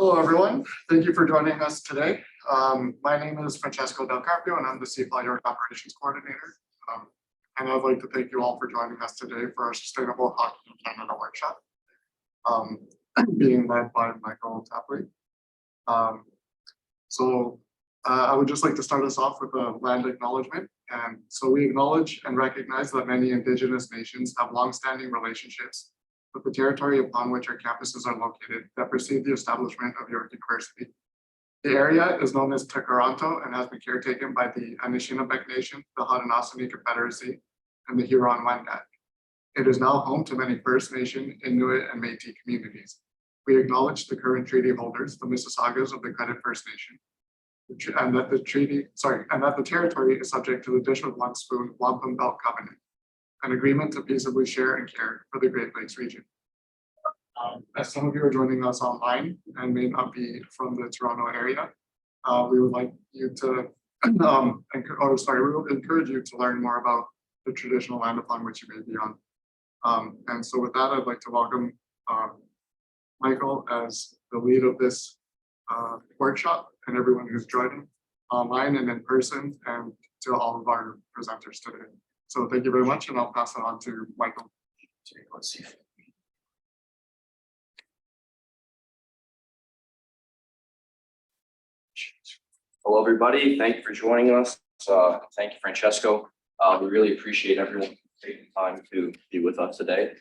Hello, everyone. Thank you for joining us today. My name is Francesco Del Carpio, and I'm the CFL York Operations Coordinator. And I'd like to thank you all for joining us today for our Sustainable Hockey in Canada workshop, being led by Michael Tapley. I would just like to start us off with a land acknowledgement. And so we acknowledge and recognize that many Indigenous nations have longstanding relationships with the territory upon which our campuses are located that precede the establishment of York University. The area is known as Tekaronto and has been caretaken by the Anishinaabe Nation, the Haudenosaunee Confederacy, and the Huron-Wendat. It is now home to many First Nation, Inuit, and Métis communities. We acknowledge the current treaty holders, the Mississaugas of the Credit First Nation, and that the territory is subject to the Dish with One Spoon Wampum Belt Covenant, an agreement to peaceably share and care for the Great Lakes region. As some of you are joining us online and may not be from the Toronto area, we would like you to, we would encourage you to learn more about the traditional land upon which you may be on. And so with that, I'd like to welcome Michael as the lead of this workshop, and everyone who's joining online and in person, and to all of our presenters today. So thank you very much, and I'll pass it on to Michael. Let's see. Hello, everybody. Thank you for joining us. Thank you, Francesco. We really appreciate everyone taking time to be with us today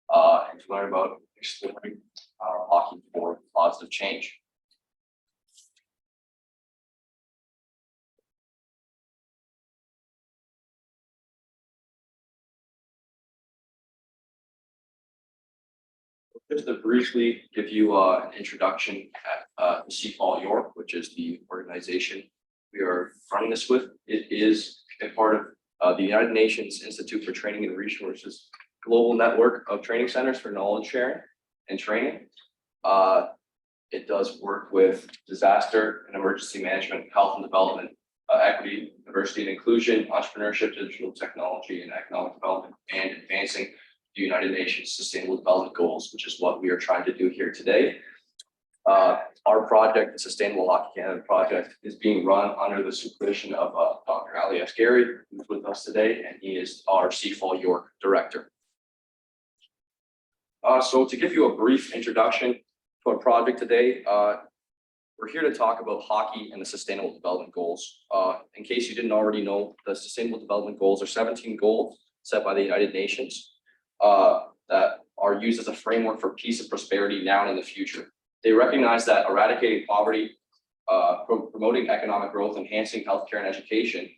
and to learn about exploring hockey for positive change. Just to briefly give you an introduction at CFL York, which is the organization we are running this with. It is a part of the United Nations Institute for Training and Resources global network of training centers for knowledge sharing and training. It does work with disaster and emergency management, health and development, equity, diversity and inclusion, entrepreneurship, digital technology, and economic development, and advancing the United Nations Sustainable Development Goals, which is what we are trying to do here today. Our project, the Sustainable Hockey Canada project, is being run under the supervision of Dr. Ali Asghari, who's with us today, and he is our CFL York director. So to give you a brief introduction to our project today, we're here to talk about hockey and the Sustainable Development Goals. In case you didn't already know, the Sustainable Development Goals are 17 goals set by the United Nations that are used as a framework for peace and prosperity now and in the future. They recognize that eradicating poverty, promoting economic growth, enhancing healthcare and education,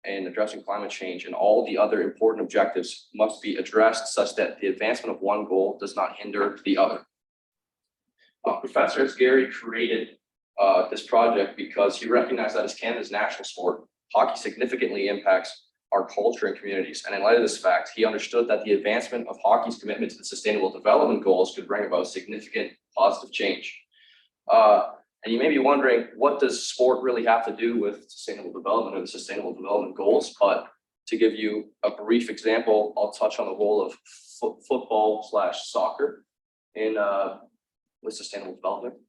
and addressing climate change and all the other important objectives must be addressed such that the advancement of one goal does not hinder the other. Professor Asghari created this project because he recognized that as Canada's national sport, hockey significantly impacts our culture and communities. And in light of this fact, he understood that the advancement of hockey's commitment to the Sustainable Development Goals could bring about significant positive change. And you may be wondering, what does sport really have to do with sustainable development or the Sustainable Development Goals? But to give you a brief example, I'll touch on the role of football/soccer in with sustainable development.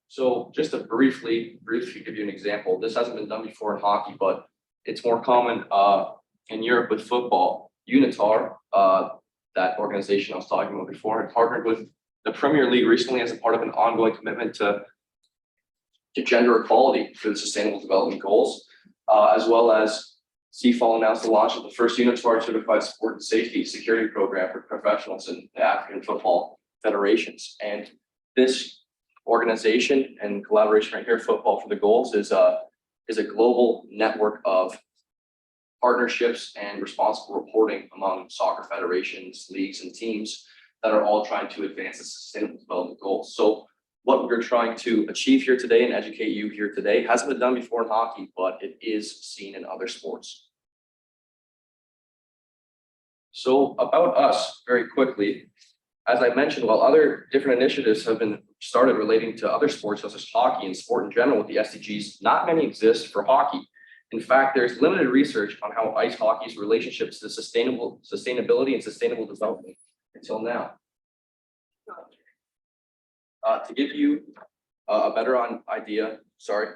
So just to briefly give you an example, this hasn't been done before in hockey, but it's more common in Europe with football. Unitar, that organization I was talking about before, had partnered with the Premier League recently as a part of an ongoing commitment to gender equality through the Sustainable Development Goals, as well as CFL announced the launch of the first Unitar certified sport and safety security program for professionals in the African football federations. And this organization and collaboration right here, Football for the Goals, is a global network of partnerships and responsible reporting among soccer federations, leagues, and teams that are all trying to advance the Sustainable Development Goals. So what we're trying to achieve here today and educate you here today hasn't been done before in hockey, but it is seen in other sports. So about us, very quickly, as I mentioned, while other different initiatives have been started relating to other sports such as hockey and sport in general with the SDGs, not many exist for hockey. In fact, there's limited research on how ice hockey's relationships to sustainability and sustainable development until now. To give you a better idea, sorry,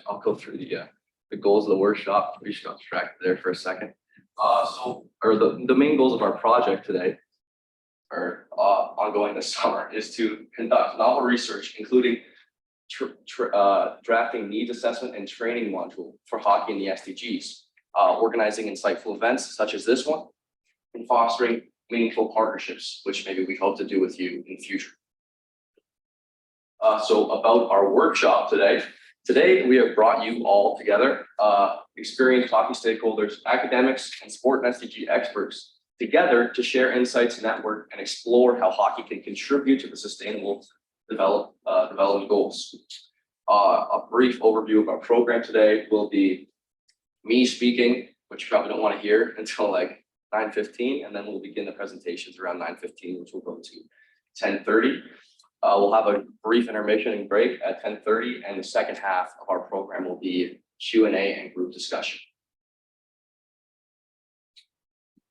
I'll go through the goals of the workshop. We just got distracted there for a second. The main goals of our project today, or ongoing this summer, is to conduct novel research, including drafting needs assessment and training module for hockey and the SDGs, organizing insightful events such as this one, and fostering meaningful partnerships, which maybe we hope to do with you in the future. So about our workshop today. Today, we have brought you all together, experienced hockey stakeholders, academics, and sport and SDG experts together to share insights, network, and explore how hockey can contribute to the sustainable development goals. A brief overview of our program today will be me speaking, which you probably don't want to hear until like 9:15, and then we'll begin the presentations around 9:15, which will go to 10:30. We'll have a brief intermission and break at 10:30, and the second half of our program will be Q&A and group discussion.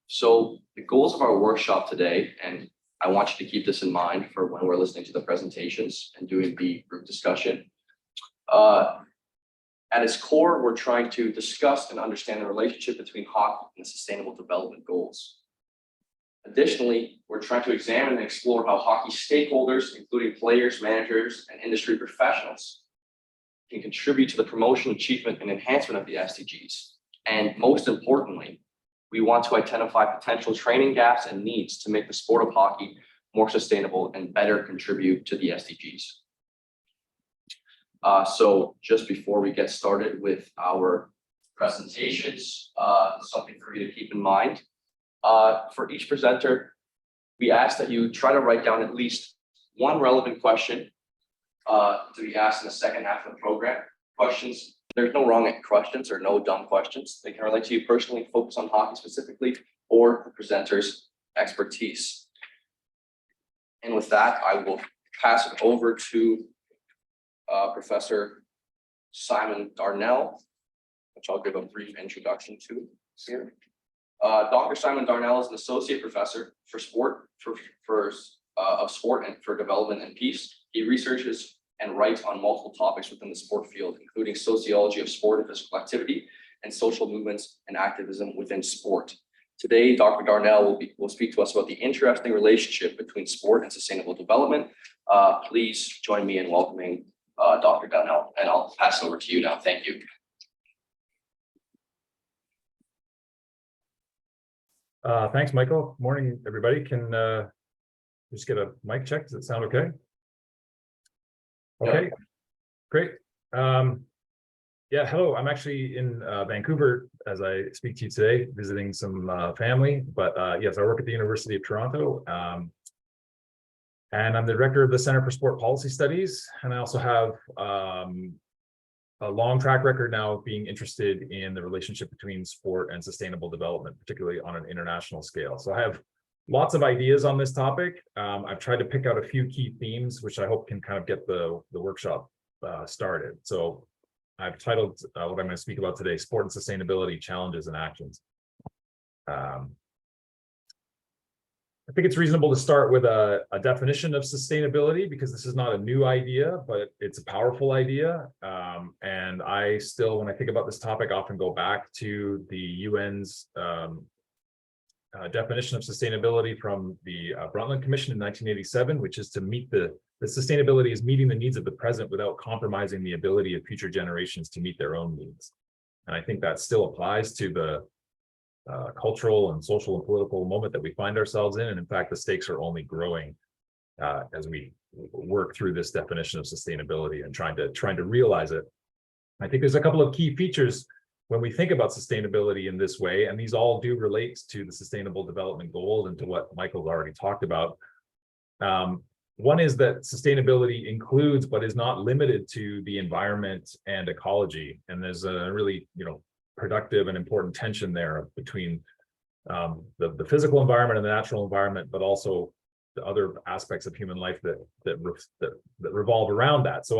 So the goals of our workshop today, and I want you to keep this in mind for when we're listening to the presentations and doing the group discussion. At its core, we're trying to discuss and understand the relationship between hockey and the Sustainable Development Goals. Additionally, we're trying to examine and explore how hockey stakeholders, including players, managers, and industry professionals, can contribute to the promotion, achievement, and enhancement of the SDGs. And most importantly, we want to identify potential training gaps and needs to make the sport of hockey more sustainable and better contribute to the SDGs. So just before we get started with our presentations, something for you to keep in mind. For each presenter, we ask that you try to write down at least one relevant question to be asked in the second half of the program. Questions, there's no wrong questions or no dumb questions. They can relate to you personally, focus on hockey specifically, or the presenter's expertise. And with that, I will pass it over to Professor Simon Darnell, which I'll give a brief introduction to here. Dr. Simon Darnell is an associate professor for sport, of sport and for development and peace. He researches and writes on multiple topics within the sport field, including sociology of sport and physical activity, and social movements and activism within sport. Today, Dr. Darnell will speak to us about the interesting relationship between sport and sustainable development. Please join me in welcoming Dr. Darnell, and I'll pass it over to you now. Thank you. Thanks, Michael. Morning, everybody. Can just get a mic check? Does it sound okay? Okay, great. Yeah, hello. I'm actually in Vancouver as I speak to you today, visiting some family. But yes, I work at the University of Toronto, and I'm the director of the Center for Sport Policy Studies. And I also have a long track record now of being interested in the relationship between sport and sustainable development, particularly on an international scale. So I have lots of ideas on this topic. I've tried to pick out a few key themes, which I hope can kind of get the workshop started. So I've titled what I'm going to speak about today, Sport and Sustainability, Challenges and Actions. I think it's reasonable to start with a definition of sustainability, because this is not a new idea, but it's a powerful idea. And I still, when I think about this topic, often go back to the UN's definition of sustainability from the Brundtland Commission in 1987, which is to meet the sustainability is meeting the needs of the present without compromising the ability of future generations to meet their own needs. And I think that still applies to the cultural and social and political moment that we find ourselves in. And in fact, the stakes are only growing as we work through this definition of sustainability and trying to realize it. I think there's a couple of key features when we think about sustainability in this way, and these all do relate to the Sustainable Development Goals and to what Michael's already talked about. One is that sustainability includes, but is not limited to, the environment and ecology. And there's a really, productive and important tension there between the physical environment and the natural environment, but also the other aspects of human life that revolve around that. So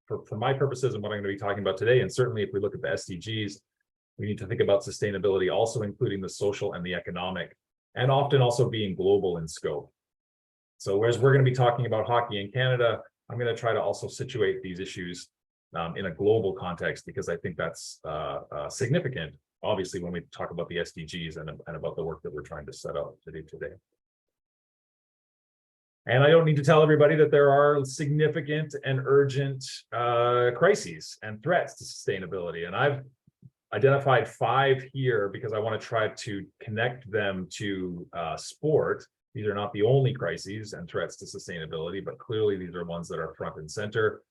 for my purposes and what I'm going to be talking about today, and certainly if we look at the SDGs, we need to think about sustainability also including the social and the economic, and often also being global in scope. So whereas we're going to be talking about hockey in Canada, I'm going to try to also situate these issues in a global context, because I think that's significant, obviously, when we talk about the SDGs and about the work that we're trying to set out to do today. And I don't need to tell everybody that there are significant and urgent crises and threats to sustainability. And I've identified 5 here because I want to try to connect them to sport. These are not the only crises and threats to sustainability, but clearly these are ones that are front and center.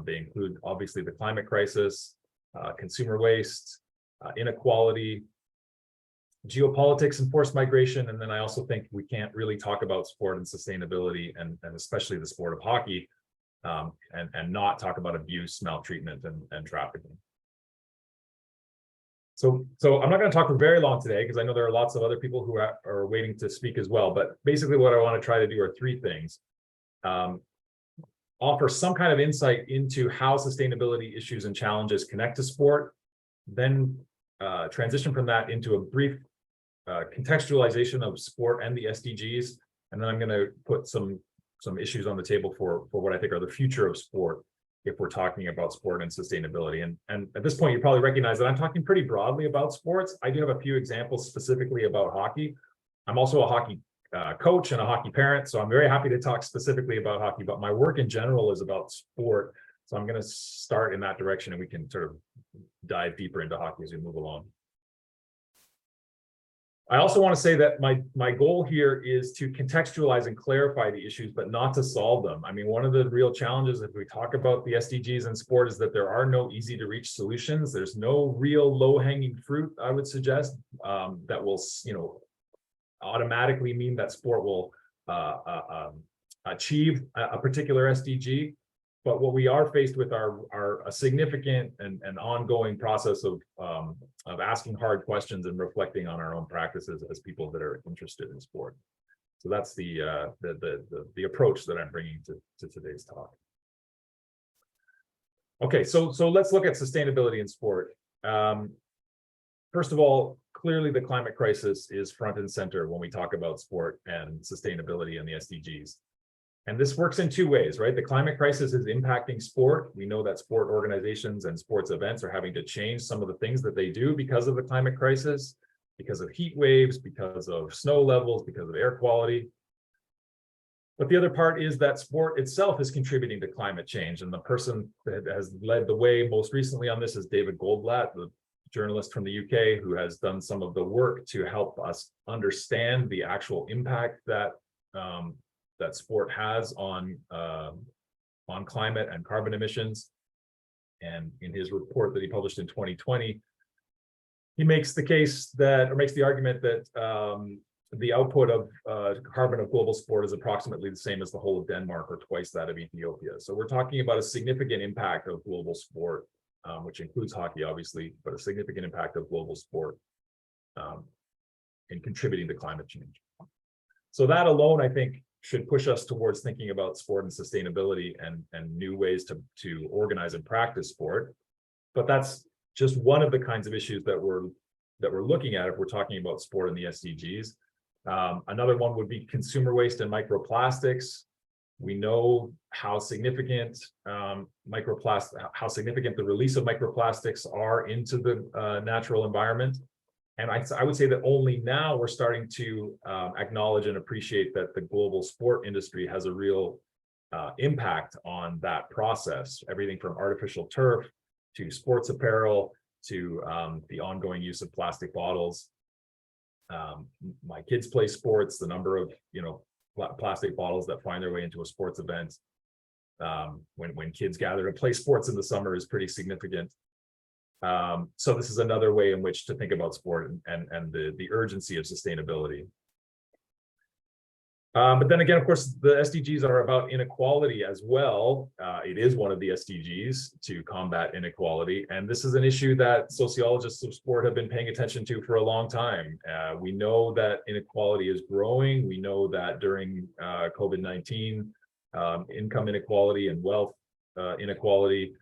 They include, obviously, the climate crisis, consumer waste, inequality, geopolitics and forced migration. And then I also think we can't really talk about sport and sustainability, and especially the sport of hockey, and not talk about abuse, maltreatment, and trafficking. So I'm not going to talk for very long today, because I know there are lots of other people who are waiting to speak as well. But basically what I want to try to do are 3 things. Offer some kind of insight into how sustainability issues and challenges connect to sport, then transition from that into a brief contextualization of sport and the SDGs. And then I'm going to put some issues on the table for what I think are the future of sport, if we're talking about sport and sustainability. And at this point, you probably recognize that I'm talking pretty broadly about sports. I do have a few examples specifically about hockey. I'm also a hockey coach and a hockey parent, so I'm very happy to talk specifically about hockey, but my work in general is about sport. So I'm going to start in that direction, and we can sort of dive deeper into hockey as we move along. I also want to say that my goal here is to contextualize and clarify the issues, but not to solve them. I mean, one of the real challenges if we talk about the SDGs in sport is that there are no easy to reach solutions. There's no real low-hanging fruit, I would suggest, that will, automatically mean that sport will achieve a particular SDG. But what we are faced with are a significant and ongoing process of asking hard questions and reflecting on our own practices as people that are interested in sport. So that's the approach that I'm bringing to today's talk. Okay, so let's look at sustainability in sport. First of all, clearly the climate crisis is front and center when we talk about sport and sustainability and the SDGs. And this works in 2 ways, right? The climate crisis is impacting sport. We know that sport organizations and sports events are having to change some of the things that they do because of the climate crisis, because of heat waves, because of snow levels, because of air quality. But the other part is that sport itself is contributing to climate change. And the person that has led the way most recently on this is David Goldblatt, the journalist from the UK, who has done some of the work to help us understand the actual impact that that sport has on climate and carbon emissions. And in his report that he published in 2020, he makes the case that, or makes the argument that the output of carbon of global sport is approximately the same as the whole of Denmark, or twice that of Ethiopia. So we're talking about a significant impact of global sport, which includes hockey, obviously, but a significant impact of global sport in contributing to climate change. So that alone, I think, should push us towards thinking about sport and sustainability and new ways to organize and practice sport. But that's just one of the kinds of issues that we're looking at if we're talking about sport and the SDGs. Another one would be consumer waste and microplastics. We know how significant the release of microplastics are into the natural environment. And I would say that only now we're starting to acknowledge and appreciate that the global sport industry has a real impact on that process. Everything from artificial turf to sports apparel to the ongoing use of plastic bottles. My kids play sports. The number of plastic bottles that find their way into a sports event when kids gather to play sports in the summer is pretty significant. So this is another way in which to think about sport and the urgency of sustainability. But then again, of course, the SDGs are about inequality as well. It is one of the SDGs to combat inequality. And this is an issue that sociologists of sport have been paying attention to for a long time. We know that inequality is growing. We know that during COVID-19, income inequality and wealth inequality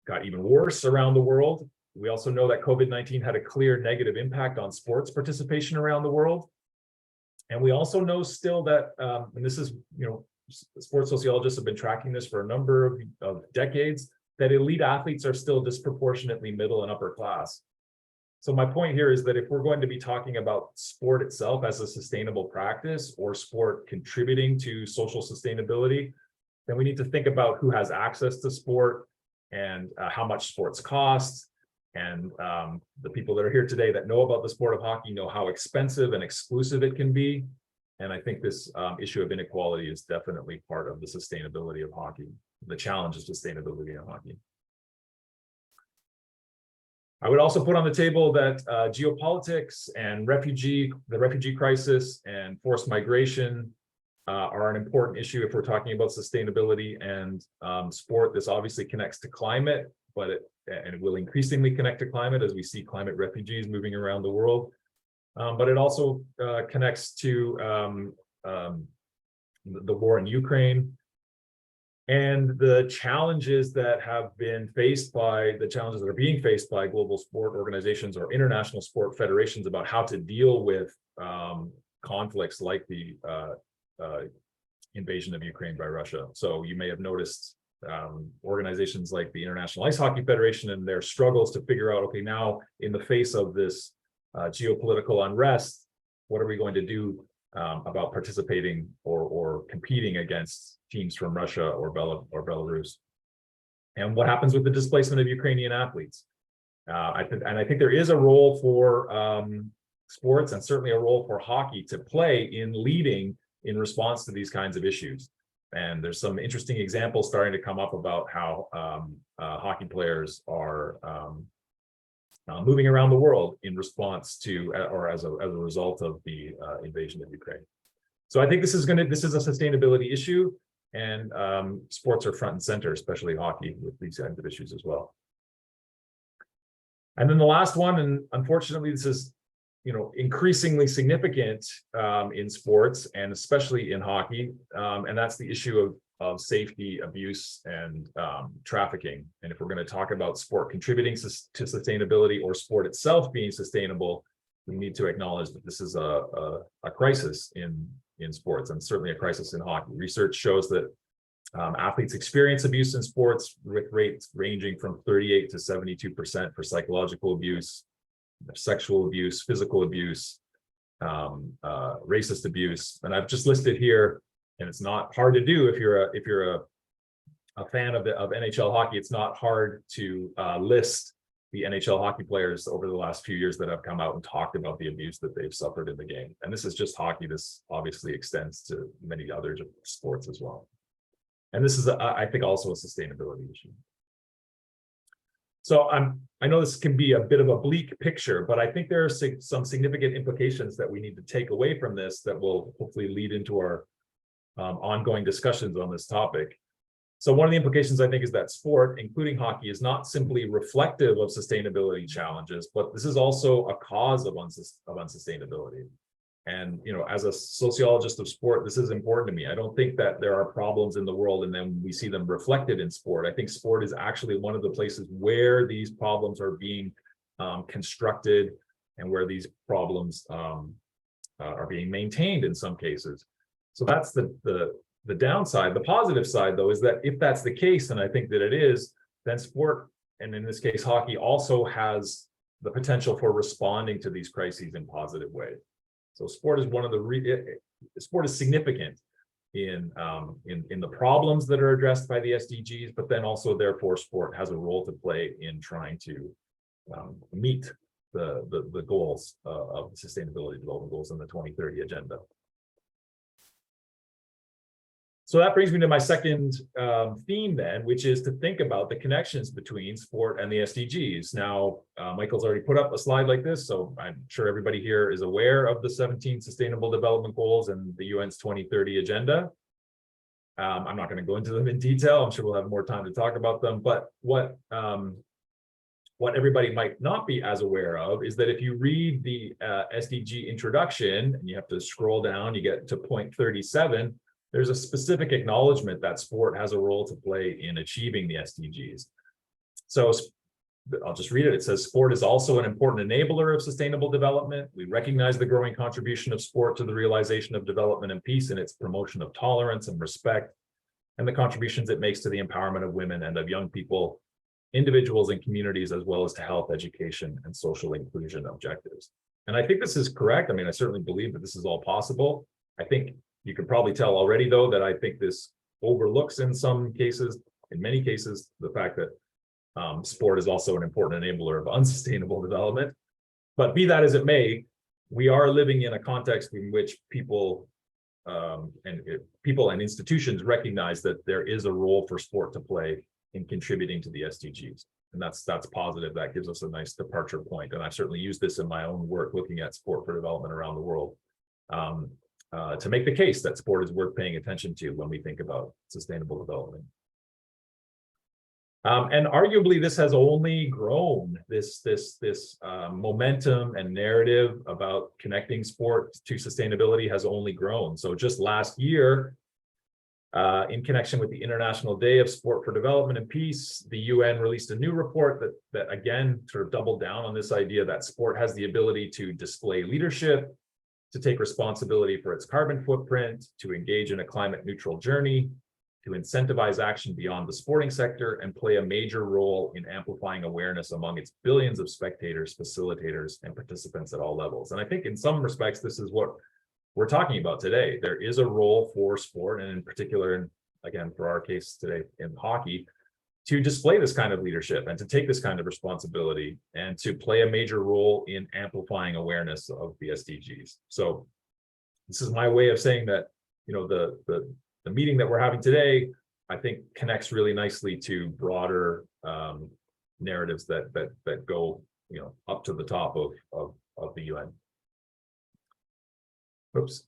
got even worse around the world. We also know that COVID-19 had a clear negative impact on sports participation around the world. And we also know still that, and this is, sports sociologists have been tracking this for a number of decades, that elite athletes are still disproportionately middle and upper class. So my point here is that if we're going to be talking about sport itself as a sustainable practice or sport contributing to social sustainability, then we need to think about who has access to sport and how much sports cost. And the people that are here today that know about the sport of hockey know how expensive and exclusive it can be. And I think this issue of inequality is definitely part of the sustainability of hockey, the challenge of sustainability in hockey. I would also put on the table that geopolitics and the refugee crisis and forced migration are an important issue if we're talking about sustainability and sport. This obviously connects to climate, but it will increasingly connect to climate as we see climate refugees moving around the world. But it also connects to the war in Ukraine and the challenges that are being faced by global sport organizations or international sport federations about how to deal with conflicts like the invasion of Ukraine by Russia. So you may have noticed organizations like the International Ice Hockey Federation and their struggles to figure out, okay, now in the face of this geopolitical unrest, what are we going to do about participating or competing against teams from Russia or Belarus? And what happens with the displacement of Ukrainian athletes? I think there is a role for sports and certainly a role for hockey to play in leading in response to these kinds of issues. And there's some interesting examples starting to come up about how hockey players are moving around the world in response to or as a result of the invasion of Ukraine. So I think this is a sustainability issue, and sports are front and center, especially hockey, with these kinds of issues as well. And then the last one, and unfortunately this is increasingly significant in sports and especially in hockey, and that's the issue of safety, abuse, and trafficking. And if we're going to talk about sport contributing to sustainability or sport itself being sustainable, we need to acknowledge that this is a crisis in sports, and certainly a crisis in hockey. Research shows that athletes experience abuse in sports with rates ranging from 38 to 72% for psychological abuse, sexual abuse, physical abuse, racist abuse. And I've just listed here, and it's not hard to do if you're a fan of NHL hockey. It's not hard to list the NHL hockey players over the last few years that have come out and talked about the abuse that they've suffered in the game. And this is just hockey. This obviously extends to many other sports as well. And this is, I think, also a sustainability issue. So I know this can be a bit of a bleak picture, but I think there are some significant implications that we need to take away from this that will hopefully lead into our ongoing discussions on this topic. So one of the implications, I think, is that sport, including hockey, is not simply reflective of sustainability challenges, but this is also a cause of unsustainability. And as a sociologist of sport, this is important to me. I don't think that there are problems in the world and then we see them reflected in sport. I think sport is actually one of the places where these problems are being constructed and where these problems are being maintained in some cases. So that's the downside. The positive side, though, is that if that's the case, and I think that it is, then sport, and in this case hockey, also has the potential for responding to these crises in positive ways. So sport is sport is significant in the problems that are addressed by the SDGs, but then also therefore sport has a role to play in trying to meet the goals of the Sustainability Development Goals in the 2030 Agenda. So that brings me to my second theme then, which is to think about the connections between sport and the SDGs. Now, Michael's already put up a slide like this, so I'm sure everybody here is aware of the 17 Sustainable Development Goals and the UN's 2030 Agenda. I'm not going to go into them in detail. I'm sure we'll have more time to talk about them. But what everybody might not be as aware of is that if you read the SDG introduction, and you have to scroll down, you get to point 37, there's a specific acknowledgement that sport has a role to play in achieving the SDGs. So I'll just read it. It says, sport is also an important enabler of sustainable development. We recognize the growing contribution of sport to the realization of development and peace and its promotion of tolerance and respect, and the contributions it makes to the empowerment of women and of young people, individuals and communities, as well as to health, education, and social inclusion objectives. And I think this is correct. I mean, I certainly believe that this is all possible. I think you can probably tell already, though, that I think this overlooks in some cases, in many cases, the fact that sport is also an important enabler of unsustainable development. But be that as it may, we are living in a context in which people and institutions recognize that there is a role for sport to play in contributing to the SDGs. And that's positive. That gives us a nice departure point. And I've certainly used this in my own work looking at sport for development around the world to make the case that sport is worth paying attention to when we think about sustainable development. And arguably, this has only grown. This momentum and narrative about connecting sport to sustainability has only grown. So just last year, in connection with the International Day of Sport for Development and Peace, the UN released a new report that again sort of doubled down on this idea that sport has the ability to display leadership, to take responsibility for its carbon footprint, to engage in a climate neutral journey, to incentivize action beyond the sporting sector, and play a major role in amplifying awareness among its billions of spectators, facilitators, and participants at all levels. And I think in some respects, this is what we're talking about today. There is a role for sport, and in particular, and again, for our case today in hockey, to display this kind of leadership and to take this kind of responsibility and to play a major role in amplifying awareness of the SDGs. So this is my way of saying that, you know, the meeting that we're having today, I think, connects really nicely to broader narratives that go, you know, up to the top of the UN. Oops.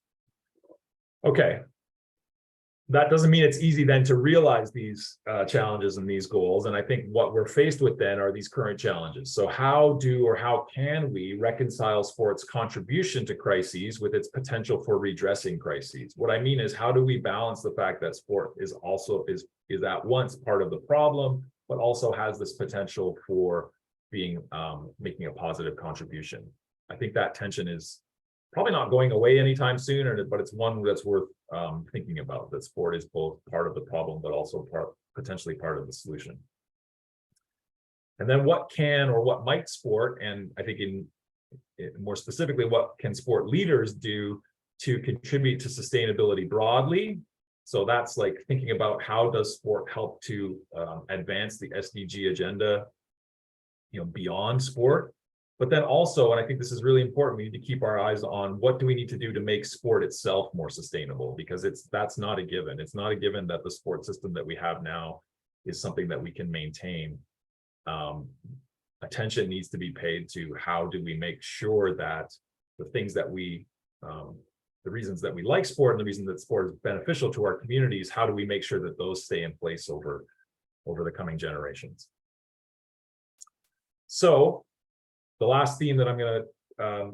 Okay. That doesn't mean it's easy then to realize these challenges and these goals. And I think what we're faced with then are these current challenges. So how can we reconcile sport's contribution to crises with its potential for redressing crises? What I mean is, how do we balance the fact that sport is at once part of the problem, but also has this potential for being making a positive contribution? I think that tension is probably not going away anytime soon, but it's one that's worth thinking about, that sport is both part of the problem, but also potentially part of the solution. And then what can or what might sport, and I think in more specifically, what can sport leaders do to contribute to sustainability broadly? So that's like thinking about, how does sport help to advance the SDG agenda, you know, beyond sport? But then also, and I think this is really important, we need to keep our eyes on what do we need to do to make sport itself more sustainable, because that's not a given. It's not a given that the sport system that we have now is something that we can maintain. Attention needs to be paid to how do we make sure that the things that we, the reasons that we like sport and the reason that sport is beneficial to our communities, how do we make sure that those stay in place over the coming generations? So the last theme that I'm going to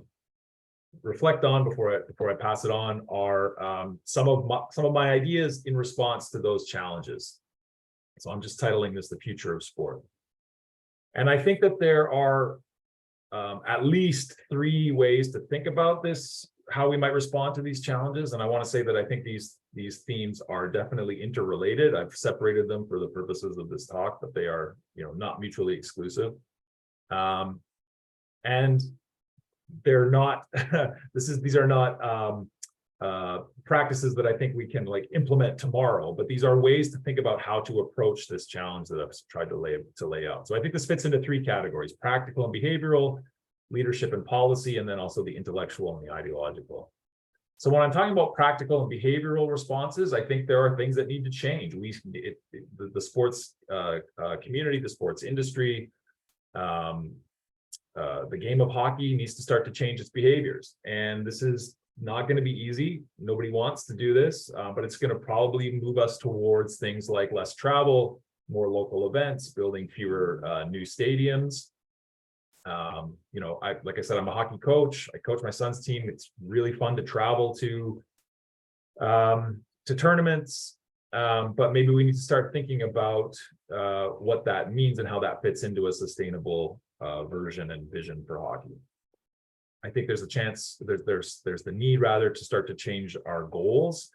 reflect on before I pass it on are some of my ideas in response to those challenges. So I'm just titling this "The Future of Sport." And I think that there are at least 3 ways to think about this, how we might respond to these challenges. And I want to say that I think these themes are definitely interrelated. I've separated them for the purposes of this talk, but they are, you know, not mutually exclusive. And they're not, these are not practices that I think we can like implement tomorrow, but these are ways to think about how to approach this challenge that I've tried to lay out. So I think this fits into 3 categories: practical and behavioral, leadership and policy, and then also the intellectual and the ideological. So when I'm talking about practical and behavioral responses, I think there are things that need to change. The sports community, the sports industry, the game of hockey needs to start to change its behaviors. And this is not going to be easy. Nobody wants to do this, but it's going to probably move us towards things like less travel, more local events, building fewer new stadiums. You know, like I said, I'm a hockey coach. I coach my son's team. It's really fun to travel to tournaments, but maybe we need to start thinking about what that means and how that fits into a sustainable version and vision for hockey. I think there's a chance, there's the need rather to start to change our goals,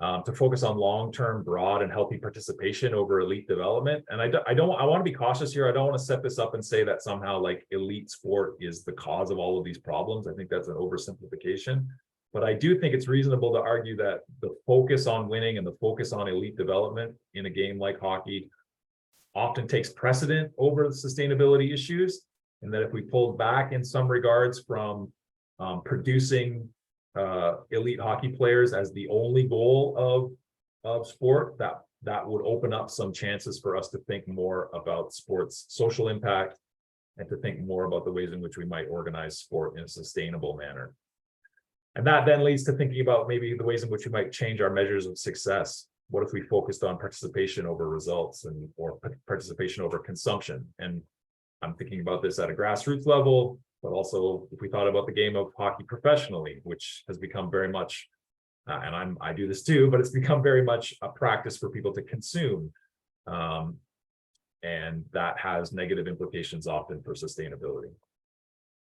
to focus on long-term, broad and healthy participation over elite development. And I want to be cautious here. I don't want to set this up and say that somehow like elite sport is the cause of all of these problems. I think that's an oversimplification. But I do think it's reasonable to argue that the focus on winning and the focus on elite development in a game like hockey often takes precedent over the sustainability issues. And that if we pulled back in some regards from producing elite hockey players as the only goal of sport, that would open up some chances for us to think more about sport's social impact and to think more about the ways in which we might organize sport in a sustainable manner. And that then leads to thinking about maybe the ways in which we might change our measures of success. What if we focused on participation over results or participation over consumption? And I'm thinking about this at a grassroots level, but also if we thought about the game of hockey professionally, which has become very much, and I do this too, but it's become very much a practice for people to consume. And that has negative implications often for sustainability.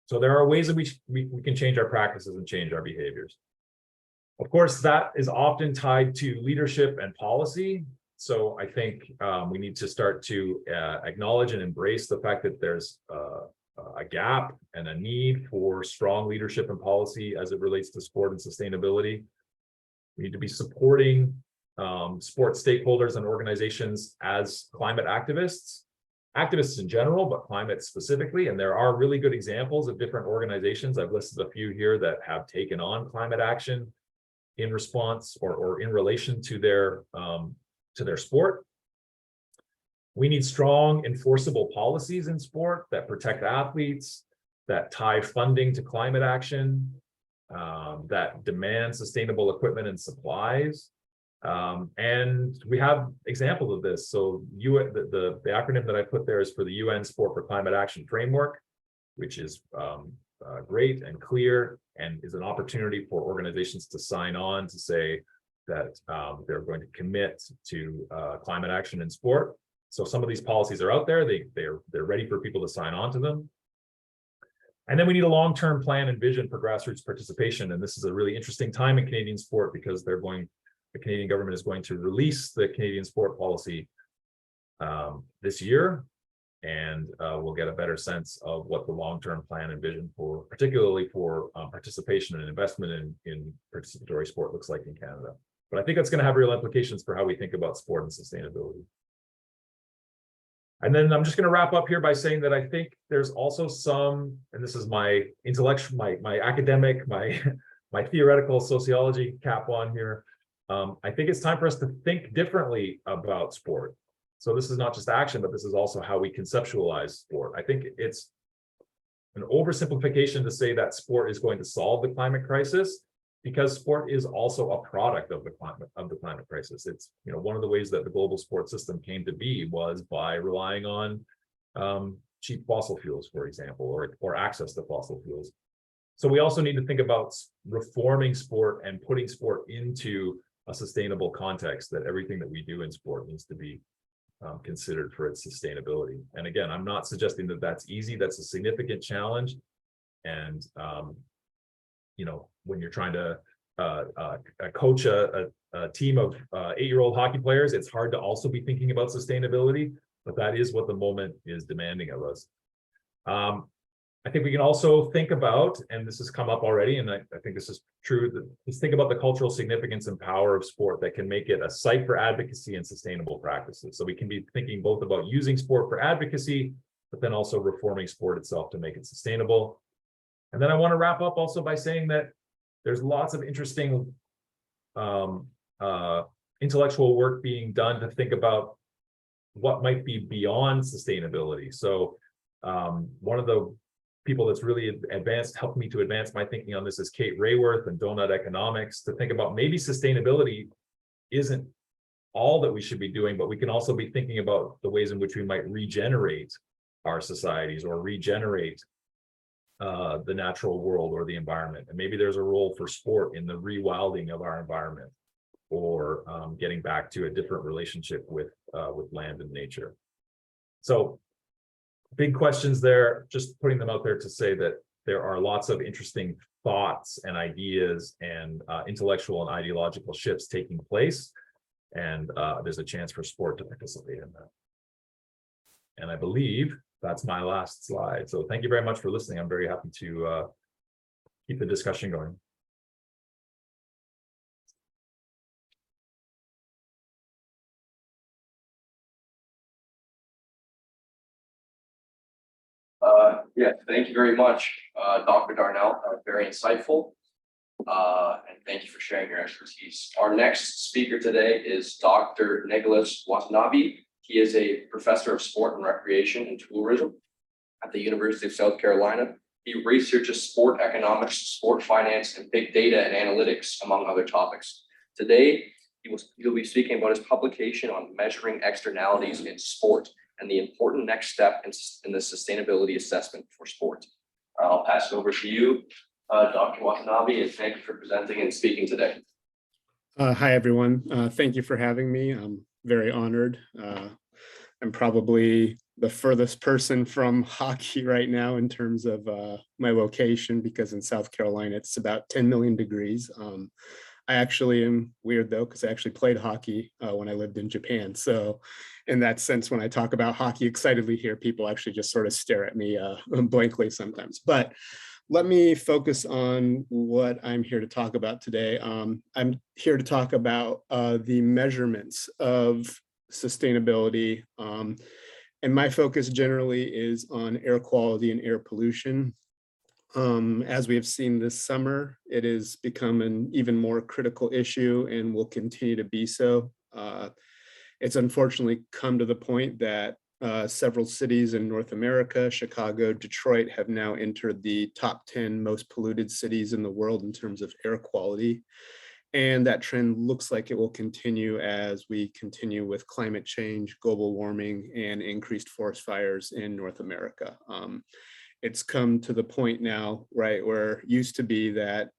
So there are ways that we can change our practices and change our behaviors. Of course, that is often tied to leadership and policy. So I think we need to start to acknowledge and embrace the fact that there's a gap and a need for strong leadership and policy as it relates to sport and sustainability. We need to be supporting sports stakeholders and organizations as climate activists in general, but climate specifically. And there are really good examples of different organizations. I've listed a few here that have taken on climate action in response or in relation to their sport. We need strong enforceable policies in sport that protect athletes, that tie funding to climate action, that demand sustainable equipment and supplies. And we have examples of this. So the acronym that I put there is for the UN Sport for Climate Action Framework, which is great and clear and is an opportunity for organizations to sign on to say that they're going to commit to climate action in sport. So some of these policies are out there. They're ready for people to sign on to them. And then we need a long-term plan and vision for grassroots participation. And this is a really interesting time in Canadian sport because the Canadian government is going to release the Canadian sport policy this year. And we'll get a better sense of what the long-term plan and vision for, particularly for participation and investment in participatory sport looks like in Canada. But I think that's going to have real implications for how we think about sport and sustainability. And then I'm just going to wrap up here by saying that I think there's also some, and this is my intellectual, my academic, my theoretical sociology cap on here. I think it's time for us to think differently about sport. So this is not just action, but this is also how we conceptualize sport. I think it's an oversimplification to say that sport is going to solve the climate crisis, because sport is also a product of the climate crisis. It's, you know, one of the ways that the global sports system came to be was by relying on cheap fossil fuels, for example, or access to fossil fuels. So we also need to think about reforming sport and putting sport into a sustainable context, that everything that we do in sport needs to be considered for its sustainability. And again, I'm not suggesting that that's easy. That's a significant challenge. And you know, when you're trying to coach a team of 8-year-old hockey players, it's hard to also be thinking about sustainability, but that is what the moment is demanding of us. I think we can also think about, and this has come up already, and I think this is true, is think about the cultural significance and power of sport that can make it a site for advocacy and sustainable practices. So we can be thinking both about using sport for advocacy, but then also reforming sport itself to make it sustainable. And then I want to wrap up also by saying that there's lots of interesting intellectual work being done to think about what might be beyond sustainability. So one of the people that's really helped me to advance my thinking on this is Kate Rayworth and Donut Economics, to think about maybe sustainability isn't all that we should be doing, but we can also be thinking about the ways in which we might regenerate our societies or regenerate the natural world or the environment. And maybe there's a role for sport in the rewilding of our environment. or getting back to a different relationship with land and nature. So big questions there, just putting them out there to say that there are lots of interesting thoughts and ideas and intellectual and ideological shifts taking place. And there's a chance for sport to participate in that. And I believe that's my last slide. So thank you very much for listening. I'm very happy to keep the discussion going. Yeah, thank you very much, Dr. Darnell. Very insightful. And thank you for sharing your expertise. Our next speaker today is Dr. Nicholas Watanabe. He is a professor of sport and recreation and tourism at the University of South Carolina. He researches sport economics, sport finance, and big data and analytics, among other topics. Today, he'll be speaking about his publication on measuring externalities in sport and the important next step in the sustainability assessment for sport. I'll pass it over to you, Dr. Watanabe, and thank you for presenting and speaking today. Hi, everyone. Thank you for having me. I'm very honored. I'm probably the furthest person from hockey right now in terms of my location, because in South Carolina, it's about 10 million degrees. I actually am weird though, because I actually played hockey when I lived in Japan. So in that sense, when I talk about hockey excitedly here, people actually just sort of stare at me blankly sometimes. But let me focus on what I'm here to talk about today. I'm here to talk about the measurements of sustainability. And my focus generally is on air quality and air pollution. As we have seen this summer, it has become an even more critical issue and will continue to be so. It's unfortunately come to the point that several cities in North America, Chicago, Detroit, have now entered the top 10 most polluted cities in the world in terms of air quality. And that trend looks like it will continue as we continue with climate change, global warming, and increased forest fires in North America. It's come to the point now, right, where it used to be that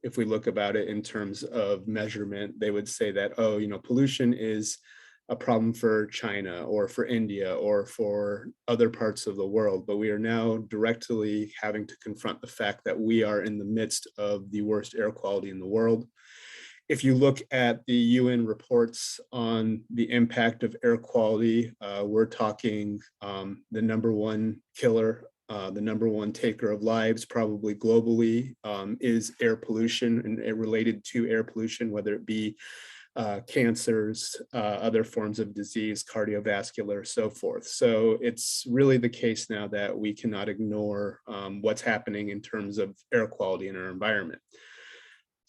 if we look about it in terms of measurement, they would say that, oh, pollution is a problem for China or for India or for other parts of the world. But we are now directly having to confront the fact that we are in the midst of the worst air quality in the world. If you look at the UN reports on the impact of air quality, we're talking the number one killer, the number one taker of lives, probably globally, is air pollution and related to air pollution, whether it be cancers, other forms of disease, cardiovascular, so forth. So it's really the case now that we cannot ignore what's happening in terms of air quality in our environment.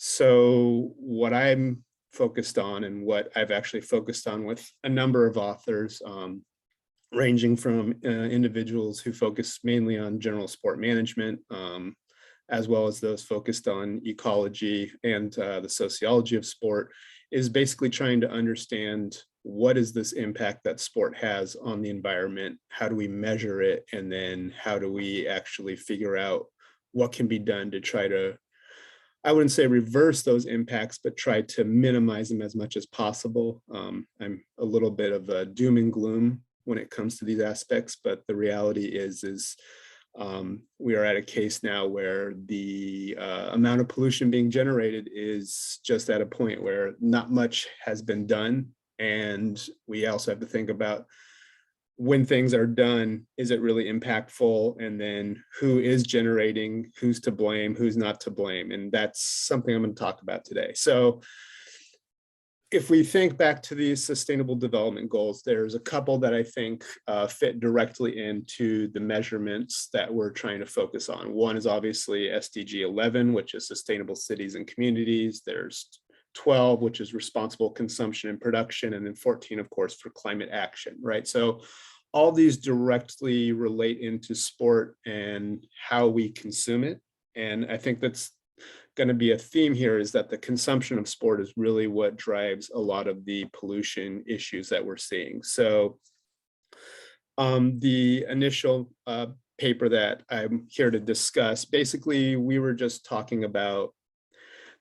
So what I'm focused on, and what I've actually focused on with a number of authors, ranging from individuals who focus mainly on general sport management, as well as those focused on ecology and the sociology of sport, is basically trying to understand what is this impact that sport has on the environment, how do we measure it, and then how do we actually figure out what can be done to try to, I wouldn't say reverse those impacts, but try to minimize them as much as possible. I'm a little bit of a doom and gloom when it comes to these aspects, but the reality is we are at a case now where the amount of pollution being generated is just at a point where not much has been done. And we also have to think about, when things are done, is it really impactful? And then who is generating, who's to blame, who's not to blame? And that's something I'm going to talk about today. So if we think back to these sustainable development goals, there's a couple that I think fit directly into the measurements that we're trying to focus on. One is obviously SDG 11, which is sustainable cities and communities. There's 12, which is responsible consumption and production, and then 14, of course, for climate action, right? So all these directly relate into sport and how we consume it. And I think that's going to be a theme here, is that the consumption of sport is really what drives a lot of the pollution issues that we're seeing. So the initial paper that I'm here to discuss, basically we were just talking about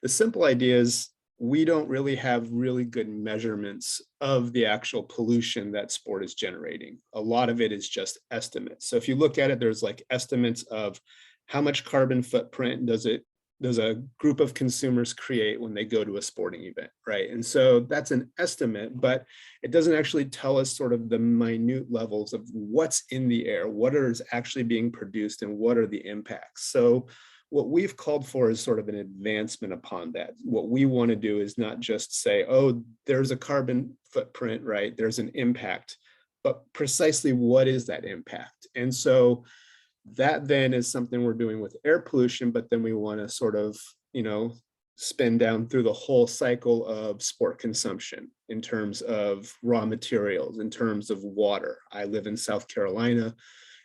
the simple ideas we don't really have really good measurements of the actual pollution that sport is generating. A lot of it is just estimates. So if you look at it, there's like estimates of how much carbon footprint does a group of consumers create when they go to a sporting event, right? And so that's an estimate, but it doesn't actually tell us sort of the minute levels of what's in the air, what is actually being produced, and what are the impacts. So what we've called for is sort of an advancement upon that. What we want to do is not just say, oh, there's a carbon footprint, right? There's an impact, but precisely what is that impact? And so that then is something we're doing with air pollution, but then we want to sort of, spin down through the whole cycle of sport consumption in terms of raw materials, in terms of water. I live in South Carolina.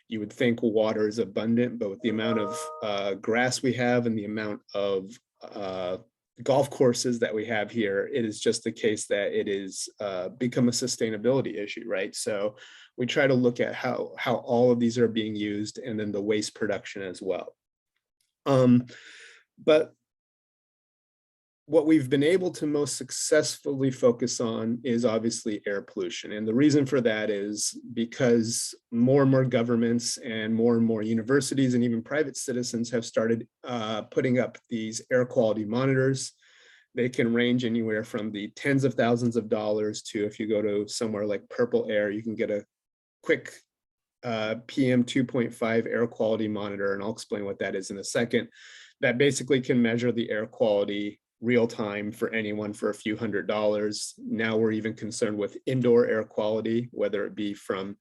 You would think water is abundant, but with the amount of grass we have and the amount of golf courses that we have here, it is just the case that it is become a sustainability issue, right? So we try to look at how all of these are being used, and then the waste production as well. But what we've been able to most successfully focus on is obviously air pollution. And the reason for that is because more and more governments and more universities and even private citizens have started putting up these air quality monitors. They can range anywhere from the tens of thousands of dollars to, if you go to somewhere like Purple Air, you can get a quick PM 2.5 air quality monitor. And I'll explain what that is in a second. That basically can measure the air quality real time for anyone for a few $100s. Now we're even concerned with indoor air quality, whether it be from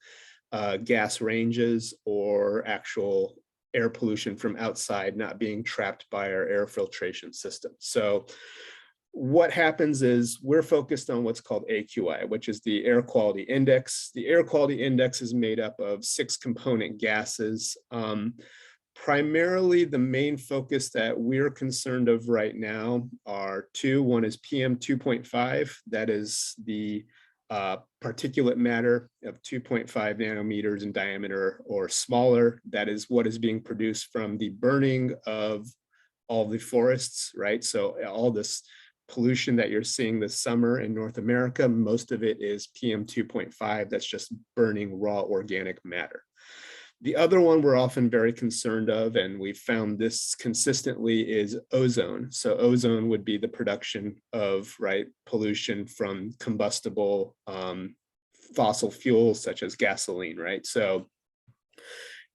gas ranges or actual air pollution from outside not being trapped by our air filtration system. So what happens is we're focused on what's called AQI, which is the air quality index. The air quality index is made up of 6 component gases. Primarily, the main focus that we're concerned of right now are 2. One is PM 2.5. That is the particulate matter of 2.5 nanometers in diameter or smaller. That is what is being produced from the burning of all the forests, right? So all this pollution that you're seeing this summer in North America, most of it is PM 2.5. That's just burning raw organic matter. The other one we're often very concerned of, and we've found this consistently, is ozone. So ozone would be the production of, right, pollution from combustible fossil fuels such as gasoline, right? So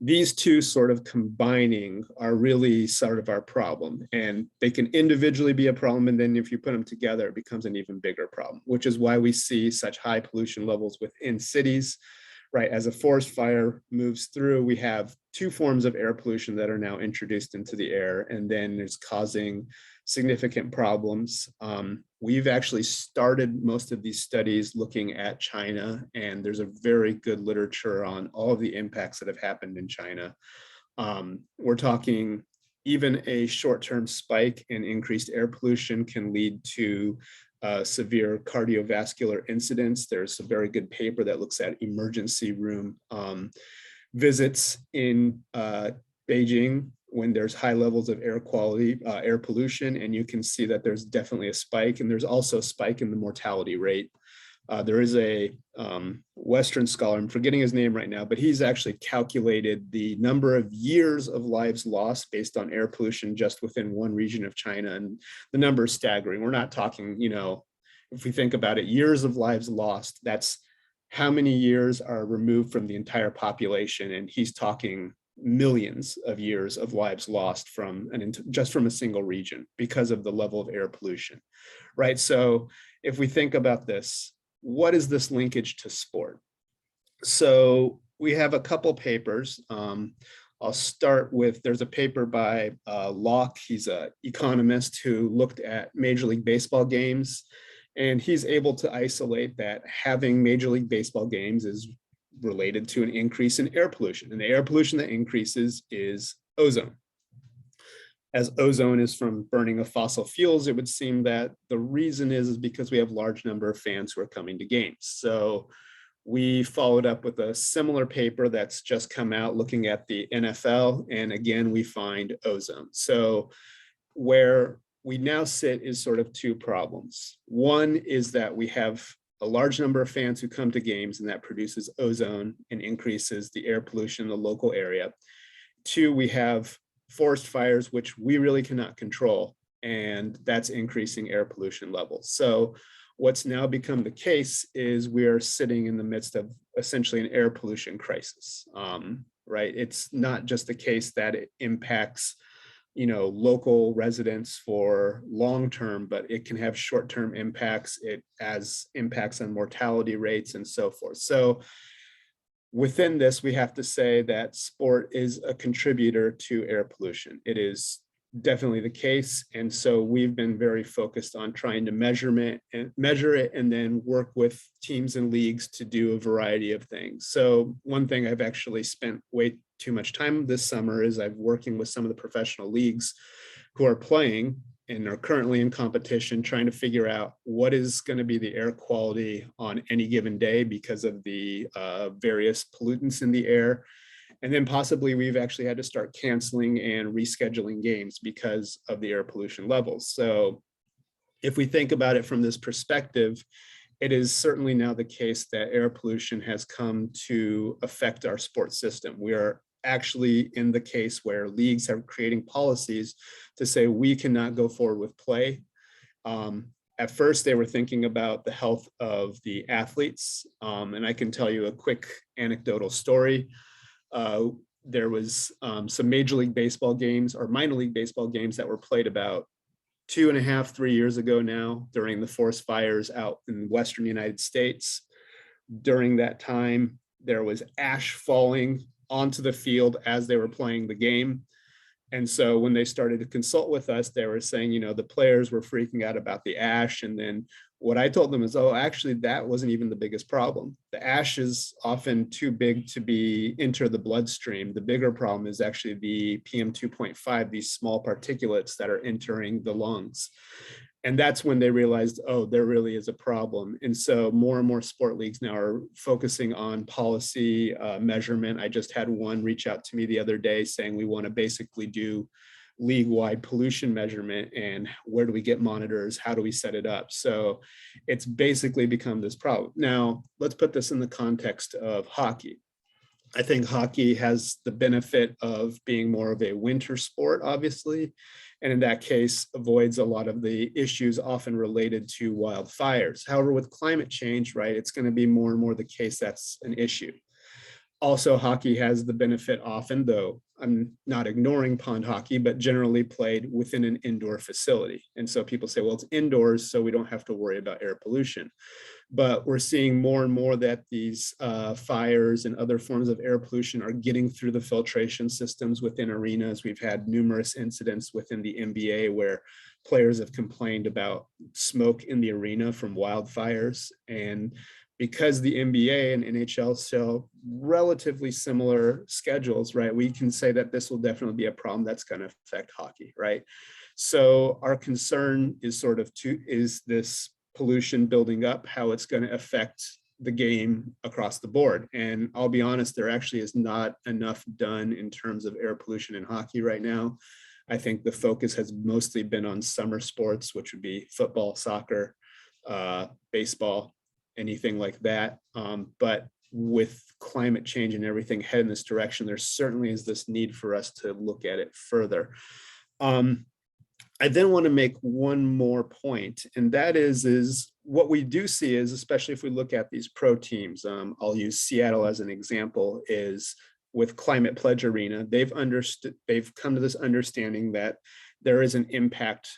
these two sort of combining are really sort of our problem, and they can individually be a problem, and then if you put them together, it becomes an even bigger problem, which is why we see such high pollution levels within cities. Right, as a forest fire moves through, we have 2 forms of air pollution that are now introduced into the air, and then it's causing significant problems. We've actually started most of these studies looking at China, and there's a very good literature on all of the impacts that have happened in China. We're talking even a short-term spike in increased air pollution can lead to severe cardiovascular incidents. There's a very good paper that looks at emergency room visits in Beijing when there's high levels of air quality, air pollution, and you can see that there's definitely a spike, and there's also a spike in the mortality rate. There is a Western scholar, I'm forgetting his name right now, but he's actually calculated the number of years of lives lost based on air pollution just within one region of China. And the number is staggering. We're not talking, if we think about it, years of lives lost, that's how many years are removed from the entire population. And he's talking millions of years of lives lost from just from a single region because of the level of air pollution, right? So if we think about this, what is this linkage to sport? So we have a couple papers. I'll start with, there's a paper by Locke. He's an economist who looked at Major League Baseball games, and he's able to isolate that having Major League Baseball games is related to an increase in air pollution. And the air pollution that increases is ozone. As ozone is from burning of fossil fuels, it would seem that the reason is because we have a large number of fans who are coming to games. So we followed up with a similar paper that's just come out looking at the NFL. And again, we find ozone. So where we now sit is sort of two problems. One is that we have a large number of fans who come to games, and that produces ozone and increases the air pollution in the local area. Two, we have forest fires, which we really cannot control, and that's increasing air pollution levels. So what's now become the case is we are sitting in the midst of essentially an air pollution crisis, right? It's not just the case that it impacts, local residents for long-term, but it can have short-term impacts. It has impacts on mortality rates and so forth. So within this, we have to say that sport is a contributor to air pollution. It is definitely the case. And so we've been very focused on trying to measure it and then work with teams and leagues to do a variety of things. So one thing I've actually spent way too much time this summer is I'm working with some of the professional leagues who are playing and are currently in competition, trying to figure out what is going to be the air quality on any given day because of the various pollutants in the air. And then possibly we've actually had to start canceling and rescheduling games because of the air pollution levels. So if we think about it from this perspective, it is certainly now the case that air pollution has come to affect our sports system. We are actually in the case where leagues are creating policies to say we cannot go forward with play. At first, they were thinking about the health of the athletes. And I can tell you a quick anecdotal story. There was some Major League Baseball games or minor league baseball games that were played about 2.5, 3 years ago now during the forest fires out in Western United States. During that time, there was ash falling onto the field as they were playing the game. And so when they started to consult with us, they were saying, the players were freaking out about the ash. And then what I told them is, oh, actually, that wasn't even the biggest problem. The ash is often too big to enter the bloodstream. The bigger problem is actually the PM 2.5, these small particulates that are entering the lungs. And that's when they realized, oh, there really is a problem. And so more and more sport leagues now are focusing on policy measurement. I just had one reach out to me the other day saying we want to basically do league-wide pollution measurement, and where do we get monitors? How do we set it up? So it's basically become this problem. Now, let's put this in the context of hockey. I think hockey has the benefit of being more of a winter sport, obviously, and in that case avoids a lot of the issues often related to wildfires. However, with climate change, right, it's going to be more and more the case that's an issue. Also, hockey has the benefit often, though I'm not ignoring pond hockey, but generally played within an indoor facility. And so people say, well, it's indoors, so we don't have to worry about air pollution. But we're seeing more and more that these fires and other forms of air pollution are getting through the filtration systems within arenas. We've had numerous incidents within the NBA where players have complained about smoke in the arena from wildfires. And because the NBA and NHL show relatively similar schedules, right, we can say that this will definitely be a problem that's going to affect hockey, right? So our concern is sort of is this pollution building up, how it's going to affect the game across the board. And I'll be honest, there actually is not enough done in terms of air pollution in hockey right now. I think the focus has mostly been on summer sports, which would be football, soccer, baseball, anything like that. But with climate change and everything heading this direction, there certainly is this need for us to look at it further. I then want to make one more point, and that is what we do see is, especially if we look at these pro teams, I'll use Seattle as an example, is with Climate Pledge Arena, they've come to this understanding that there is an impact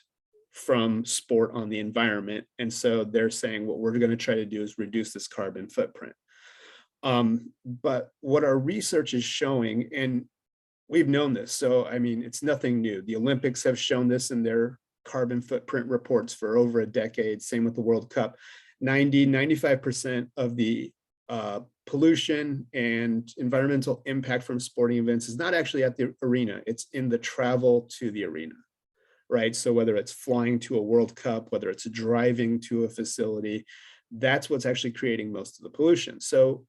from sport on the environment. And so they're saying what we're going to try to do is reduce this carbon footprint. But what our research is showing, and we've known this, so I mean, it's nothing new. The Olympics have shown this in their carbon footprint reports for over a decade. Same with the World Cup. 95% of the pollution and environmental impact from sporting events is not actually at the arena. It's in the travel to the arena, right? So whether it's flying to a World Cup, whether it's driving to a facility, that's what's actually creating most of the pollution. So,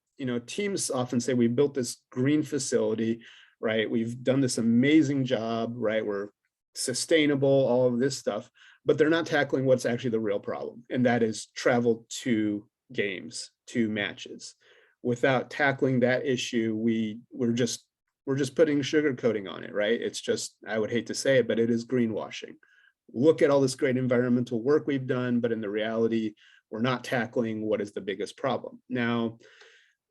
teams often say we built this green facility, right? We've done this amazing job, right? We're sustainable, all of this stuff, but they're not tackling what's actually the real problem, and that is travel to games, to matches. Without tackling that issue, we're just putting sugar coating on it, right? It's just, I would hate to say it, but it is greenwashing. Look at all this great environmental work we've done, but in the reality, we're not tackling what is the biggest problem. Now,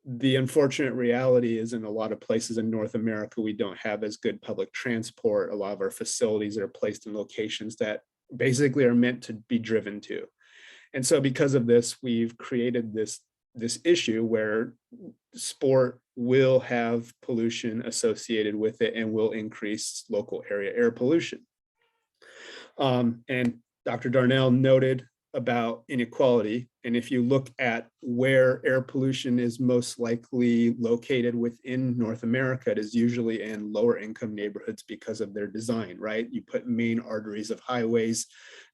the unfortunate reality is in a lot of places in North America, we don't have as good public transport. A lot of our facilities are placed in locations that basically are meant to be driven to. And so because of this, we've created this issue where sport will have pollution associated with it and will increase local area air pollution. And Dr. Darnell noted about inequality. And if you look at where air pollution is most likely located within North America, it is usually in lower income neighborhoods because of their design, right? You put main arteries of highways,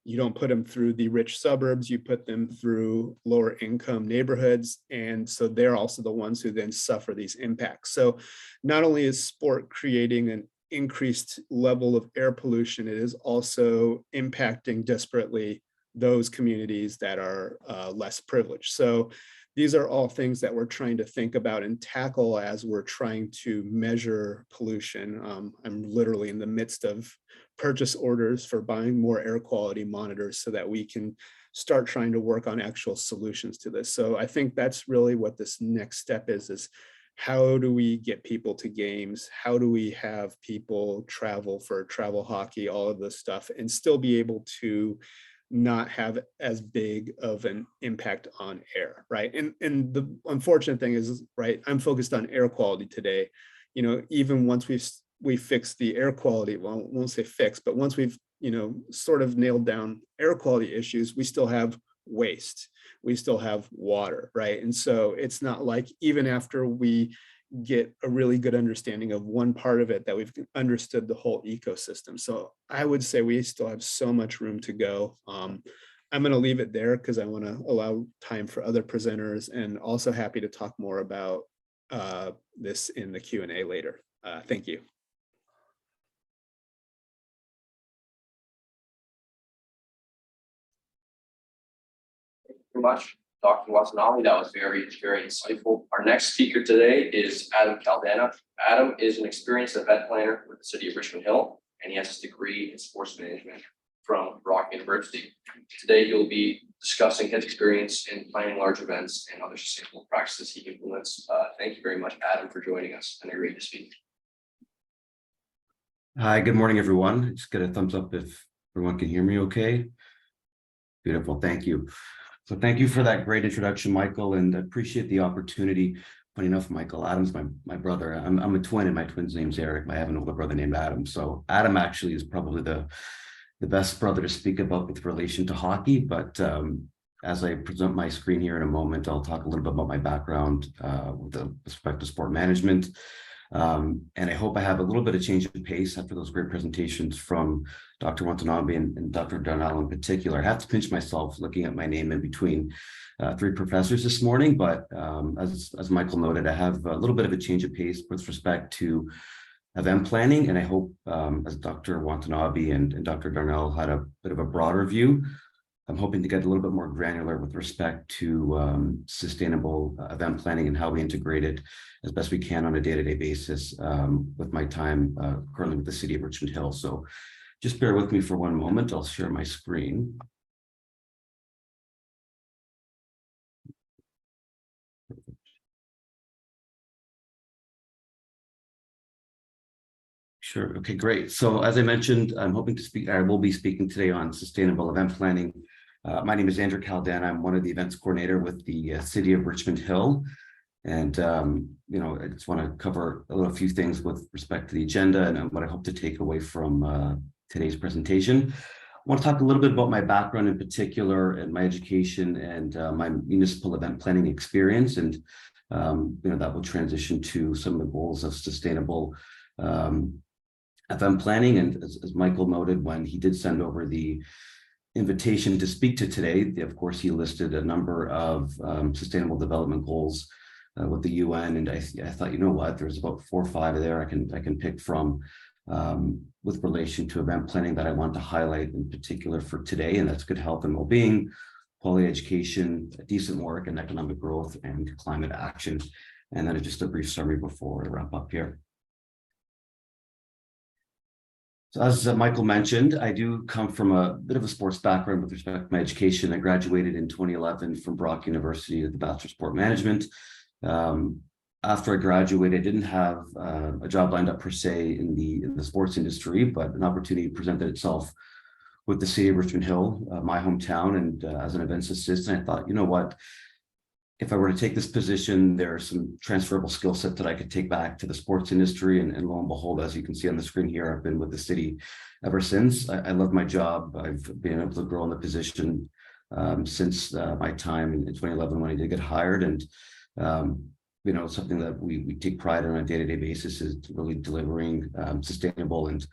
you don't put them through the rich suburbs, you put them through lower income neighborhoods. And so they're also the ones who then suffer these impacts. So not only is sport creating an increased level of air pollution, it is also impacting disparately those communities that are less privileged. So these are all things that we're trying to think about and tackle as we're trying to measure pollution. I'm literally in the midst of purchase orders for buying more air quality monitors so that we can start trying to work on actual solutions to this. So I think that's really what this next step is how do we get people to games? How do we have people travel for travel hockey, all of this stuff, and still be able to not have as big of an impact on air, right? And the unfortunate thing is, right, I'm focused on air quality today. You know, even once we fix the air quality, well, I won't say fix, but once we've, you know, sort of nailed down air quality issues, we still have waste, we still have water, right? And so it's not like even after we get a really good understanding of one part of it that we've understood the whole ecosystem. So I would say we still have so much room to go. I'm going to leave it there because I want to allow time for other presenters, and also happy to talk more about this in the Q&A later. Thank you. Thank you very much, Dr. Watanabe. That was very insightful. Our next speaker today is Adam Caldana. Adam is an experienced event planner with the city of Richmond Hill, and he has his degree in sports management from Brock University. Today, he'll be discussing his experience in planning large events and other sustainable practices he implements. Thank you very much, Adam, for joining us, and agreeing to speak. Hi, good morning, everyone. Just get a thumbs up if everyone can hear me okay. Beautiful, thank you. So thank you for that great introduction, Michael, and I appreciate the opportunity. Funny enough, Michael, Adam's my brother. I'm a twin, and my twin's name's Eric. I have an older brother named Adam. So Adam actually is probably the best brother to speak about with relation to hockey. But as I present my screen here in a moment, I'll talk a little bit about my background with respect to sport management. And I hope I have a little bit of change of pace after those great presentations from Dr. Watanabe and Dr. Darnell in particular. I have to pinch myself looking at my name in between three professors this morning, but as Michael noted, I have a little bit of a change of pace with respect to event planning, and I hope as Dr. Watanabe and Dr. Darnell had a bit of a broader view, I'm hoping to get a little bit more granular with respect to sustainable event planning and how we integrate it as best we can on a day-to-day basis with my time currently with the city of Richmond Hill. So just bear with me for one moment. I'll share my screen. Sure. Okay, great. So as I mentioned, I will be speaking today on sustainable event planning. My name is Andrew Caldana. I'm one of the events coordinator with the city of Richmond Hill. And, I just want to cover a few things with respect to the agenda and what I hope to take away from today's presentation. I want to talk a little bit about my background in particular and my education and my municipal event planning experience. And, that will transition to some of the goals of sustainable event planning. And as Michael noted, when he did send over the invitation to speak to today, of course, he listed a number of sustainable development goals with the UN, and I thought, you know what, there's about 4 or 5 there I can pick from with relation to event planning that I want to highlight in particular for today, and that's good health and well-being, quality education, decent work and economic growth, and climate action. And then just a brief summary before I wrap up here. So as Michael mentioned, I do come from a bit of a sports background with respect to my education. I graduated in 2011 from Brock University with the Bachelor of Sport Management. After I graduated, I didn't have a job lined up per se in the sports industry, but an opportunity presented itself with the city of Richmond Hill, my hometown, and as an events assistant, I thought, you know what, if I were to take this position, there are some transferable skill set that I could take back to the sports industry. And lo and behold, as you can see on the screen here, I've been with the city ever since. I love my job. I've been able to grow in the position since my time in 2011 when I did get hired. And, you know, something that we take pride in on a day-to-day basis is really delivering sustainable and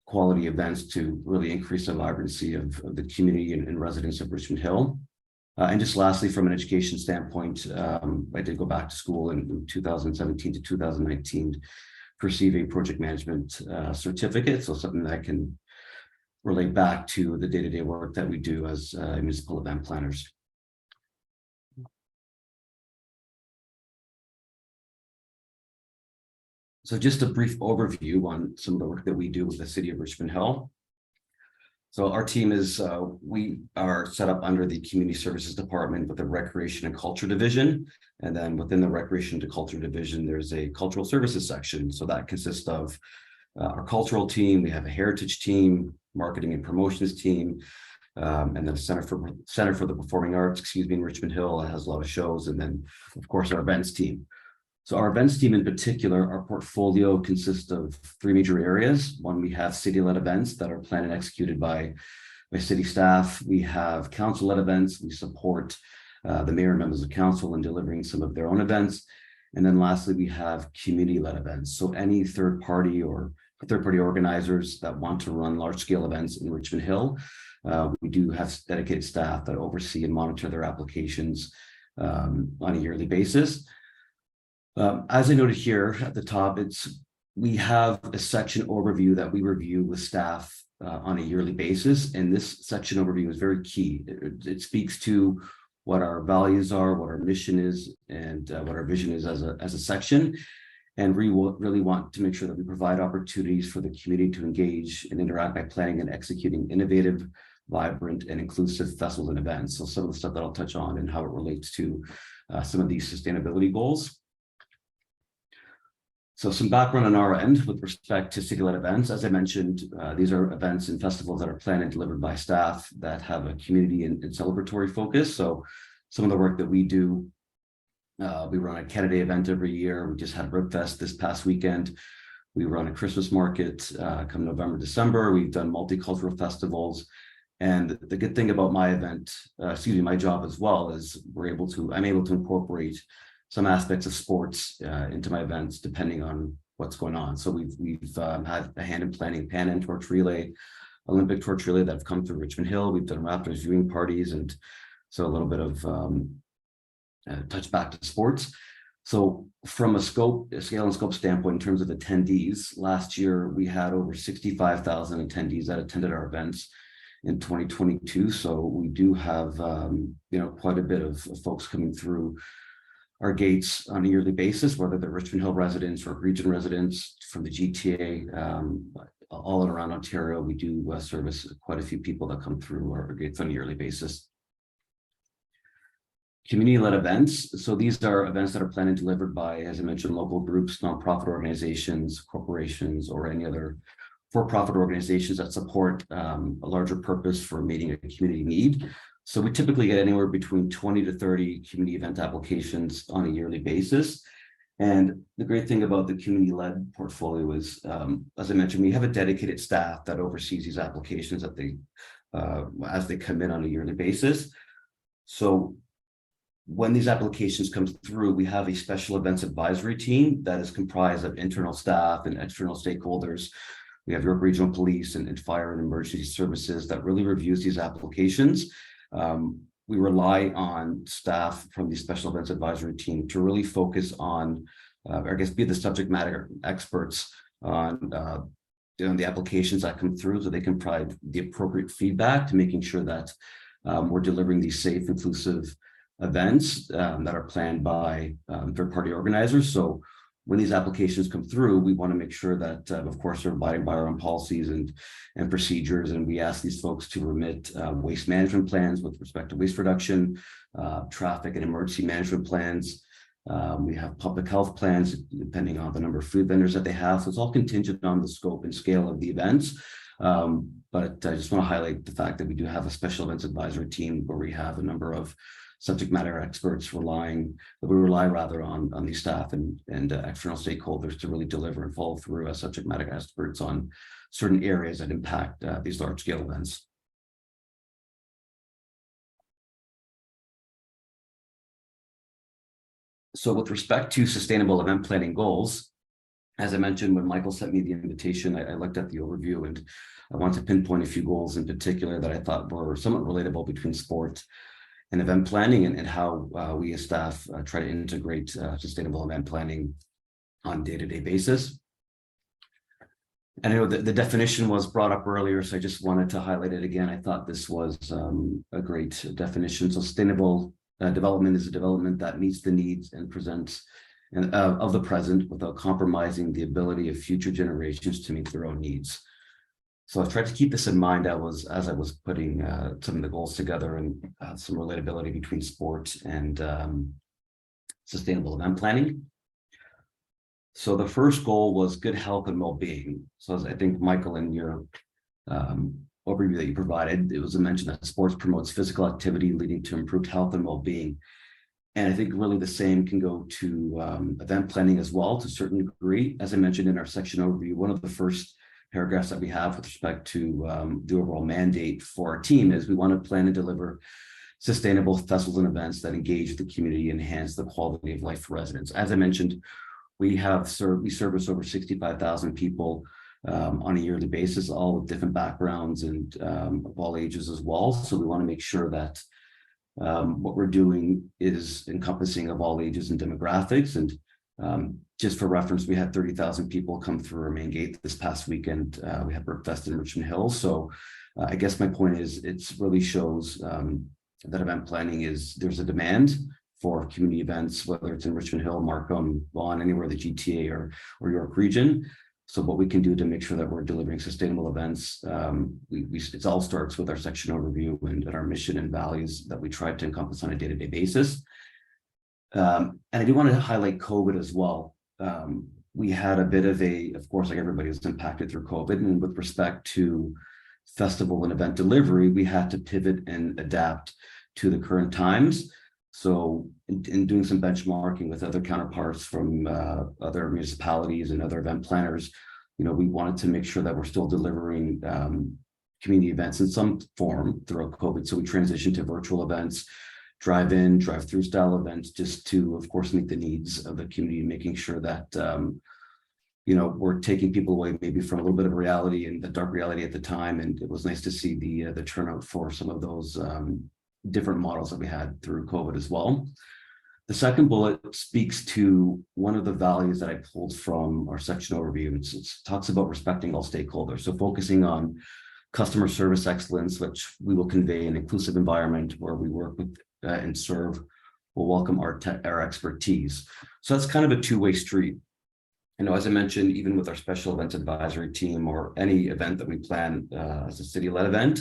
quality events to really increase the vibrancy of the community and residents of Richmond Hill. And just lastly, from an education standpoint, I did go back to school in 2017 to 2019 to receive a project management certificate. So something that I can relate back to the day-to-day work that we do as municipal event planners. So just a brief overview on some of the work that we do with the city of Richmond Hill. So our team is, we are set up under the Community Services Department with the Recreation and Culture Division. And then within the Recreation and Culture Division, there's a Cultural Services section. So that consists of our cultural team, we have a heritage team, marketing and promotions team, and then a Center for the Performing Arts, in Richmond Hill. It has a lot of shows. And then, of course, our events team. So our events team in particular, our portfolio consists of three major areas. One, we have city-led events that are planned and executed by city staff. We have council-led events. We support the mayor and members of council in delivering some of their own events. And then lastly, we have community-led events. So any third-party organizers that want to run large-scale events in Richmond Hill, we do have dedicated staff that oversee and monitor their applications on a yearly basis. As I noted here at the top, we have a section overview that we review with staff on a yearly basis, and this section overview is very key. It speaks to what our values are, what our mission is, and what our vision is as a section. And we really want to make sure that we provide opportunities for the community to engage and interact by planning and executing innovative, vibrant, and inclusive festivals and events. So some of the stuff that I'll touch on and how it relates to some of these sustainability goals. So some background on our end with respect to city-led events. As I mentioned, these are events and festivals that are planned and delivered by staff that have a community and celebratory focus. So some of the work that we do, we run a Canada Day event every year. We just had Ribfest this past weekend. We run a Christmas market come November, December. We've done multicultural festivals. And the good thing about my my job as well is I'm able to incorporate some aspects of sports into my events, depending on what's going on. So we've had a hand in planning Pan Am Torch Relay, Olympic Torch Relay that have come through Richmond Hill. We've done Raptors viewing parties, and so a little bit of touch back to sports. So from a scale and scope standpoint, in terms of attendees, last year we had over 65,000 attendees that attended our events in 2022. So we do have quite a bit of folks coming through our gates on a yearly basis, whether they're Richmond Hill residents or region residents from the GTA, all around Ontario. We do service quite a few people that come through our gates on a yearly basis. Community-led events. So these are events that are planned and delivered by, as I mentioned, local groups, nonprofit organizations, corporations, or any other for-profit organizations that support a larger purpose for meeting a community need. So we typically get anywhere between 20 to 30 community event applications on a yearly basis. And the great thing about the community-led portfolio is, as I mentioned, we have a dedicated staff that oversees these applications as they come in on a yearly basis. So when these applications come through, we have a special events advisory team that is comprised of internal staff and external stakeholders. We have York Regional Police and fire and emergency services that really reviews these applications. We rely on staff from the special events advisory team to really focus on, be the subject matter experts on the applications that come through, so they can provide the appropriate feedback to making sure that we're delivering these safe, inclusive events that are planned by third-party organizers. So when these applications come through, we want to make sure that, of course, they're abiding by our own policies and procedures. And we ask these folks to remit waste management plans with respect to waste reduction, traffic and emergency management plans. We have public health plans, depending on the number of food vendors that they have. So it's all contingent on the scope and scale of the events. But I just want to highlight the fact that we do have a special events advisory team where we have a number of subject matter experts we rely rather on these staff and external stakeholders to really deliver and follow through as subject matter experts on certain areas that impact these large scale events. So with respect to sustainable event planning goals, as I mentioned, when Michael sent me the invitation, I looked at the overview and I want to pinpoint a few goals in particular that I thought were somewhat relatable between sport and event planning and how we as staff try to integrate sustainable event planning on a day-to-day basis. And I know that the definition was brought up earlier, so I just wanted to highlight it again. I thought this was a great definition. So sustainable development is a development that meets the needs and presents of the present without compromising the ability of future generations to meet their own needs. So I tried to keep this in mind as I was putting some of the goals together and some relatability between sport and sustainable event planning. So the first goal was good health and well-being. So as I think, Michael, in your overview that you provided, it was a mention that sports promotes physical activity leading to improved health and well-being. And I think really the same can go to event planning as well to a certain degree. As I mentioned in our section overview, one of the first paragraphs that we have with respect to the overall mandate for our team is we want to plan and deliver sustainable festivals and events that engage the community and enhance the quality of life for residents. As I mentioned, we service over 65,000 people on a yearly basis, all with different backgrounds and of all ages as well. So we want to make sure that what we're doing is encompassing of all ages and demographics. And just for reference, we had 30,000 people come through our main gate this past weekend. We had Brookfest in Richmond Hill. So I guess my point is it really shows that event planning there's a demand for community events, whether it's in Richmond Hill, Markham, Vaughan, anywhere in the GTA or York region. So what we can do to make sure that we're delivering sustainable events, it all starts with our section overview and our mission and values that we try to encompass on a day-to-day basis. And I do want to highlight COVID as well. We had a bit of course, like everybody was impacted through COVID, and with respect to festival and event delivery, we had to pivot and adapt to the current times. So in doing some benchmarking with other counterparts from other municipalities and other event planners, we wanted to make sure that we're still delivering community events in some form throughout COVID. So we transitioned to virtual events, drive-in, drive-through style events, just to, of course, meet the needs of the community, making sure that we're taking people away maybe from a little bit of reality and the dark reality at the time. And it was nice to see the turnout for some of those different models that we had through COVID as well. The second bullet speaks to one of the values that I pulled from our section overview. It talks about respecting all stakeholders. So focusing on customer service excellence, which we will convey an inclusive environment where we work with and serve, will welcome our expertise. So that's kind of a two-way street. As I mentioned, even with our special events advisory team or any event that we plan as a city-led event,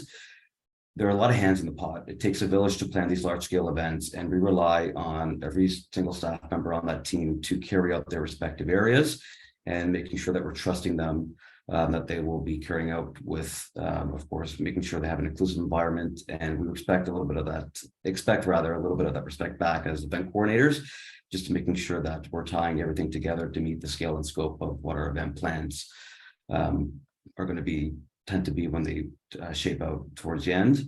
there are a lot of hands in the pot. It takes a village to plan these large-scale events, and we rely on every single staff member on that team to carry out their respective areas and making sure that we're trusting them, that they will be carrying out with, of course, making sure they have an inclusive environment. And we expect a little bit of that respect back as event coordinators, just to making sure that we're tying everything together to meet the scale and scope of what our event plans are going to tend to be when they shape out towards the end.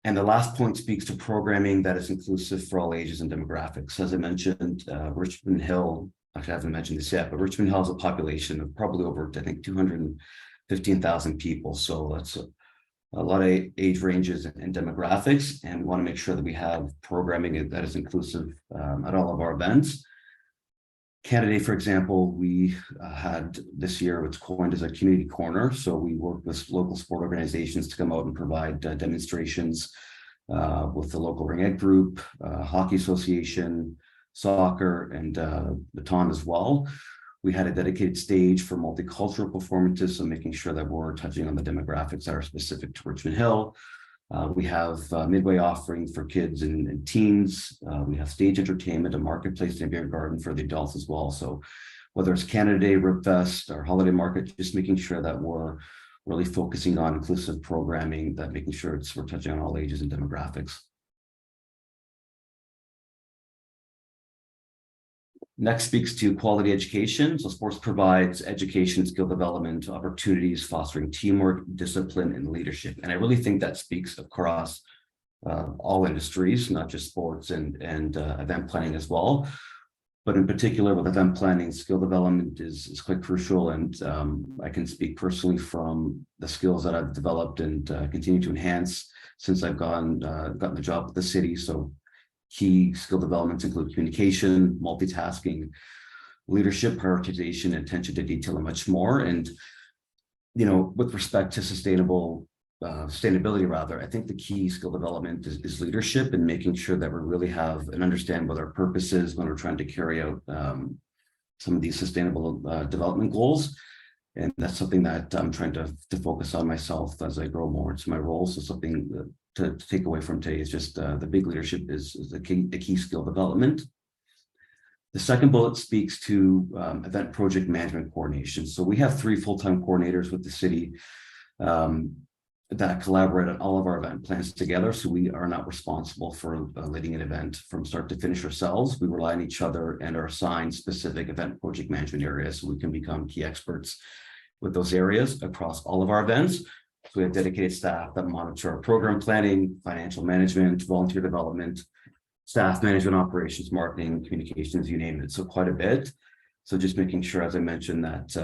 And the last point speaks to programming that is inclusive for all ages and demographics. As I mentioned, Richmond Hill, actually I haven't mentioned this yet, but Richmond Hill has a population of probably over, I think, 215,000 people. So that's a lot of age ranges and demographics, and we want to make sure that we have programming that is inclusive at all of our events. Canada Day, for example, we had this year what's coined as a community corner. So we work with local sport organizations to come out and provide demonstrations with the local ring ed group, hockey association, soccer, and baton as well. We had a dedicated stage for multicultural performances, so making sure that we're touching on the demographics that are specific to Richmond Hill. We have midway offering for kids and teens. We have stage entertainment, a marketplace and a beer garden for the adults as well. So whether it's Canada Day, Rip Fest, or Holiday Market, just making sure that we're really focusing on inclusive programming, that making sure we're touching on all ages and demographics. Next speaks to quality education. So sports provides education, skill development, opportunities, fostering teamwork, discipline, and leadership. And I really think that speaks across all industries, not just sports and event planning as well. But in particular with event planning, skill development is quite crucial. And I can speak personally from the skills that I've developed and continue to enhance since I've gotten the job with the city. So key skill developments include communication, multitasking, leadership, prioritization, attention to detail, and much more. And, you know, with respect to sustainability rather, I think the key skill development is leadership and making sure that we really have and understand what our purpose is when we're trying to carry out some of these sustainable development goals. And that's something that I'm trying to focus on myself as I grow more into my role. So something to take away from today is just the big leadership is a key skill development. The second bullet speaks to event project management coordination. So we have 3 full-time coordinators with the city that collaborate on all of our event plans together. So we are not responsible for leading an event from start to finish ourselves. We rely on each other and are assigned specific event project management areas so we can become key experts with those areas across all of our events. So we have dedicated staff that monitor our program planning, financial management, volunteer development, staff management, operations, marketing, communications, you name it. So quite a bit. So just making sure, as I mentioned, that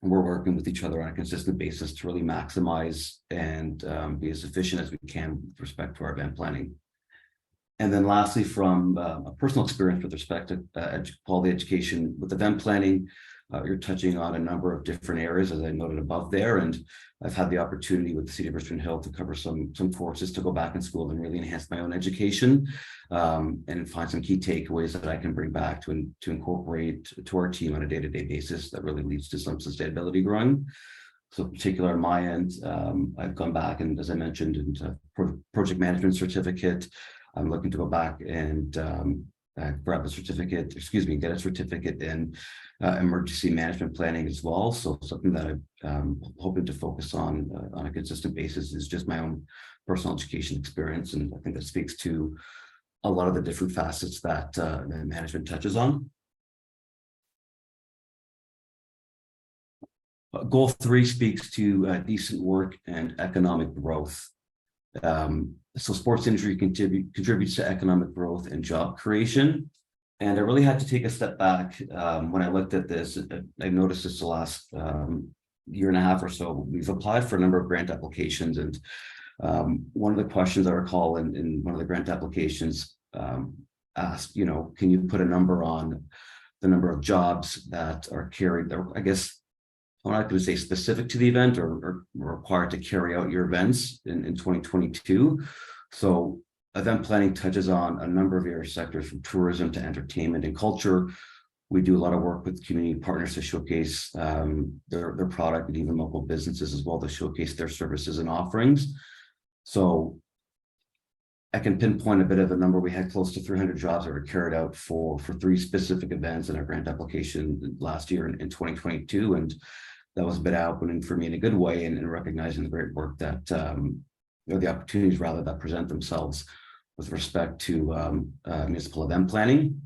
we're working with each other on a consistent basis to really maximize and be as efficient as we can with respect to our event planning. And then lastly, from a personal experience with respect to quality education with event planning, you're touching on a number of different areas, as I noted above there. And I've had the opportunity with the City of Richmond Hill to cover some courses to go back in school and really enhance my own education and find some key takeaways that I can bring back to incorporate to our team on a day-to-day basis that really leads to some sustainability growing. So particular on my end, I've gone back and, as I mentioned, into project management certificate. I'm looking to go back and grab a certificate, get a certificate in emergency management planning as well. So something that I'm hoping to focus on a consistent basis is just my own personal education experience. And I think that speaks to a lot of the different facets that management touches on. Goal 3 speaks to decent work and economic growth. So sports industry contributes to economic growth and job creation. And I really had to take a step back when I looked at this. I noticed this the last year and a half or so. We've applied for a number of grant applications. And one of the questions I recall in one of the grant applications asked, you know, can you put a number on the number of jobs that are carried there? I guess I'm not going to say specific to the event or required to carry out your events in 2022. So event planning touches on a number of area sectors from tourism to entertainment and culture. We do a lot of work with community partners to showcase their product and even local businesses as well to showcase their services and offerings. So I can pinpoint a bit of a number. We had close to 300 jobs that were carried out for 3 specific events in our grant application last year in 2022. And that was a bit eye-opening for me in a good way and recognizing the great work that, the opportunities rather that present themselves with respect to municipal event planning.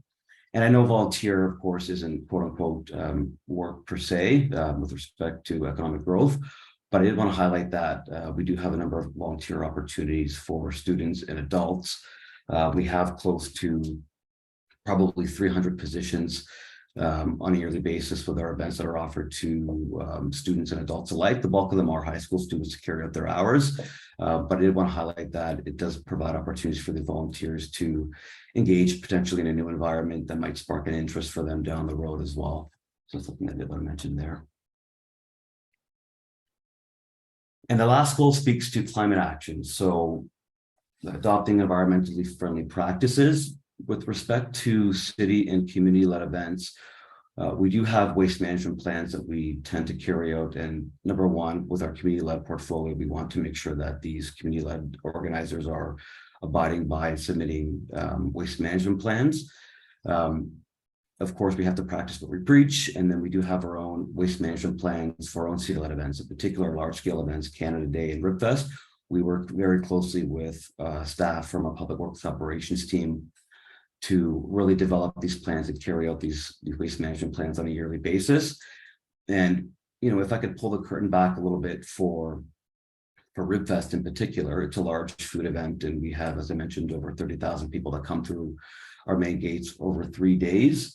And I know volunteer, of course, isn't quote unquote work per se with respect to economic growth, but I did want to highlight that we do have a number of volunteer opportunities for students and adults. We have close to probably 300 positions on a yearly basis with our events that are offered to students and adults alike. The bulk of them are high school students to carry out their hours. But I did want to highlight that it does provide opportunities for the volunteers to engage potentially in a new environment that might spark an interest for them down the road as well. So something I did want to mention there. And the last goal speaks to climate action. So adopting environmentally friendly practices with respect to city and community-led events. We do have waste management plans that we tend to carry out. And number one, with our community-led portfolio, we want to make sure that these community-led organizers are abiding by and submitting waste management plans. Of course, we have to practice what we preach, and then we do have our own waste management plans for our own city-led events, in particular large-scale events, Canada Day and RIPFest. We work very closely with staff from our public works operations team to really develop these plans and carry out these waste management plans on a yearly basis. And, you know, if I could pull the curtain back a little bit for RIPFest in particular, it's a large food event, and we have, as I mentioned, over 30,000 people that come through our main gates over 3 days.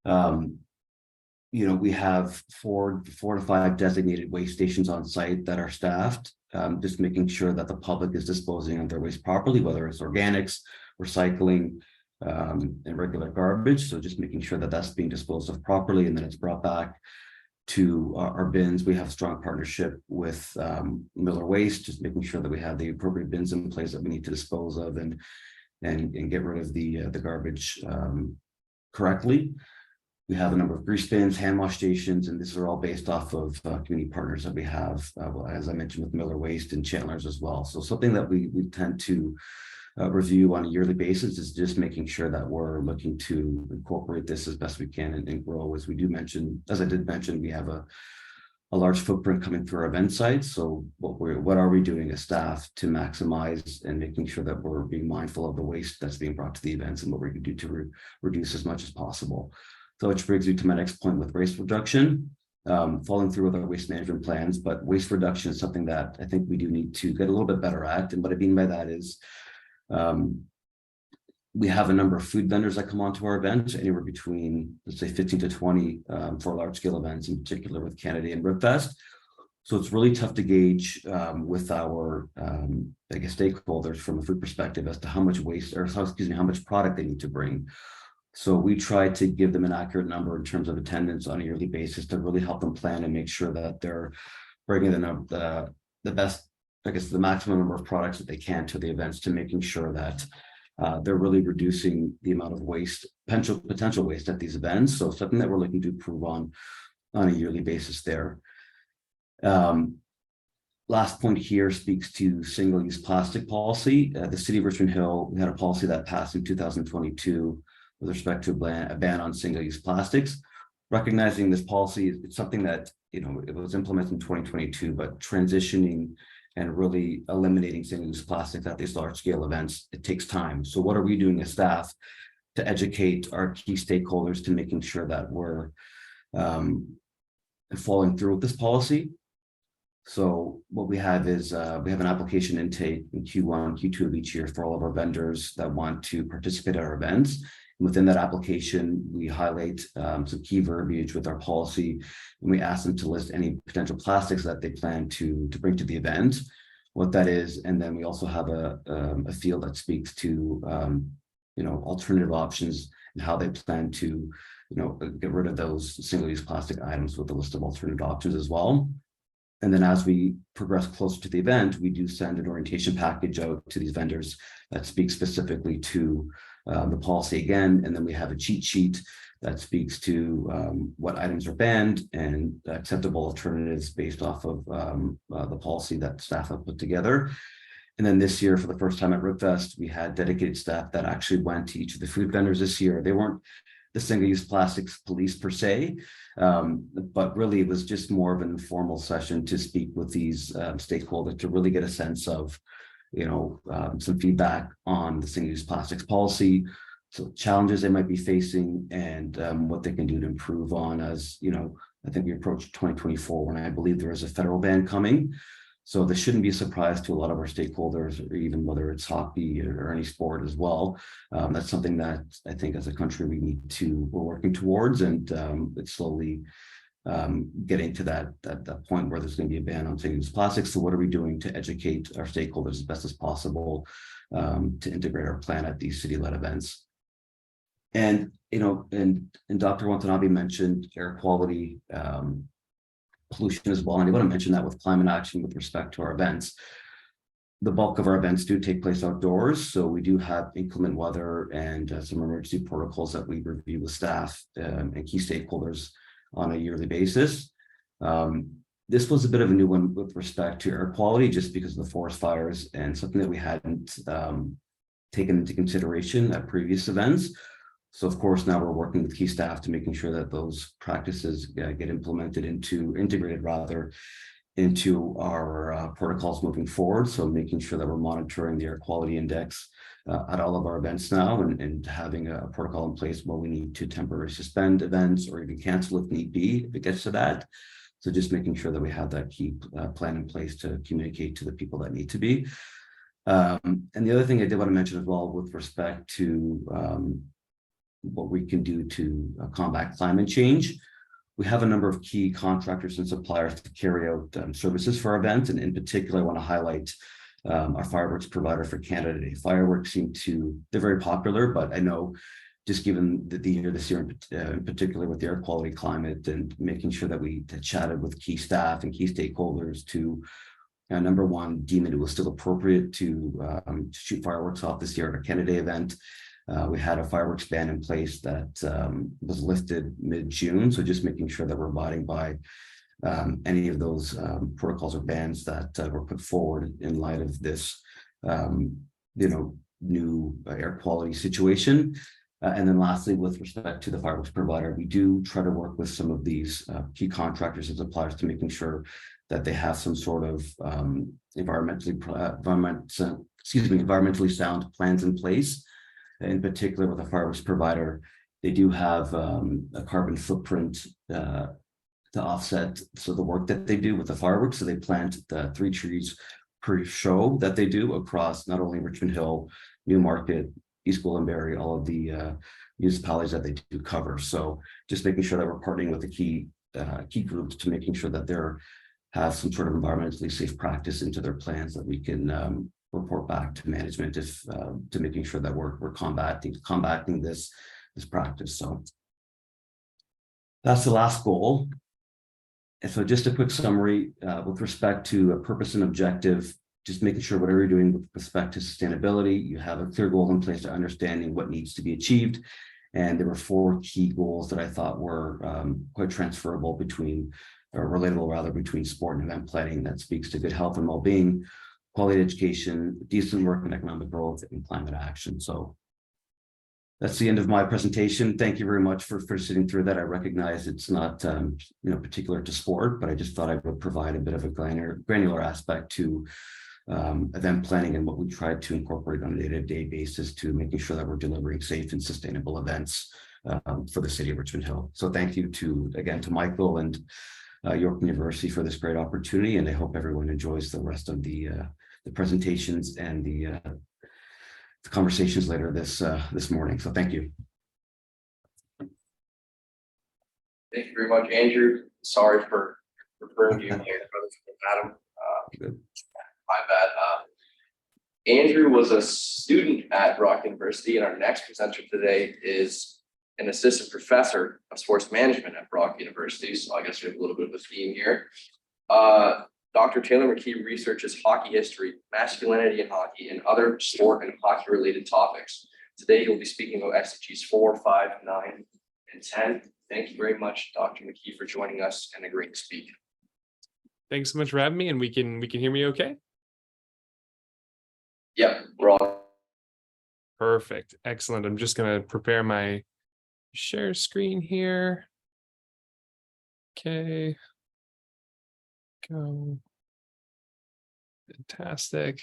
You know, we have four to five designated waste stations on site that are staffed, just making sure that the public is disposing of their waste properly, whether it's organics, recycling, and regular garbage. So just making sure that that's being disposed of properly and then it's brought back to our bins. We have a strong partnership with Miller Waste, just making sure that we have the appropriate bins in place that we need to dispose of and get rid of the garbage correctly. We have a number of grease bins, hand wash stations, and these are all based off of community partners that we have, as I mentioned, with Miller Waste and Chandler's as well. So something that we tend to review on a yearly basis is just making sure that we're looking to incorporate this as best we can and grow. As we do mention, as I did mention, we have a large footprint coming through our event sites. So what are we doing as staff to maximize and making sure that we're being mindful of the waste that's being brought to the events and what we can do to reduce as much as possible. So which brings me to my next point with waste reduction, following through with our waste management plans, but waste reduction is something that I think we do need to get a little bit better at. And what I mean by that is we have a number of food vendors that come onto our events, anywhere between, let's say, 15 to 20 for large scale events, in particular with Canada and RIPFest. So it's really tough to gauge with our, I guess, stakeholders from a food perspective as to how much waste, or excuse me, how much product they need to bring. So we try to give them an accurate number in terms of attendance on a yearly basis to really help them plan and make sure that they're bringing the best, I guess, the maximum number of products that they can to the events, to making sure that they're really reducing the amount of waste, potential waste at these events. So something that we're looking to improve on a yearly basis there. Last point here speaks to single-use plastic policy. The city of Richmond Hill, we had a policy that passed in 2022 with respect to a ban on single-use plastics. Recognizing this policy, it's something that, you know, it was implemented in 2022, but transitioning and really eliminating single-use plastics at these large-scale events, it takes time. So what are we doing as staff to educate our key stakeholders to making sure that we're following through with this policy? So what we have is we have an application intake in Q1, Q2 of each year for all of our vendors that want to participate at our events. Within that application, we highlight some key verbiage with our policy, and we ask them to list any potential plastics that they plan to bring to the event, what that is, and then we also have a field that speaks to you know, alternative options and how they plan to, you know, get rid of those single-use plastic items with a list of alternative options as well. And then as we progress closer to the event, we do send an orientation package out to these vendors that speaks specifically to the policy again. And then we have a cheat sheet that speaks to what items are banned and acceptable alternatives based off of the policy that staff have put together. And then this year, for the first time at RIPFest, we had dedicated staff that actually went to each of the food vendors this year. They weren't the single-use plastics police per se, but really it was just more of an informal session to speak with these stakeholders to really get a sense of, you know, some feedback on the single-use plastics policy, so challenges they might be facing, and what they can do to improve on. As you know, I think we approach 2024 when I believe there is a federal ban coming. So this shouldn't be a surprise to a lot of our stakeholders, or even whether it's hockey or any sport as well. That's something that I think as a country we're working towards, and it's slowly getting to that point where there's going to be a ban on single-use plastics. So what are we doing to educate our stakeholders as best as possible to integrate our plan at these city-led events? And, you know, and Dr. Watanabe mentioned air quality, pollution as well. And I want to mention that with climate action with respect to our events. The bulk of our events do take place outdoors. So we do have inclement weather and some emergency protocols that we review with staff and key stakeholders on a yearly basis. This was a bit of a new one with respect to air quality, just because of the forest fires and something that we hadn't taken into consideration at previous events. So of course, now we're working with key staff to making sure that those practices get integrated rather into our protocols moving forward. So making sure that we're monitoring the air quality index at all of our events now, and having a protocol in place where we need to temporarily suspend events or even cancel if need be, if it gets to that. So just making sure that we have that key plan in place to communicate to the people that need to be. And the other thing I did want to mention as well with respect to what we can do to combat climate change. We have a number of key contractors and suppliers to carry out services for our events. And in particular, I want to highlight our fireworks provider for Canada Day. Fireworks they're very popular, but I know just given the year this year in particular with the air quality climate, and making sure that we chatted with key staff and key stakeholders to number one, deem it was still appropriate to shoot fireworks off this year at our Canada Day event. We had a fireworks ban in place that was lifted mid-June. So just making sure that we're abiding by any of those protocols or bans that were put forward in light of this, new air quality situation. And then lastly, with respect to the fireworks provider, we do try to work with some of these key contractors and suppliers to making sure that they have some sort of environmentally sound plans in place. In particular, with a fireworks provider, they do have a carbon footprint to offset the work that they do with the fireworks. So they plant 3 trees per show that they do across not only Richmond Hill, Newmarket, East Gwillimbury, all of the municipalities that they do cover. So just making sure that we're partnering with the key groups to making sure that they're have some sort of environmentally safe practice into their plans that we can report back to management to making sure that we're combating this practice. So that's the last goal. And so just a quick summary with respect to a purpose and objective, just making sure whatever you're doing with respect to sustainability, you have a clear goal in place to understanding what needs to be achieved. And there were 4 key goals that I thought were quite transferable between sport and event planning, that speaks to good health and well-being, quality education, decent work and economic growth, and climate action. So that's the end of my presentation. Thank you very much for sitting through that. I recognize it's not particular to sport, but I just thought I would provide a bit of a granular aspect to event planning and what we try to incorporate on a day-to-day basis to making sure that we're delivering safe and sustainable events for the city of Richmond Hill. So thank you again to Michael and York University for this great opportunity, and I hope everyone enjoys the rest of the presentations and the conversations later this morning. So thank you. Thank you very much, Andrew. Sorry for referring to you here, Adam. Good. My bad. Andrew was a student at Brock University, and our next presenter today is an assistant professor of sports management at Brock University. So I guess we have a little bit of a theme here. Dr. Taylor McKee researches hockey history, masculinity in hockey, and other sport and hockey-related topics. Today, he'll be speaking about SDGs 4, 5, 9, and 10. Thank you very much, Dr. McKee, for joining us, and a great speak. Thanks so much for having me, and we can hear me okay? Yep, we're all Perfect. Excellent. I'm just going to prepare my share screen here. Okay. Go. Fantastic.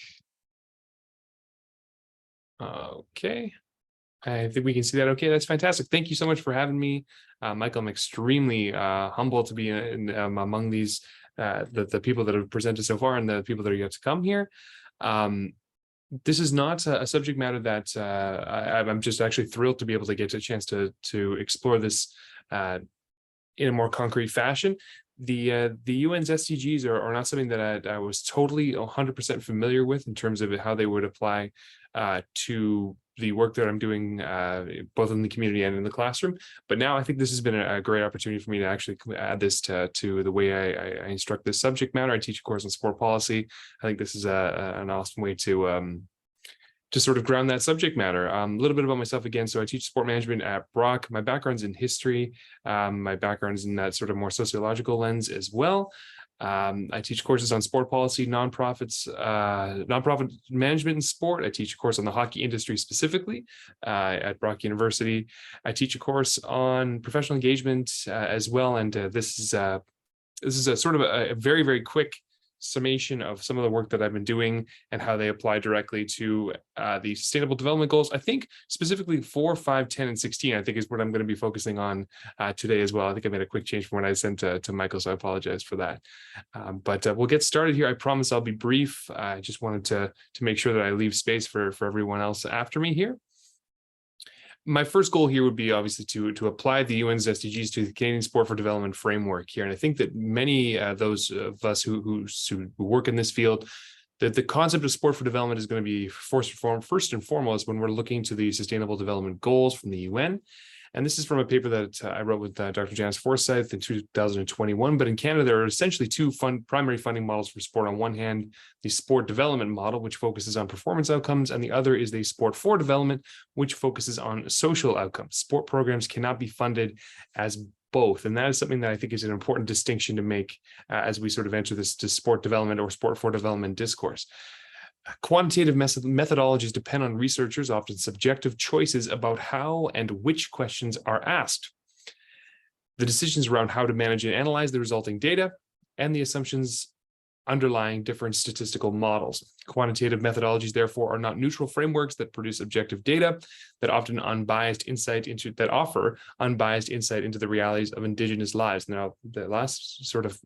Okay. I think we can see that. Okay, that's fantastic. Thank you so much for having me. Michael, I'm extremely humbled to be among these, the people that have presented so far and the people that are yet to come here. This is not a subject matter that I'm just actually thrilled to be able to get a chance to explore this in a more concrete fashion. The UN's SDGs are not something that I was totally 100% familiar with in terms of how they would apply to the work that I'm doing both in the community and in the classroom. But now I think this has been a great opportunity for me to actually add this to the way I instruct this subject matter. I teach a course on sport policy. I think this is an awesome way to sort of ground that subject matter. A little bit about myself again. So I teach sport management at Brock. My background's in history. My background's in that sort of more sociological lens as well. I teach courses on sport policy, nonprofit management in sport. I teach a course on the hockey industry specifically at Brock University. I teach a course on professional engagement as well. And this is a sort of a very, very quick summation of some of the work that I've been doing and how they apply directly to the Sustainable Development Goals. I think specifically 4, 5, 10, and 16, I think is what I'm going to be focusing on today as well. I think I made a quick change from what I sent to Michael, so I apologize for that. But we'll get started here. I promise I'll be brief. I just wanted to make sure that I leave space for everyone else after me here. My first goal here would be obviously to apply the UN's SDGs to the Canadian Sport for Development framework here. And I think that many those of us who work in this field, that the concept of sport for development is going to be first and foremost when we're looking to the Sustainable Development Goals from the UN. And this is from a paper that I wrote with Dr. Janice Forsyth in 2021. But in Canada, there are essentially two primary funding models for sport. On one hand, the sport development model, which focuses on performance outcomes, and the other is the sport for development, which focuses on social outcomes. Sport programs cannot be funded as both. And that is something that I think is an important distinction to make as we sort of enter this to sport development or sport for development discourse. Quantitative methodologies depend on researchers' often subjective choices about how and which questions are asked. The decisions around how to manage and analyze the resulting data and the assumptions underlying different statistical models. Quantitative methodologies, therefore, are not neutral frameworks that produce objective data that offer unbiased insight into the realities of Indigenous lives. Now, the last sort of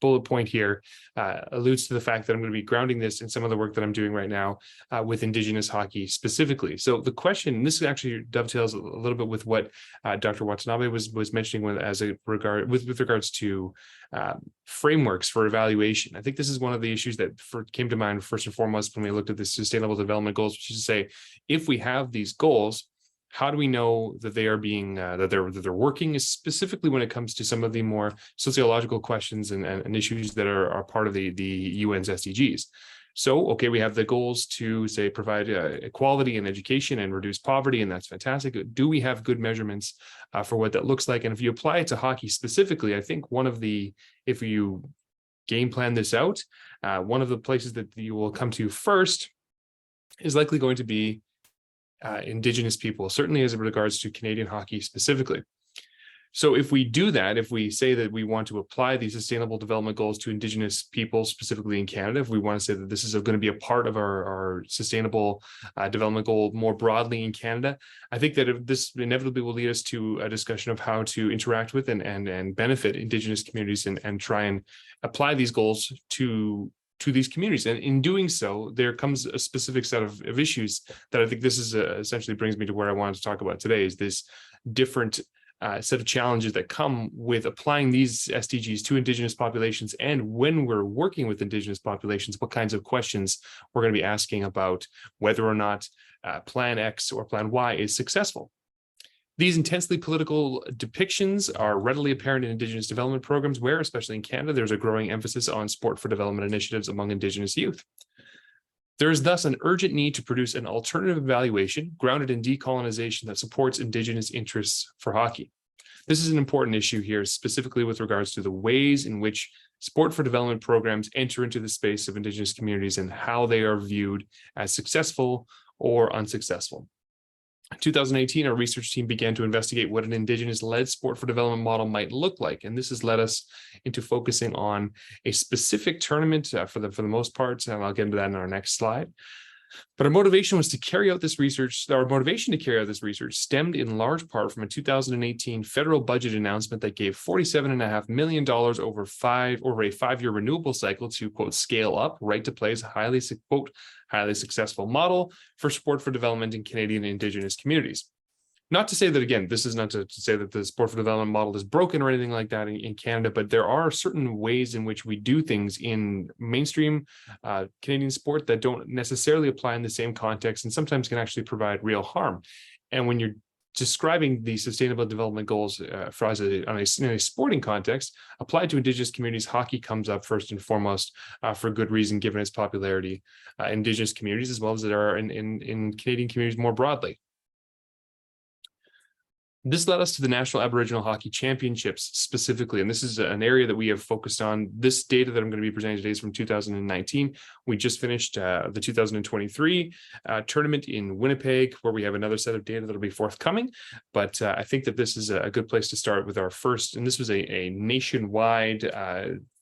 bullet point here alludes to the fact that I'm going to be grounding this in some of the work that I'm doing right now with Indigenous hockey specifically. So the question, and this actually dovetails a little bit with what Dr. Watanabe was mentioning with regards to frameworks for evaluation. I think this is one of the issues that came to mind first and foremost when we looked at the Sustainable Development Goals, which is to say, if we have these goals, how do we know that they are being that they're working, specifically when it comes to some of the more sociological questions and issues that are part of the UN's SDGs? So, okay, we have the goals to say provide equality in education and reduce poverty, and that's fantastic. Do we have good measurements for what that looks like? And if you apply it to hockey specifically, I think if you game plan this out, one of the places that you will come to first is likely going to be Indigenous people, certainly as it regards to Canadian hockey specifically. So if we do that, if we say that we want to apply these Sustainable Development Goals to Indigenous people, specifically in Canada, if we want to say that this is going to be a part of our Sustainable Development Goal more broadly in Canada, I think that this inevitably will lead us to a discussion of how to interact with and benefit Indigenous communities and try and apply these goals to these communities. And in doing so, there comes a specific set of issues that I think this is essentially brings me to where I wanted to talk about today, is this different set of challenges that come with applying these SDGs to Indigenous populations. And when we're working with Indigenous populations, what kinds of questions we're going to be asking about whether or not Plan X or Plan Y is successful. These intensely political depictions are readily apparent in Indigenous development programs where, especially in Canada, there's a growing emphasis on sport for development initiatives among Indigenous youth. There is thus an urgent need to produce an alternative evaluation grounded in decolonization that supports Indigenous interests for hockey. This is an important issue here, specifically with regards to the ways in which sport for development programs enter into the space of Indigenous communities and how they are viewed as successful or unsuccessful. In 2018, our research team began to investigate what an Indigenous-led sport for development model might look like, and this has led us into focusing on a specific tournament for the most part, and I'll get into that in our next slide. But our motivation to carry out this research stemmed in large part from a 2018 federal budget announcement that gave $47.5 million over a 5-year renewable cycle to, quote, scale up right to play as a highly successful model for sport for development in Canadian Indigenous communities. Not to say that, again, this is not to say that the sport for development model is broken or anything like that in Canada, but there are certain ways in which we do things in mainstream Canadian sport that don't necessarily apply in the same context and sometimes can actually provide real harm. And when you're describing the sustainable development goals in a sporting context, applied to Indigenous communities, hockey comes up first and foremost for good reason, given its popularity in Indigenous communities, as well as there are in Canadian communities more broadly. This led us to the National Aboriginal Hockey Championships specifically, and this is an area that we have focused on. This data that I'm going to be presenting today is from 2019. We just finished the 2023 tournament in Winnipeg, where we have another set of data that will be forthcoming. But I think that this is a good place to start with our first, and this was a nationwide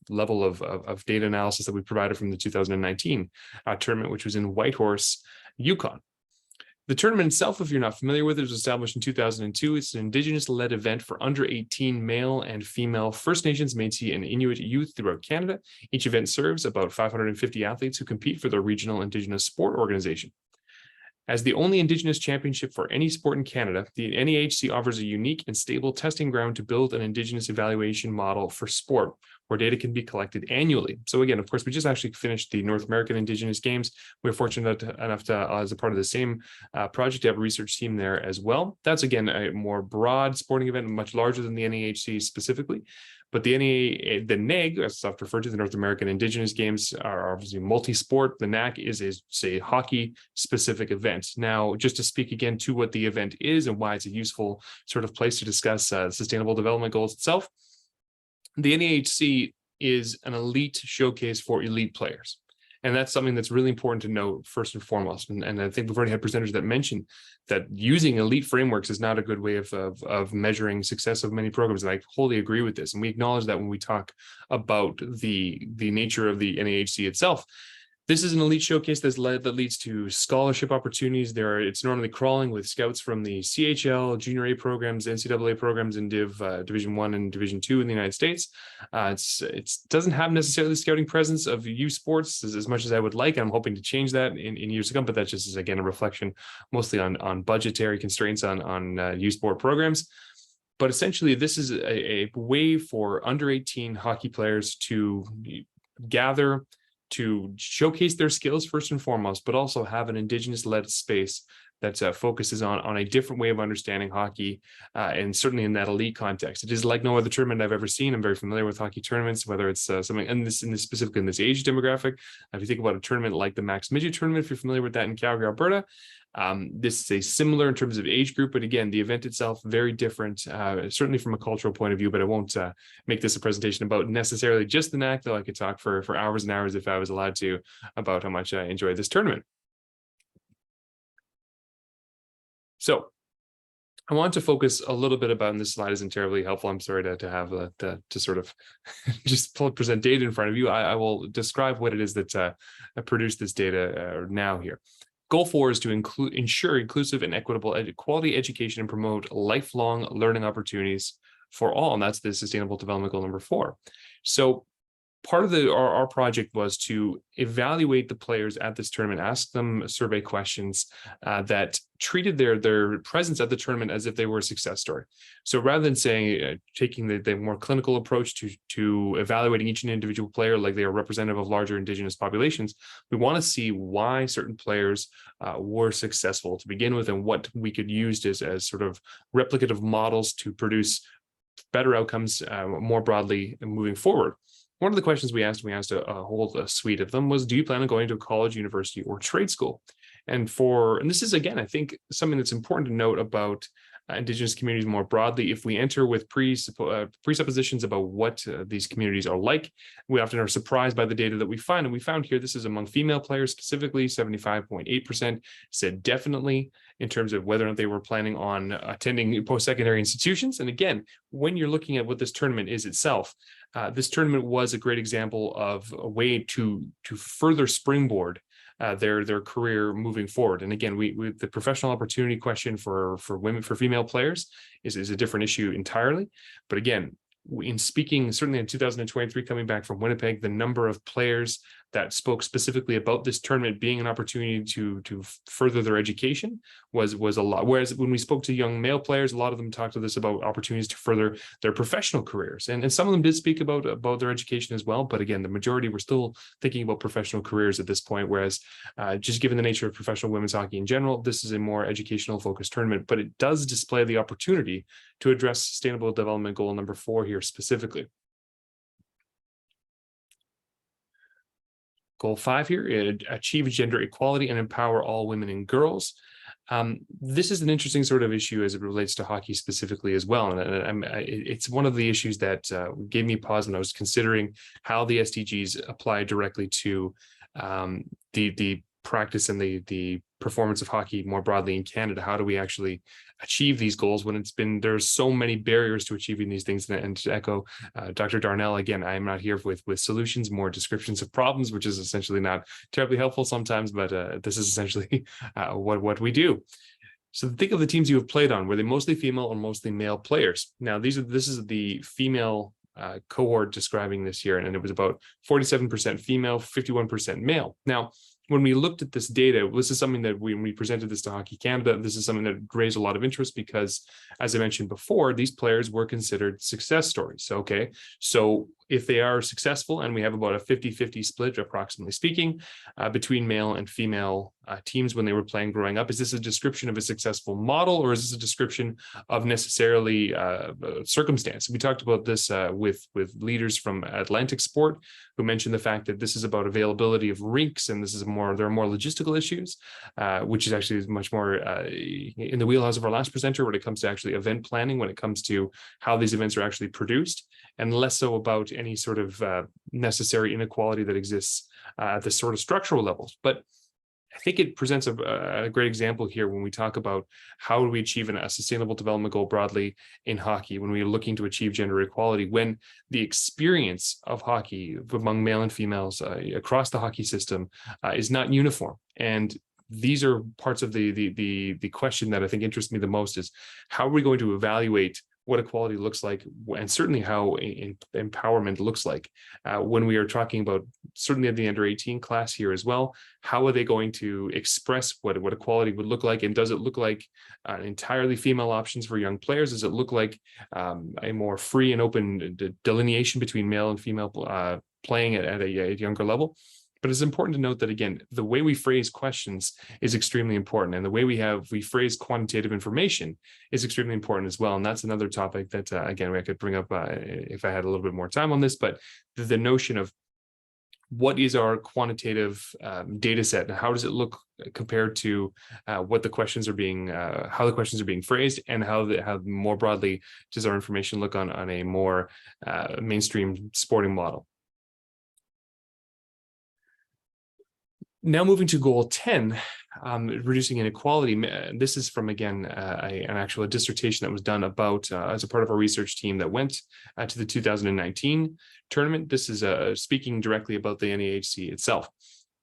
level of data analysis that we provided from the 2019 tournament, which was in Whitehorse, Yukon. The tournament itself, if you're not familiar with it, was established in 2002. It's an Indigenous-led event for under 18 male and female First Nations, Métis, and Inuit youth throughout Canada. Each event serves about 550 athletes who compete for their regional Indigenous sport organization. As the only Indigenous championship for any sport in Canada, the NAHC offers a unique and stable testing ground to build an Indigenous evaluation model for sport, where data can be collected annually. So again, of course, we just actually finished the North American Indigenous Games. We're fortunate enough to, as a part of the same project, to have a research team there as well. That's, again, a more broad sporting event, much larger than the NAHC specifically. But the NEG, as I've referred to, the North American Indigenous Games, are obviously multi-sport. The NAC is a hockey-specific event. Now, just to speak again to what the event is and why it's a useful sort of place to discuss sustainable development goals itself, the NAHC is an elite showcase for elite players. And that's something that's really important to note first and foremost. And I think we've already had presenters that mentioned that using elite frameworks is not a good way of measuring success of many programs. And I wholly agree with this. And we acknowledge that when we talk about the nature of the NAHC itself. This is an elite showcase that leads to scholarship opportunities. It's normally crawling with scouts from the CHL, Junior A programs, NCAA programs, and Division I and Division II in the United States. It doesn't have necessarily the scouting presence of youth sports as much as I would like. I'm hoping to change that in years to come, but that just is, again, a reflection mostly on budgetary constraints on youth sport programs. But essentially, this is a way for under 18 hockey players to gather, to showcase their skills first and foremost, but also have an Indigenous-led space that focuses on a different way of understanding hockey, and certainly in that elite context. It is like no other tournament I've ever seen. I'm very familiar with hockey tournaments, whether it's something specifically in this age demographic. If you think about a tournament like the Max Midget tournament, if you're familiar with that in Calgary, Alberta, this is a similar in terms of age group, but again, the event itself very different, certainly from a cultural point of view. But I won't make this a presentation about necessarily just the NAC, though I could talk for hours and hours if I was allowed to about how much I enjoy this tournament. So I want to focus a little bit about, and this slide isn't terribly helpful. I'm sorry to have to sort of just present data in front of you. I will describe what it is that produced this data now here. Goal 4 is to ensure inclusive and equitable quality education and promote lifelong learning opportunities for all. And that's the sustainable development goal number 4. So part of our project was to evaluate the players at this tournament, ask them survey questions that treated their presence at the tournament as if they were a success story. So rather than saying taking the more clinical approach to evaluating each individual player like they are representative of larger Indigenous populations, we want to see why certain players were successful to begin with and what we could use as sort of replicative models to produce better outcomes more broadly moving forward. One of the questions we asked a whole suite of them was, do you plan on going to a college, university, or trade school? And this is, again, I think something that's important to note about Indigenous communities more broadly. If we enter with presuppositions about what these communities are like, we often are surprised by the data that we find. And we found here, this is among female players specifically, 75.8% said definitely in terms of whether or not they were planning on attending post-secondary institutions. And again, when you're looking at what this tournament is itself, this tournament was a great example of a way to further springboard their career moving forward. And again, the professional opportunity question for female players is a different issue entirely. But again, in speaking, certainly in 2023, coming back from Winnipeg, the number of players that spoke specifically about this tournament being an opportunity to further their education was a lot. Whereas when we spoke to young male players, a lot of them talked to us about opportunities to further their professional careers. And some of them did speak about their education as well. But again, the majority were still thinking about professional careers at this point. Whereas just given the nature of professional women's hockey in general, this is a more educational focused tournament, but it does display the opportunity to address Sustainable Development Goal number 4 here specifically. Goal 5 here, achieve gender equality and empower all women and girls. This is an interesting sort of issue as it relates to hockey specifically as well. And it's one of the issues that gave me pause when I was considering how the SDGs apply directly to the practice and the performance of hockey more broadly in Canada. How do we actually achieve these goals when there's so many barriers to achieving these things? And to echo Dr. Darnell, again, I am not here with solutions, more descriptions of problems, which is essentially not terribly helpful sometimes, but this is essentially what we do. So think of the teams you have played on. Were they mostly female or mostly male players? Now, this is the female cohort describing this here, and it was about 47% female, 51% male. Now, when we looked at this data, this is something that when we presented this to Hockey Canada, this is something that raised a lot of interest because, as I mentioned before, these players were considered success stories. Okay, so if they are successful, and we have about a 50-50 split, approximately speaking, between male and female teams when they were playing growing up, is this a description of a successful model, or is this a description of necessarily circumstance? We talked about this with leaders from Atlantic Sport, who mentioned the fact that this is about availability of rinks, and this is there are more logistical issues, which is actually much more in the wheelhouse of our last presenter when it comes to actually event planning, when it comes to how these events are actually produced, and less so about any sort of necessary inequality that exists at the sort of structural levels. But I think it presents a great example here when we talk about how do we achieve a sustainable development goal broadly in hockey, when we are looking to achieve gender equality, when the experience of hockey among male and females across the hockey system is not uniform. And these are parts of the question that I think interests me the most, is how are we going to evaluate what equality looks like, and certainly how empowerment looks like when we are talking about certainly the under 18 class here as well. How are they going to express what equality would look like, and does it look like entirely female options for young players? Does it look like a more free and open delineation between male and female playing at a younger level? But it's important to note that, again, the way we phrase questions is extremely important. And the way we phrase quantitative information is extremely important as well. And that's another topic that, again, I could bring up if I had a little bit more time on this. But the notion of what is our quantitative data set, and how does it look compared to what the questions are being, how the questions are being phrased, and how more broadly does our information look on a more mainstream sporting model. Now moving to goal 10, reducing inequality. This is from, again, an actual dissertation that was done about as a part of our research team that went to the 2019 tournament. This is speaking directly about the NAHC itself.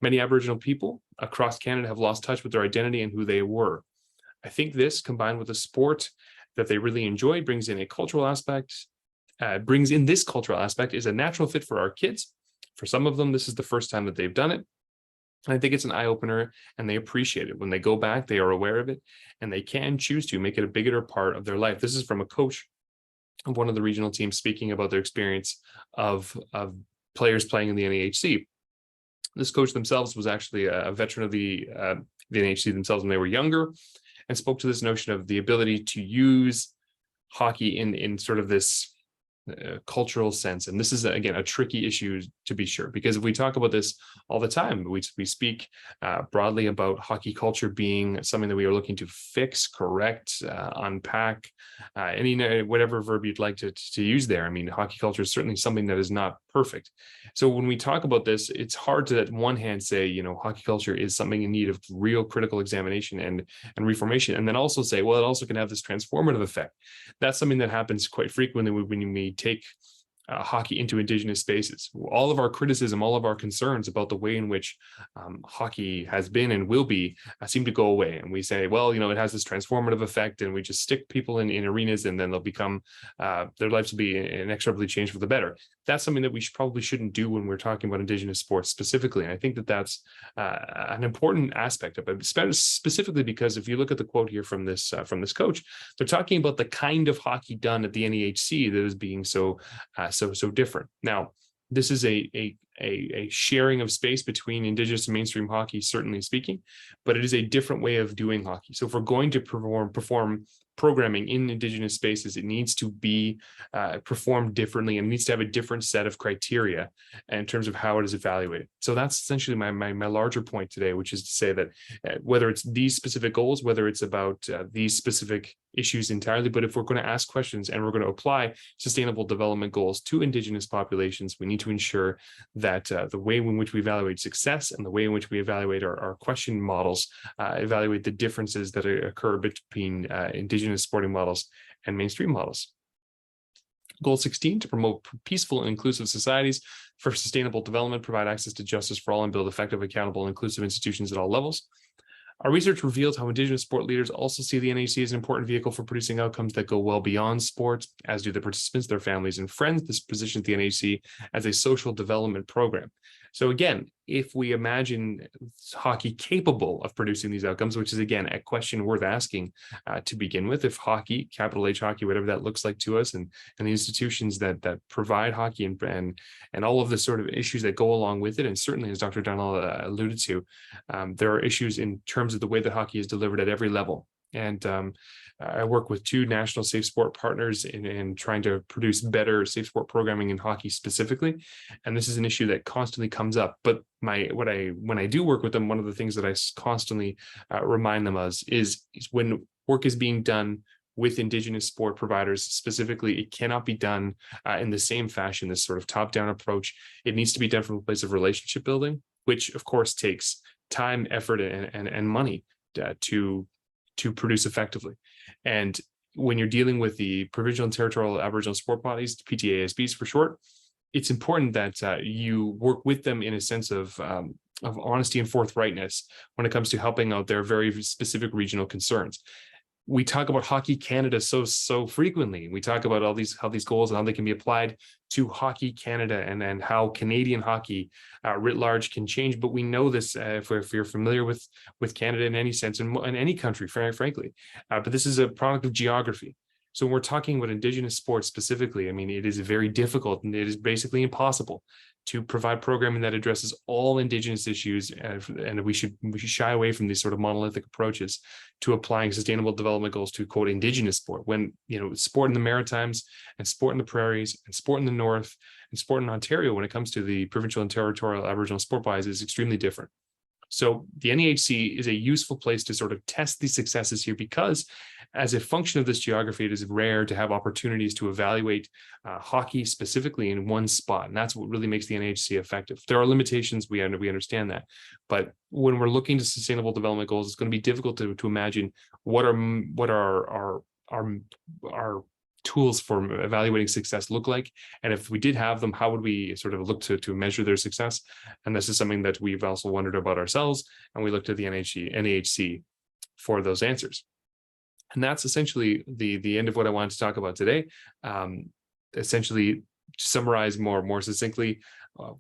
Many Aboriginal people across Canada have lost touch with their identity and who they were. I think this, combined with a sport that they really enjoy, brings in this cultural aspect, is a natural fit for our kids. For some of them, this is the first time that they've done it. I think it's an eye-opener, and they appreciate it. When they go back, they are aware of it, and they can choose to make it a bigger part of their life. This is from a coach of one of the regional teams speaking about their experience of players playing in the NAHC. This coach themselves was actually a veteran of the NAHC themselves when they were younger, and spoke to this notion of the ability to use hockey in sort of this cultural sense. And this is, again, a tricky issue to be sure, because if we talk about this all the time, we speak broadly about hockey culture being something that we are looking to fix, correct, unpack, whatever verb you'd like to use there. I mean, hockey culture is certainly something that is not perfect. So when we talk about this, it's hard to, at one hand, say, hockey culture is something in need of real critical examination and reformation, and then also say, well, it also can have this transformative effect. That's something that happens quite frequently when we take hockey into Indigenous spaces. All of our criticism, all of our concerns about the way in which hockey has been and will be seem to go away. And we say, well, it has this transformative effect, and we just stick people in arenas, and then they'll become, their lives will be inexorably changed for the better. That's something that we probably shouldn't do when we're talking about Indigenous sports specifically. And I think that that's an important aspect of it, specifically because if you look at the quote here from this coach, they're talking about the kind of hockey done at the NEHC that is being so different. Now, this is a sharing of space between Indigenous and mainstream hockey, certainly speaking, but it is a different way of doing hockey. So if we're going to perform programming in Indigenous spaces, it needs to be performed differently, and needs to have a different set of criteria in terms of how it is evaluated. So that's essentially my larger point today, which is to say that whether it's these specific goals, whether it's about these specific issues entirely, but if we're going to ask questions and we're going to apply sustainable development goals to Indigenous populations, we need to ensure that the way in which we evaluate success and the way in which we evaluate our question models evaluate the differences that occur between Indigenous sporting models and mainstream models. Goal 16, to promote peaceful and inclusive societies for sustainable development, provide access to justice for all, and build effective, accountable, and inclusive institutions at all levels. Our research revealed how Indigenous sport leaders also see the NHC as an important vehicle for producing outcomes that go well beyond sports, as do the participants, their families, and friends. This positions the NHC as a social development program. So again, if we imagine hockey capable of producing these outcomes, which is again a question worth asking to begin with, if hockey, capital H hockey, whatever that looks like to us, and the institutions that provide hockey and all of the sort of issues that go along with it, and certainly as Dr. Donnell alluded to, there are issues in terms of the way that hockey is delivered at every level. And I work with 2 national safe sport partners in trying to produce better safe sport programming in hockey specifically. And this is an issue that constantly comes up. But when I do work with them, one of the things that I constantly remind them of is when work is being done with Indigenous sport providers specifically, it cannot be done in the same fashion, this sort of top-down approach. It needs to be done from a place of relationship building, which of course takes time, effort, and money to produce effectively. And when you're dealing with the provincial and territorial Aboriginal sport bodies, PTASBs for short, it's important that you work with them in a sense of honesty and forthrightness when it comes to helping out their very specific regional concerns. We talk about Hockey Canada so frequently. We talk about how these goals and how they can be applied to Hockey Canada and how Canadian hockey writ large can change. But we know this if you're familiar with Canada in any sense, and in any country, frankly. But this is a product of geography. So when we're talking about Indigenous sports specifically, I mean, it is very difficult, and it is basically impossible to provide programming that addresses all Indigenous issues, and we should shy away from these sort of monolithic approaches to applying sustainable development goals to quote Indigenous sport, when sport in the Maritimes and sport in the prairies and sport in the North and sport in Ontario, when it comes to the provincial and territorial Aboriginal sport bodies, is extremely different. So the NEHC is a useful place to sort of test these successes here, because as a function of this geography, it is rare to have opportunities to evaluate hockey specifically in one spot. And that's what really makes the NEHC effective. There are limitations, we understand that. But when we're looking to sustainable development goals, it's going to be difficult to imagine what are our tools for evaluating success look like, and if we did have them, how would we sort of look to measure their success? And this is something that we've also wondered about ourselves, and we looked at the NEHC for those answers. And that's essentially the end of what I wanted to talk about today. Essentially, to summarize more succinctly,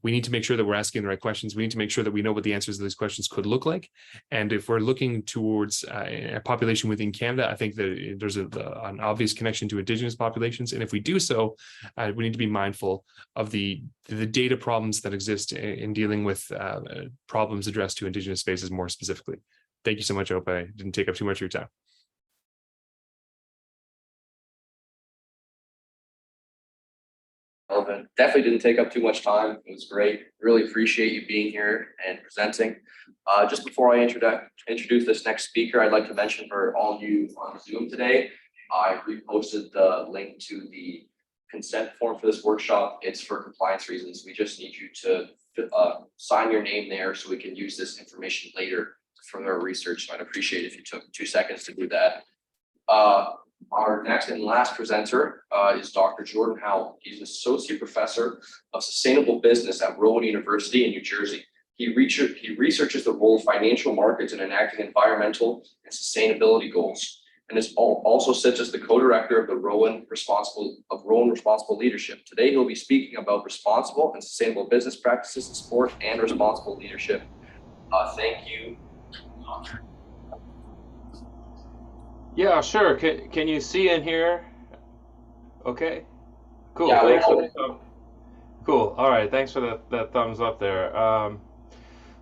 we need to make sure that we're asking the right questions. We need to make sure that we know what the answers to these questions could look like. And if we're looking towards a population within Canada, I think that there's an obvious connection to Indigenous populations. And if we do so, we need to be mindful of the data problems that exist in dealing with problems addressed to Indigenous spaces more specifically. Thank you so much. I hope I didn't take up too much of your time. Relevant. Definitely didn't take up too much time. It was great. Really appreciate you being here and presenting. Just before I introduce this next speaker, I'd like to mention for all of you on Zoom today, I reposted the link to the consent form for this workshop. It's for compliance reasons. We just need you to sign your name there so we can use this information later for further research. So I'd appreciate if you took 2 seconds to do that. Our next and last presenter is Dr. Jordan Howell. He's an associate professor of sustainable business at Rowan University in New Jersey. He researches the role of financial markets in enacting environmental and sustainability goals, and also sits as the co-director of the Rowan Responsible Leadership. Today, he'll be speaking about responsible and sustainable business practices in sport and responsible leadership. Thank you. Yeah, sure. Can you see in here? Okay. Cool. Yeah, Thanks for the cool. All right. Thanks for that thumbs up there.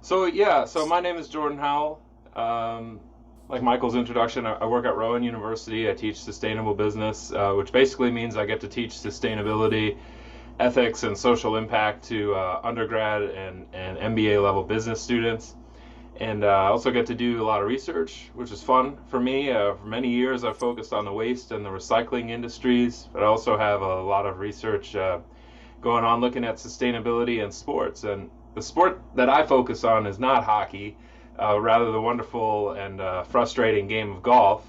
So my name is Jordan Howell. Like Michael's introduction, I work at Rowan University. I teach sustainable business, which basically means I get to teach sustainability, ethics, and social impact to undergrad and MBA level business students. And I also get to do a lot of research, which is fun for me. For many years, I've focused on the waste and the recycling industries, but I also have a lot of research going on looking at sustainability and sports. And the sport that I focus on is not hockey, rather the wonderful and frustrating game of golf,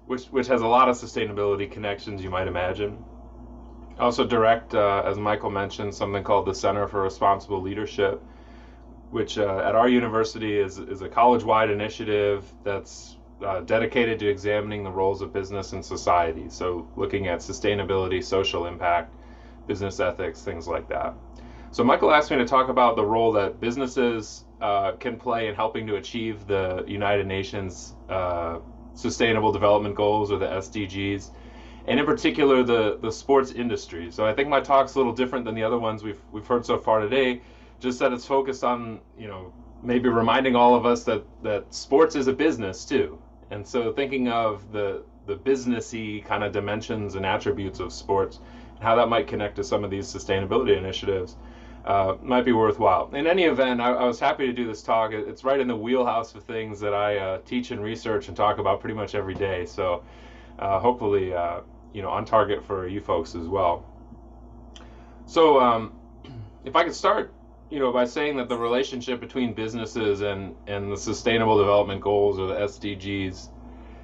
which has a lot of sustainability connections, you might imagine. I also direct, as Michael mentioned, something called the Center for Responsible Leadership, which at our university is a college-wide initiative that's dedicated to examining the roles of business in society. So looking at sustainability, social impact, business ethics, things like that. So Michael asked me to talk about the role that businesses can play in helping to achieve the United Nations Sustainable Development Goals, or the SDGs, and in particular the sports industry. So I think my talk's a little different than the other ones we've heard so far today, just that it's focused on, maybe reminding all of us that sports is a business too. And so thinking of the businessy kind of dimensions and attributes of sports, and how that might connect to some of these sustainability initiatives might be worthwhile. In any event, I was happy to do this talk. It's right in the wheelhouse of things that I teach and research and talk about pretty much every day. So hopefully, on target for you folks as well. So if I could start by saying that the relationship between businesses and the Sustainable Development Goals, or the SDGs,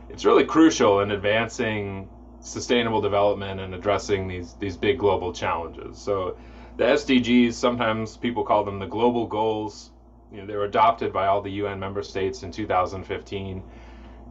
it's really crucial in advancing sustainable development and addressing these big global challenges. So the SDGs, sometimes people call them the global goals. They were adopted by all the UN member states in 2015.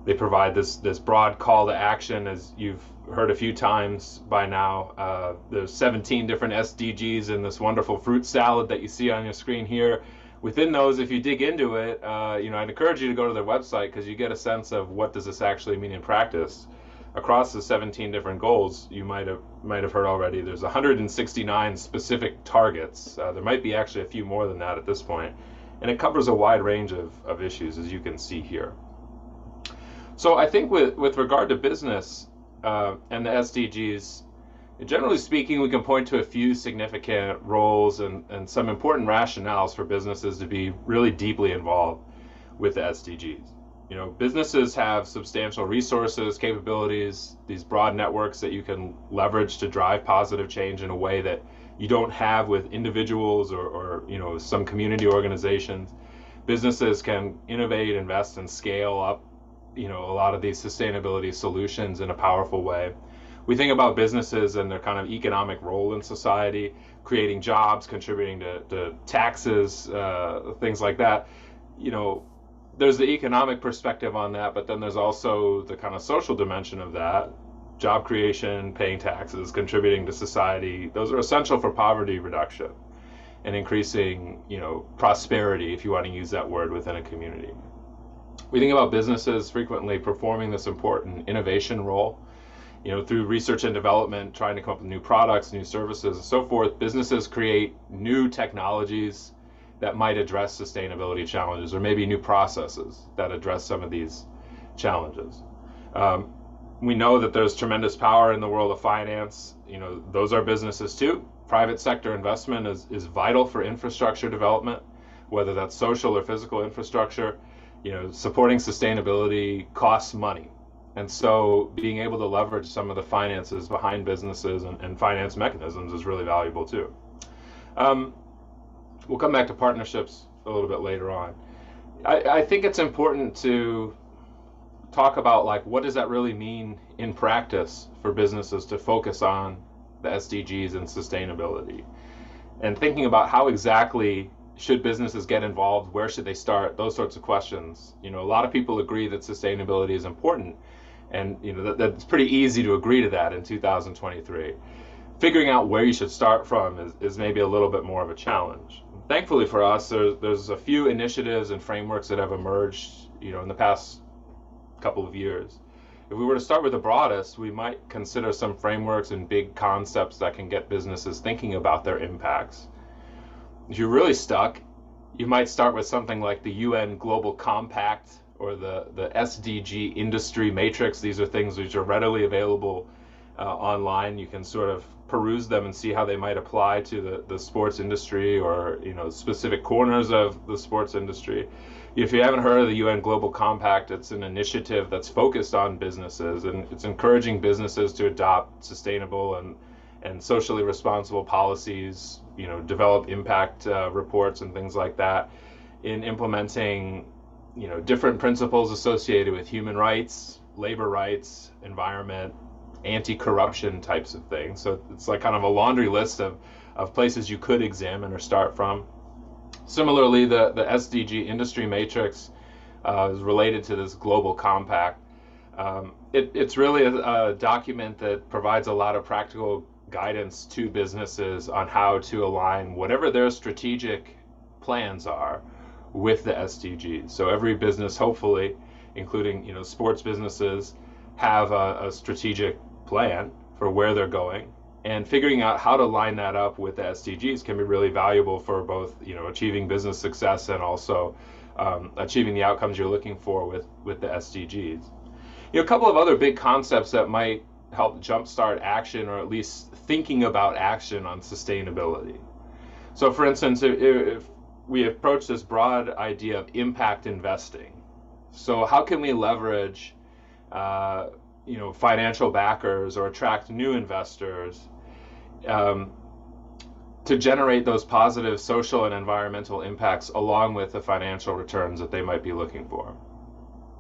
They provide this broad call to action, as you've heard a few times by now. There's 17 different SDGs in this wonderful fruit salad that you see on your screen here. Within those, if you dig into it, I'd encourage you to go to their website, because you get a sense of what does this actually mean in practice. Across the 17 different goals, you might have heard already, there's 169 specific targets. There might be actually a few more than that at this point. And it covers a wide range of issues, as you can see here. So I think with regard to business and the SDGs, generally speaking, we can point to a few significant roles and some important rationales for businesses to be really deeply involved with the SDGs. Businesses have substantial resources, capabilities, these broad networks that you can leverage to drive positive change in a way that you don't have with individuals or some community organizations. Businesses can innovate, invest, and scale up a lot of these sustainability solutions in a powerful way. We think about businesses and their kind of economic role in society, creating jobs, contributing to taxes, things like that. There's the economic perspective on that, but then there's also the kind of social dimension of that. Job creation, paying taxes, contributing to society. Those are essential for poverty reduction and increasing, prosperity, if you want to use that word, within a community. We think about businesses frequently performing this important innovation role, through research and development, trying to come up with new products, new services, and so forth. Businesses create new technologies that might address sustainability challenges, or maybe new processes that address some of these challenges. We know that there's tremendous power in the world of finance. Those are businesses too. Private sector investment is vital for infrastructure development, whether that's social or physical infrastructure. Supporting sustainability costs money. And so being able to leverage some of the finances behind businesses and finance mechanisms is really valuable too. We'll come back to partnerships a little bit later on. I think it's important to talk about like what does that really mean in practice for businesses to focus on the SDGs and sustainability, and thinking about how exactly should businesses get involved, where should they start, those sorts of questions. You know, a lot of people agree that sustainability is important, and you know that's pretty easy to agree to that in 2023. Figuring out where you should start from is maybe a little bit more of a challenge. Thankfully for us, there's a few initiatives and frameworks that have emerged, you know, in the past couple of years. If we were to start with the broadest, we might consider some frameworks and big concepts that can get businesses thinking about their impacts. If you're really stuck, you might start with something like the UN Global Compact or the SDG industry matrix. These are things which are readily available online. You can sort of peruse them and see how they might apply to the sports industry, or you know, specific corners of the sports industry. If you haven't heard of the UN Global Compact, it's an initiative that's focused on businesses, and it's encouraging businesses to adopt sustainable and socially responsible policies, you know, develop impact reports and things like that, in implementing, you know, different principles associated with human rights, labor rights, environment, anti-corruption types of things. So it's like kind of a laundry list of places you could examine or start from. Similarly, the SDG industry matrix is related to this global compact. It's really a document that provides a lot of practical guidance to businesses on how to align whatever their strategic plans are with the SDGs. So every business, hopefully, including, you know, sports businesses, have a strategic plan for where they're going, and figuring out how to line that up with the SDGs can be really valuable for both, you know, achieving business success and also achieving the outcomes you're looking for with the SDGs. You know, a couple of other big concepts that might help jumpstart action, or at least thinking about action on sustainability. So for instance, if we approach this broad idea of impact investing, so how can we leverage you know, financial backers or attract new investors to generate those positive social and environmental impacts along with the financial returns that they might be looking for.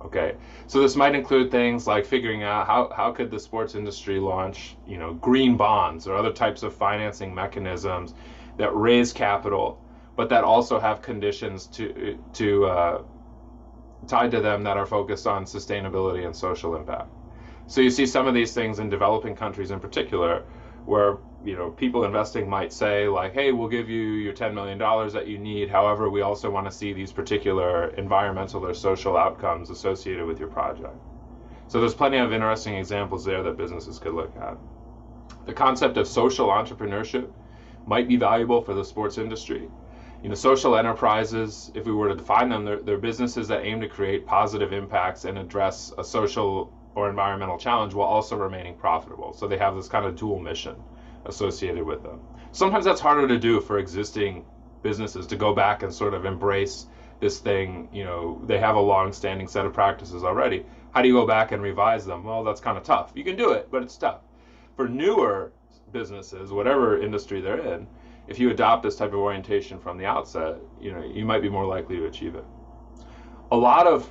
Okay, so this might include things like figuring out how could the sports industry launch, you know, green bonds or other types of financing mechanisms that raise capital, but that also have conditions tied to them that are focused on sustainability and social impact. So you see some of these things in developing countries in particular, where, you know, people investing might say like, hey, we'll give you your $10 million that you need. However, we also want to see these particular environmental or social outcomes associated with your project. So there's plenty of interesting examples there that businesses could look at. The concept of social entrepreneurship might be valuable for the sports industry. You know, social enterprises, if we were to define them, they're businesses that aim to create positive impacts and address a social or environmental challenge while also remaining profitable. So they have this kind of dual mission associated with them. Sometimes that's harder to do for existing businesses, to go back and sort of embrace this thing. You know, they have a long-standing set of practices already. How do you go back and revise them? Well, that's kind of tough. You can do it, but it's tough. For newer businesses, whatever industry they're in, if you adopt this type of orientation from the outset, you know, you might be more likely to achieve it. A lot of,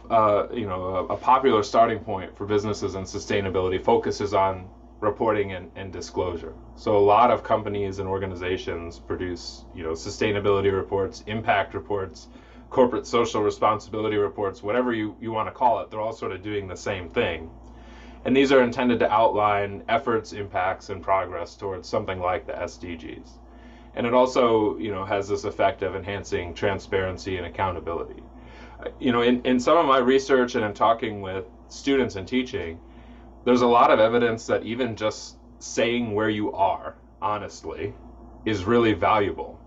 you know, a popular starting point for businesses and sustainability focuses on reporting and disclosure. So a lot of companies and organizations produce, you know, sustainability reports, impact reports, corporate social responsibility reports, whatever you want to call it. They're all sort of doing the same thing. And these are intended to outline efforts, impacts, and progress towards something like the SDGs. And it also, you know, has this effect of enhancing transparency and accountability. You know, in some of my research and in talking with students and teaching, there's a lot of evidence that even just saying where you are, honestly, is really valuable,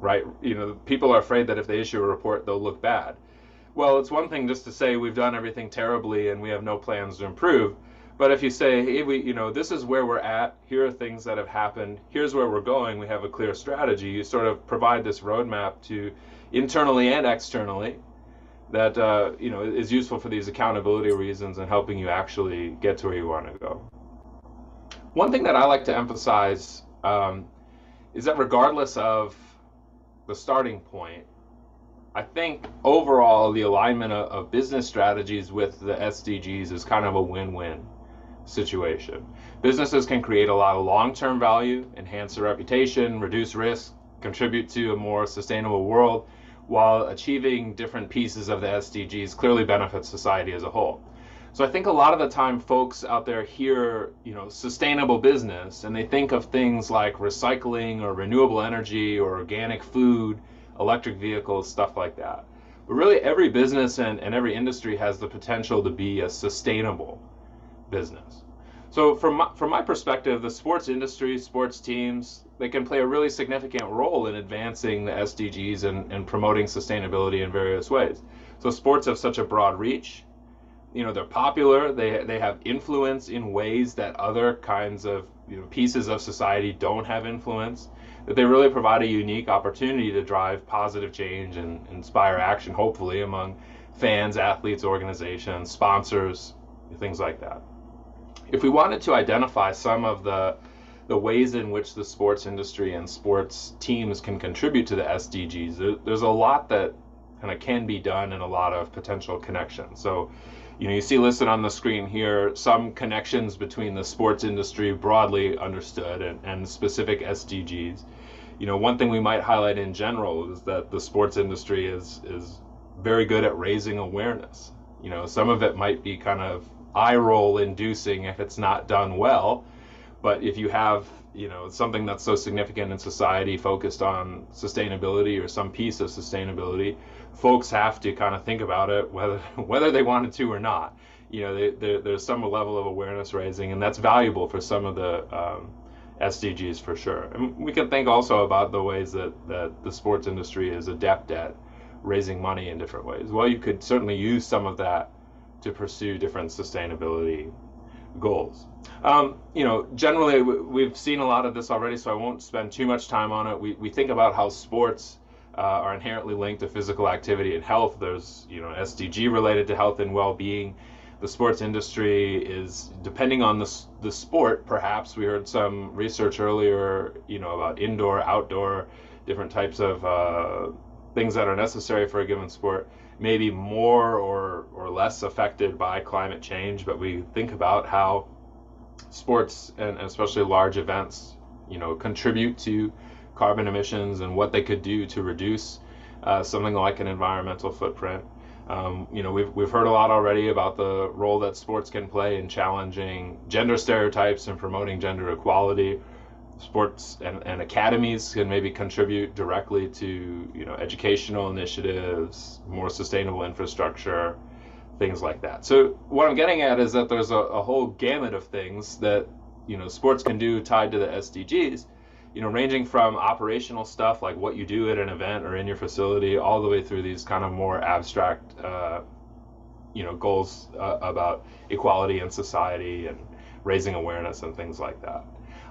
right? You know, people are afraid that if they issue a report, they'll look bad. Well, it's one thing just to say we've done everything terribly and we have no plans to improve. But if you say, hey, you know, this is where we're at, here are things that have happened, here's where we're going, we have a clear strategy, you sort of provide this roadmap to internally and externally that you know, is useful for these accountability reasons and helping you actually get to where you want to go. One thing that I like to— is that regardless of the starting point, I think overall the alignment of business strategies with the SDGs is kind of a win-win situation. Businesses can create a lot of long-term value, enhance their reputation, reduce risk, contribute to a more sustainable world, while achieving different pieces of the SDGs clearly benefits society as a whole. So I think a lot of the time folks out there hear, sustainable business, and they think of things like recycling or renewable energy or organic food, electric vehicles, stuff like that. But really every business and every industry has the potential to be a sustainable business. So from my perspective, the sports industry, sports teams, they can play a really significant role in advancing the SDGs and promoting sustainability in various ways. So sports have such a broad reach. They're popular, they have influence in ways that other kinds of pieces of society don't have influence, that they really provide a unique opportunity to drive positive change and inspire action, hopefully, among fans, athletes, organizations, sponsors, things like that. If we wanted to identify some of the ways in which the sports industry and sports teams can contribute to the SDGs, there's a lot that kind of can be done and a lot of potential connections. So, you see listed on the screen here some connections between the sports industry broadly understood and specific SDGs. One thing we might highlight in general is that the sports industry is very good at raising awareness. Some of it might be kind of eye roll inducing if it's not done well, but if you have something that's so significant in society focused on sustainability or some piece of sustainability, folks have to kind of think about it whether they wanted to or not. There's some level of awareness raising, and that's valuable for some of the SDGs for sure. And we can think also about the ways that the sports industry is adept at raising money in different ways. Well, you could certainly use some of that to pursue different sustainability goals. Generally we've seen a lot of this already, so I won't spend too much time on it. We think about how sports are inherently linked to physical activity and health. There's SDG related to health and well-being. The sports industry is, depending on the sport, perhaps we heard some research earlier about indoor, outdoor, different types of things that are necessary for a given sport, maybe more or less affected by climate change. But we think about how sports and especially large events contribute to carbon emissions and what they could do to reduce something like an environmental footprint. We've heard a lot already about the role that sports can play in challenging gender stereotypes and promoting gender equality. Sports and academies can maybe contribute directly to educational initiatives, more sustainable infrastructure, things like that. So what I'm getting at is that there's a whole gamut of things that sports can do tied to the SDGs, ranging from operational stuff like what you do at an event or in your facility, all the way through these kind of more abstract goals about equality in society and raising awareness and things like that.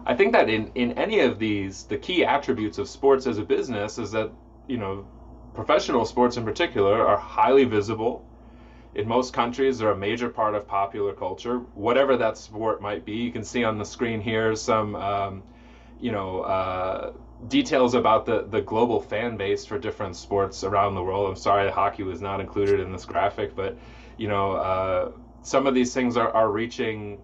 I think that in any of these, the key attributes of sports as a business is that, professional sports in particular are highly visible. In most countries, they're a major part of popular culture, whatever that sport might be. You can see on the screen here some, details about the global fan base for different sports around the world. I'm sorry hockey was not included in this graphic, but, some of these things are reaching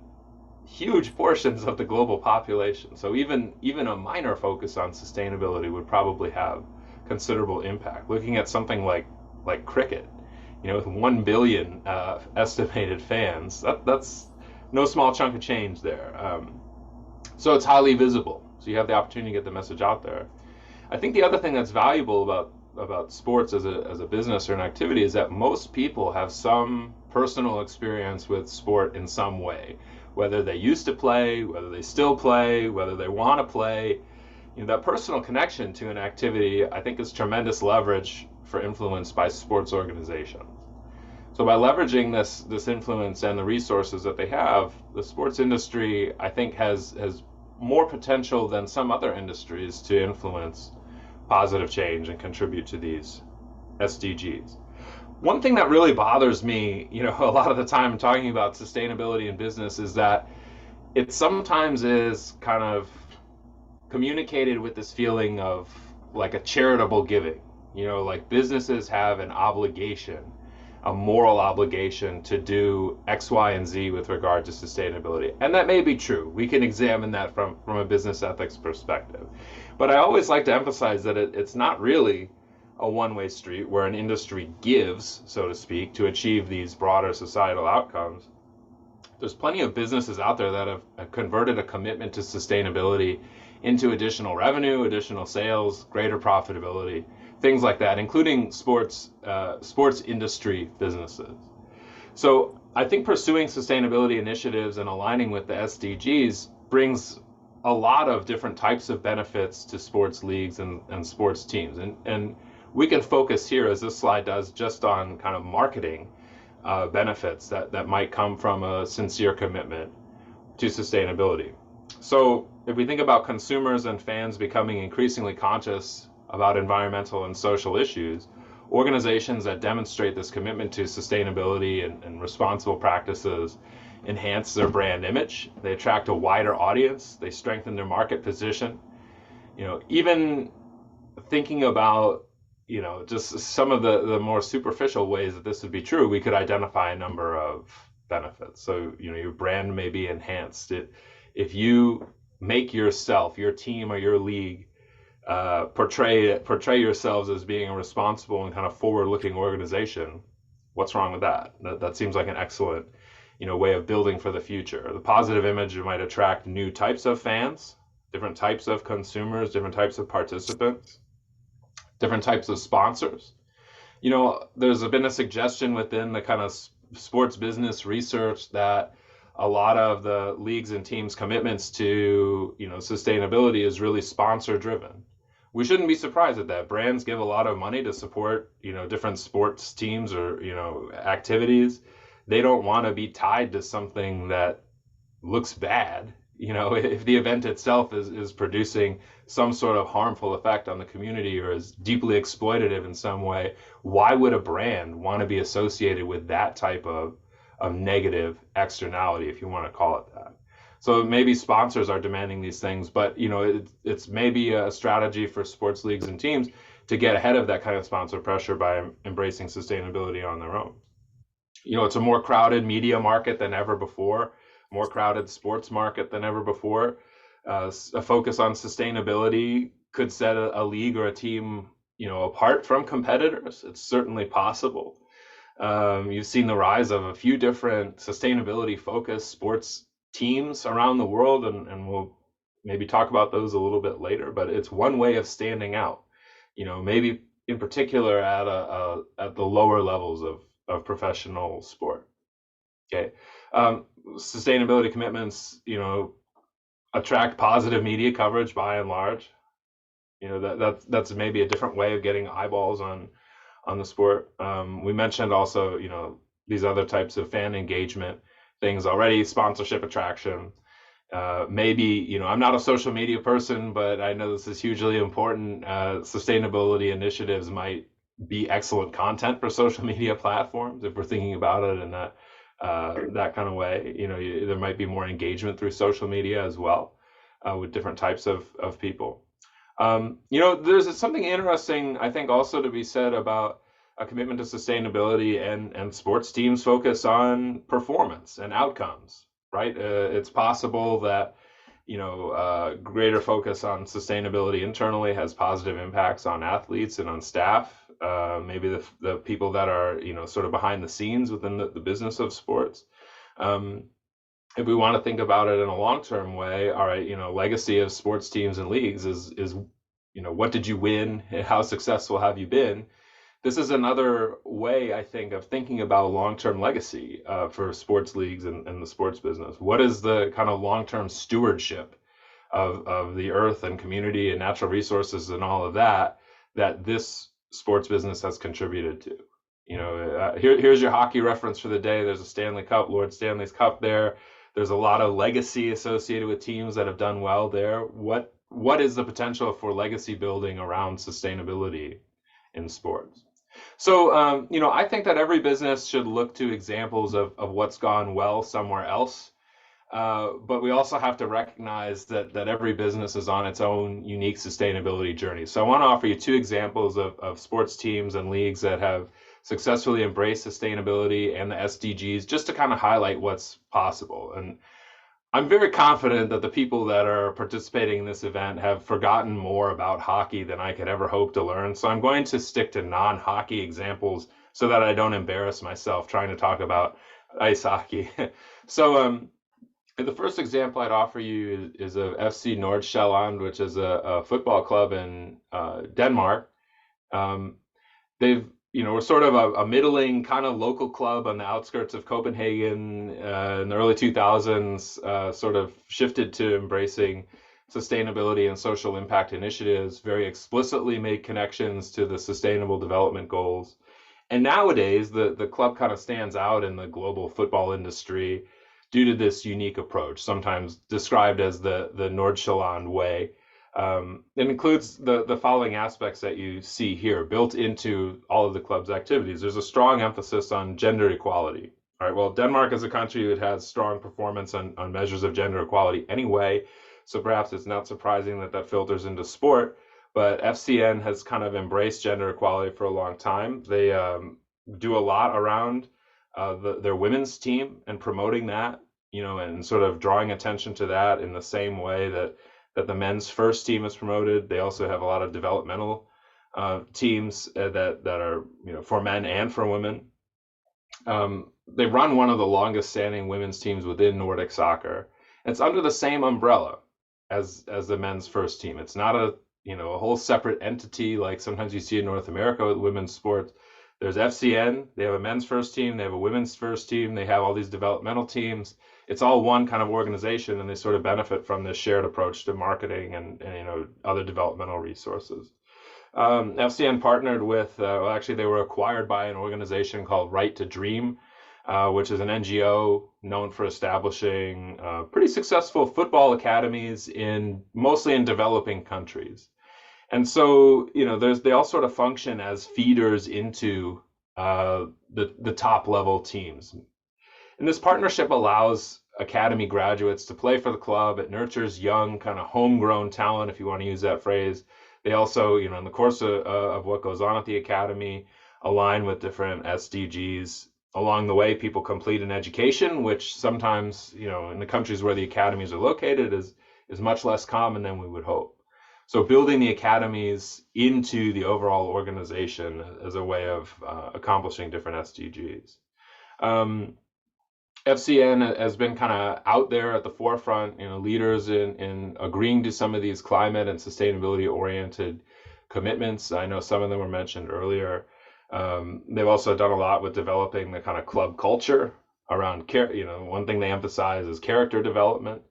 huge portions of the global population. So even a minor focus on sustainability would probably have considerable impact. Looking at something like cricket, with 1 billion estimated fans, that's no small chunk of change there. So it's highly visible. So you have the opportunity to get the message out there. I think the other thing that's valuable about sports as a business or an activity is that most people have some personal experience with sport in some way. Whether they used to play, whether they still play, whether they want to play, that personal connection to an activity, I think, is tremendous leverage for influence by sports organizations. So by leveraging this influence and the resources that they have, the sports industry, I think, has more potential than some other industries to influence positive change and contribute to these SDGs. One thing that really bothers me, a lot of the time talking about sustainability in business is that it sometimes is kind of communicated with this feeling of like a charitable giving. You know, like businesses have an obligation, a moral obligation to do X, Y, and Z with regard to sustainability. And that may be true. We can examine that from a business ethics perspective. But I always like to emphasize that it's not really a one-way street where an industry gives, so to speak, to achieve these broader societal outcomes. There's plenty of businesses out there that have converted a commitment to sustainability into additional revenue, additional sales, greater profitability, things like that, including sports industry businesses. So I think pursuing sustainability initiatives and aligning with the SDGs brings a lot of different types of benefits to sports leagues and sports teams. And we can focus here, as this slide does, just on kind of marketing benefits that might come from a sincere commitment to sustainability. So if we think about consumers and fans becoming increasingly conscious about environmental and social issues, organizations that demonstrate this commitment to sustainability and responsible practices enhance their brand image. They attract a wider audience. They strengthen their market position. You know, even thinking about, you know, just some of the more superficial ways that this would be true, we could identify a number of benefits. So, you know, your brand may be enhanced. If you make yourself, your team, or your league portray yourselves as being a responsible and kind of forward-looking organization, what's wrong with that? That seems like an excellent, you know, way of building for the future. The positive image might attract new types of fans, different types of consumers, different types of participants, different types of sponsors. You know, there's been a suggestion within the kind of sports business research that a lot of the leagues and teams' commitments to, you know, sustainability is really sponsor driven. We shouldn't be surprised at that. Brands give a lot of money to support, you know, different sports teams or, you know, activities. They don't want to be tied to something that looks bad. You know, if the event itself is producing some sort of harmful effect on the community or is deeply exploitative in some way, why would a brand want to be associated with that type of negative externality, if you want to call it that? So maybe sponsors are demanding these things, but, you know, it's maybe a strategy for sports leagues and teams to get ahead of that kind of sponsor pressure by embracing sustainability on their own. You know, it's a more crowded media market than ever before, more crowded sports market than ever before. A focus on sustainability could set a league or a team, you know, apart from competitors. It's certainly possible. You've seen the rise of a few different sustainability-focused sports teams around the world, and we'll maybe talk about those a little bit later. But it's one way of standing out. You know, maybe in particular at the lower levels of professional sport. Okay, sustainability commitments, you know, attract positive media coverage by and large. You know, that's maybe a different way of getting eyeballs on the sport. We mentioned also, you know, these other types of fan engagement things already, sponsorship attraction. Maybe, you know, I'm not a social media person, but I know this is hugely important. Sustainability initiatives might be excellent content for social media platforms if we're thinking about it in that kind of way. You know, there might be more engagement through social media as well with different types of people. You know, there's something interesting, I think, also to be said about a commitment to sustainability and sports teams focus on performance and outcomes, right? It's possible that, you know, greater focus on sustainability internally has positive impacts on athletes and on staff. Maybe the people that are, you know, sort of behind the scenes within the business of sports. If we want to think about it in a long-term way, all right, you know, legacy of sports teams and leagues is, you know, what did you win? How successful have you been? This is another way, I think, of thinking about a long-term legacy for sports leagues and the sports business. What is the kind of long-term stewardship of the earth and community and natural resources and all of that this sports business has contributed to? You know, here's your hockey reference for the day. There's a Stanley Cup, Lord Stanley's Cup there. There's a lot of legacy associated with teams that have done well there. What is the potential for legacy building around sustainability in sports? So, you know, I think that every business should look to examples of what's gone well somewhere else. but we also have to recognize that every business is on its own unique sustainability journey. So I want to offer you two examples of sports teams and leagues that have successfully embraced sustainability and the SDGs, just to kind of highlight what's possible. And I'm very confident that the people that are participating in this event have forgotten more about hockey than I could ever hope to learn. So I'm going to stick to non-hockey examples so that I don't embarrass myself trying to talk about ice hockey. So the first example I'd offer you is of FC Nordsjælland, which is a football club in Denmark. We're sort of a middling kind of local club on the outskirts of Copenhagen. In the early 2000s, sort of shifted to embracing sustainability and social impact initiatives, very explicitly made connections to the Sustainable Development Goals. And nowadays, the club kind of stands out in the global football industry due to this unique approach, sometimes described as the Nordsjælland way. It includes the following aspects that you see here built into all of the club's activities. There's a strong emphasis on gender equality. All right, well, Denmark is a country that has strong performance on measures of gender equality anyway, so perhaps it's not surprising that filters into sport, but FCN has kind of embraced gender equality for a long time. They do a lot around their women's team and promoting that, and sort of drawing attention to that in the same way that the men's first team is promoted. They also have a lot of developmental teams that are for men and for women. They run one of the longest standing women's teams within Nordic soccer. It's under the same umbrella as the men's first team. It's not a whole separate entity like sometimes you see in North America with women's sports. There's FCN, they have a men's first team, they have a women's first team, they have all these developmental teams. It's all one kind of organization, and they sort of benefit from this shared approach to marketing and other developmental resources. FCN partnered with, actually they were acquired by an organization called Right to Dream, which is an NGO known for establishing pretty successful football academies mostly in developing countries. And so, they all sort of function as feeders into the top level teams. And this partnership allows academy graduates to play for the club. It nurtures young, kind of homegrown talent, if you want to use that phrase. They also, in the course of what goes on at the academy, align with different SDGs. Along the way, people complete an education, which sometimes, in the countries where the academies are located is much less common than we would hope. So building the academies into the overall organization as a way of accomplishing different SDGs. FCN has been kind of out there at the forefront, leaders in agreeing to some of these climate and sustainability oriented commitments. I know some of them were mentioned earlier. They've also done a lot with developing the kind of club culture around one thing they emphasize is character development.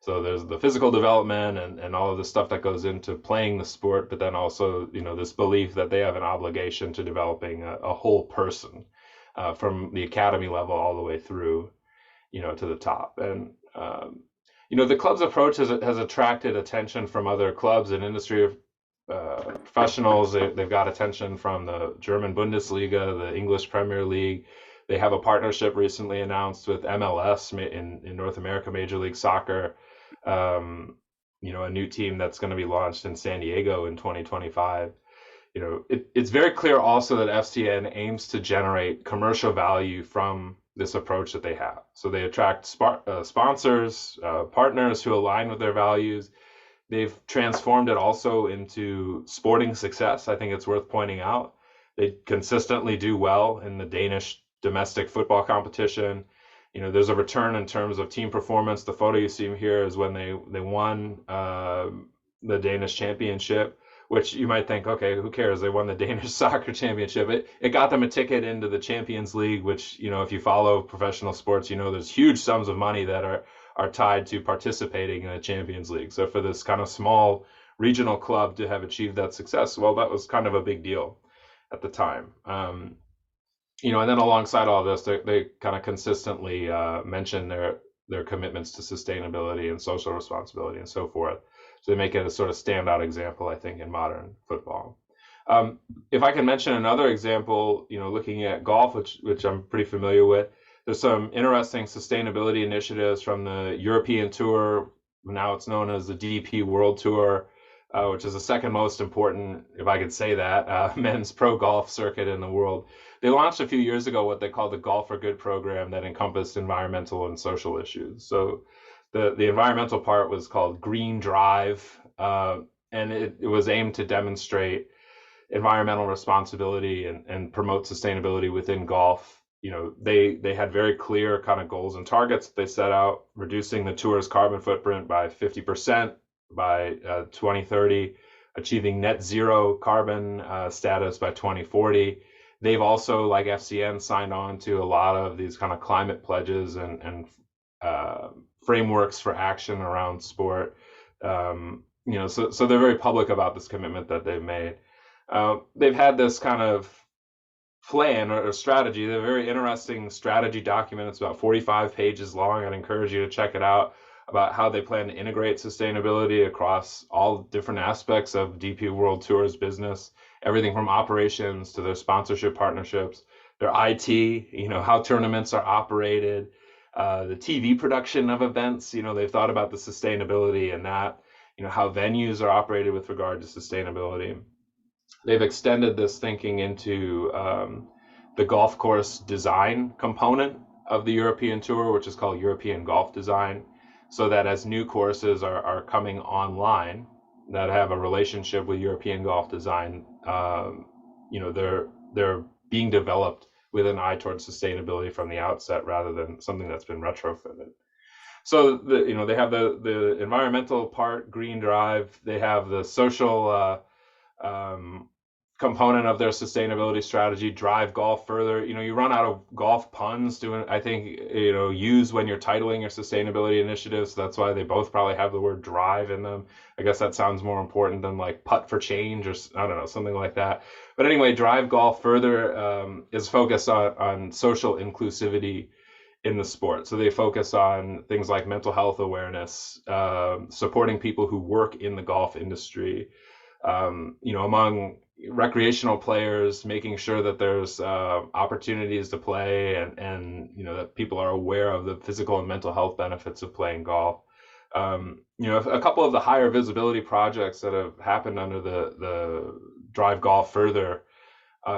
So there's the physical development and all of the stuff that goes into playing the sport, but then also, this belief that they have an obligation to developing a whole person from the academy level all the way through, to the top. And, the club's approach has attracted attention from other clubs and industry professionals. They've got attention from the German Bundesliga, the English Premier League. They have a partnership recently announced with MLS in North America, Major League Soccer. A new team that's going to be launched in San Diego in 2025. It's very clear also that FCN aims to generate commercial value from this approach that they have. So they attract sponsors, partners who align with their values. They've transformed it also into sporting success. I think it's worth pointing out. They consistently do well in the Danish domestic football competition. There's a return in terms of team performance. The photo you see here is when they won the Danish championship, which you might think, okay, who cares? They won the Danish soccer championship. It got them a ticket into the Champions League, which, if you follow professional sports, there's huge sums of money that are tied to participating in the Champions League. So for this kind of small regional club to have achieved that success, well, that was kind of a big deal at the time. And then alongside all this, they kind of consistently mention their commitments to sustainability and social responsibility and so forth. So they make it a sort of standout example, I think, in modern football. If I can mention another example, looking at golf, which I'm pretty familiar with, There's some interesting sustainability initiatives from the European Tour. Now it's known as the DP World Tour, which is the second most important, if I could say that, men's pro golf circuit in the world. They launched a few years ago what they call the Golf for Good program that encompassed environmental and social issues. So the environmental part was called Green Drive, and it was aimed to demonstrate environmental responsibility and promote sustainability within golf. You know, they had very clear kind of goals and targets that they set out, reducing the tour's carbon footprint by 50% by 2030, achieving net zero carbon status by 2040. They've also, like FCN, signed on to a lot of these kind of climate pledges and frameworks for action around sport. You know, so they're very public about this commitment that they've made. They've had this kind of plan or strategy. They're a very interesting strategy document. It's about 45 pages long. I'd encourage you to check it out, about how they plan to integrate sustainability across all different aspects of DP World Tour's business, everything from operations to their sponsorship partnerships, their IT, you know, how tournaments are operated, the TV production of events. You know, they've thought about the sustainability and that, you know, how venues are operated with regard to sustainability. They've extended this thinking into the golf course design component of the European Tour, which is called European Golf Design, so that as new courses are coming online that have a relationship with European golf design, you know, they're being developed with an eye towards sustainability from the outset rather than something that's been retrofitted. So you know, they have the environmental part, Green Drive. They have the social component of their sustainability strategy, Drive Golf Further. You know, you run out of golf puns to, I think, you know, use when you're titling your sustainability initiatives. So that's why they both probably have the word drive in them. I guess that sounds more important than like putt for change or I don't know, something like that. But anyway, Drive Golf Further is focused on social inclusivity in the sport. So they focus on things like mental health awareness, supporting people who work in the golf industry, you know, among recreational players, making sure that there's opportunities to play and you know, that people are aware of the physical and mental health benefits of playing golf. You know, a couple of the higher visibility projects that have happened under the Drive Golf Further